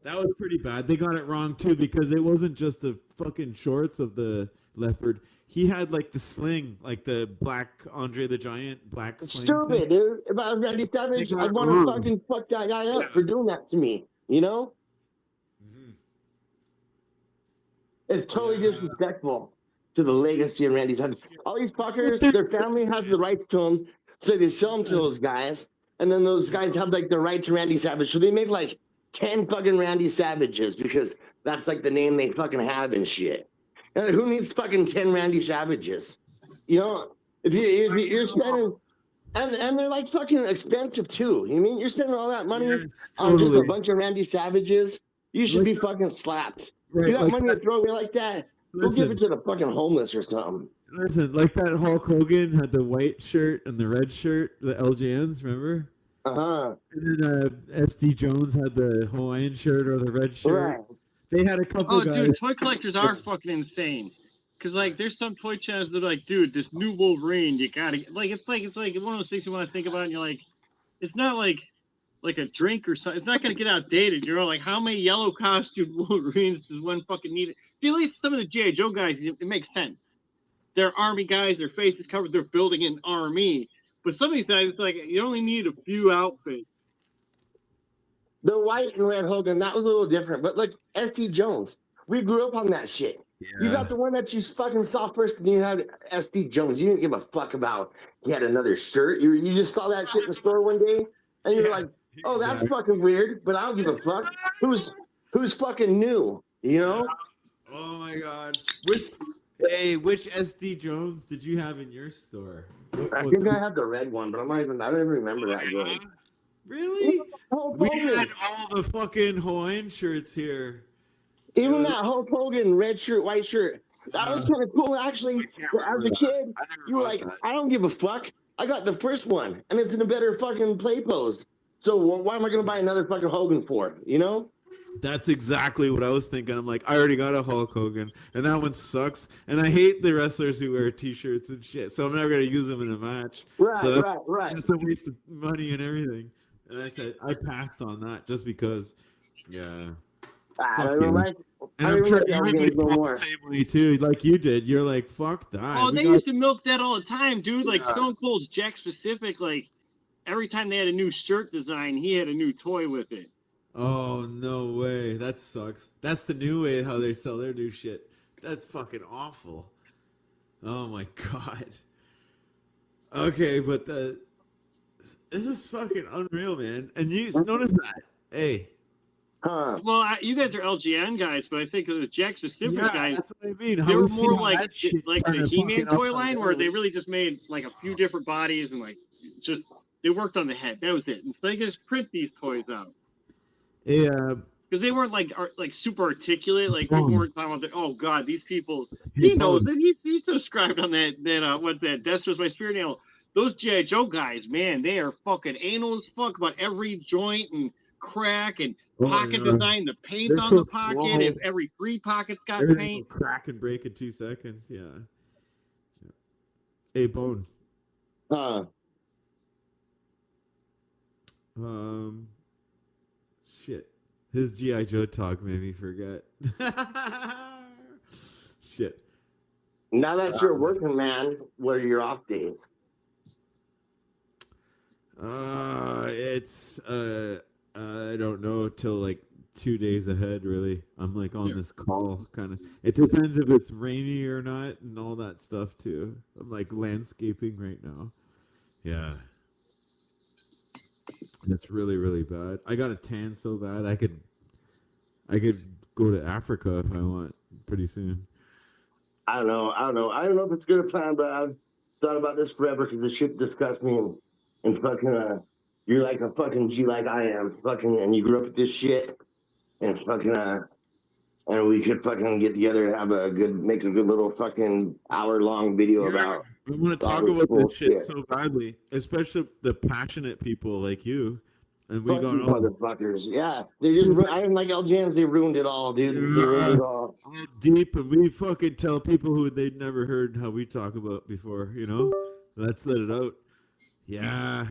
That was pretty bad. They got it wrong too because it wasn't just the fucking shorts of the leopard. He had like the sling, like the black Andre the Giant black sling. Stupid, dude. If I was Randy Savage, I'd want to fucking fuck that guy up for doing that to me. You know? Mm-hmm. It's totally disrespectful to the legacy of Randy Savage. All these fuckers, their family has the rights to them, so they sell them to those guys, and then those guys have like the rights to Randy Savage, so they make like 10 fucking Randy Savages because that's like the name they fucking have and shit. And who needs fucking 10 Randy Savages? You know, if you're spending, and they're like fucking expensive too. You mean you're spending all that money on just a bunch of Randy Savages? You should be fucking slapped. Right, you got like money to throw away like that? Go give it to the fucking homeless or something. Listen, like that Hulk Hogan had the white shirt and the red shirt, the LJNs, remember? Uh-huh. And then SD Jones had the Hawaiian shirt or the red shirt. Right. They had a couple guys. Dude, toy collectors are fucking insane. Cause like there's some toy channels that are like, dude, this new Wolverine, you gotta like it's like one of those things you want to think about and you're like, it's not like a drink or something. It's not gonna get outdated. You're like, how many yellow costume Wolverines does one fucking need? If you look at some of the G.I. Joe guys, it makes sense. They're army guys, their faces covered, they're building an army. But some of these guys, it's like you only need a few outfits. The white and red Hogan, that was a little different. But like SD Jones, we grew up on that shit. Yeah. You got the one that you fucking saw first, and you had SD Jones. You didn't give a fuck about he had another shirt. You just saw that shit in the store one day, and you were like, oh, that's fucking weird, but I don't give a fuck. Who's fucking new, you know? Oh my god. Which SD Jones did you have in your store? I think I had the red one, but I don't even remember that game. Really? We had all the fucking Hawaiian shirts here. Even that Hulk Hogan red shirt, white shirt. That was kind of cool, actually. As a kid, you were like, I don't give a fuck. I got the first one, and it's in a better fucking play pose. So why am I going to buy another fucking Hogan for? You know? That's exactly what I was thinking. I'm like, I already got a Hulk Hogan, and that one sucks. And I hate the wrestlers who wear T-shirts and shit, so I'm never going to use them in a match. Right. That's a waste of money and everything. And I said, I passed on that just because, yeah. I Fuck don't you. like. And I I'm don't sure like everybody Elgins no felt more. the same way too, like you did. You're like, fuck that. Oh, they used to milk that all the time, dude. Like Yeah. Stone Cold's Jack specific, like every time they had a new shirt design, he had a new toy with it. Oh, no way. That sucks. That's the new way how they sell their new shit. That's fucking awful. Oh my god. Okay, but this is fucking unreal, man. And you notice that. Hey. Huh? Well, you guys are LGN guys, but I think the Jack specific Yeah, guys, that's what I mean. How they we were see more how like that shit the kinda He-Man fucking toy upside line, where down. they really just made like a few different bodies and like just they worked on the head. That was it. And so they just print these toys out. Yeah. Because they weren't like super articulate, like people weren't talking about. Oh God, these people. Hey, He knows Bone. it. He subscribed on that what's that? Destro's my spirit animal. Those GI Joe guys, man, they are fucking anal as fuck about every joint and crack and pocket Yeah. design, the paint They're on so the pocket. small. If every 3 pockets got Everything paint. will crack and break in 2 seconds. Yeah. Hey, Bone. Huh? Shit. His G.I. Joe talk made me forget. Shit. Now that you're a working man, what are your off days? It's I don't know till like 2 days ahead. Really, I'm like on this call kind of. It depends if it's rainy or not and all that stuff too. I'm like landscaping right now. Yeah. It's really, really bad. I got a tan so bad I could go to Africa if I want pretty soon. I don't know. I don't know if it's a good plan, but I've thought about this forever because this shit disgusts me and fucking you're like a fucking G like I am, fucking, and you grew up with this shit, and fucking and we could fucking get together and make a good little fucking hour-long video about. We want to all talk this about this shit bullshit. so badly, especially the passionate people like you. And we Fuck got these all motherfuckers. Yeah, they just. I am like LGNs. They ruined it all, dude. They ruined it all. deep, and we fucking tell people who they'd never heard how we talk about before. Let's let it out. Yeah.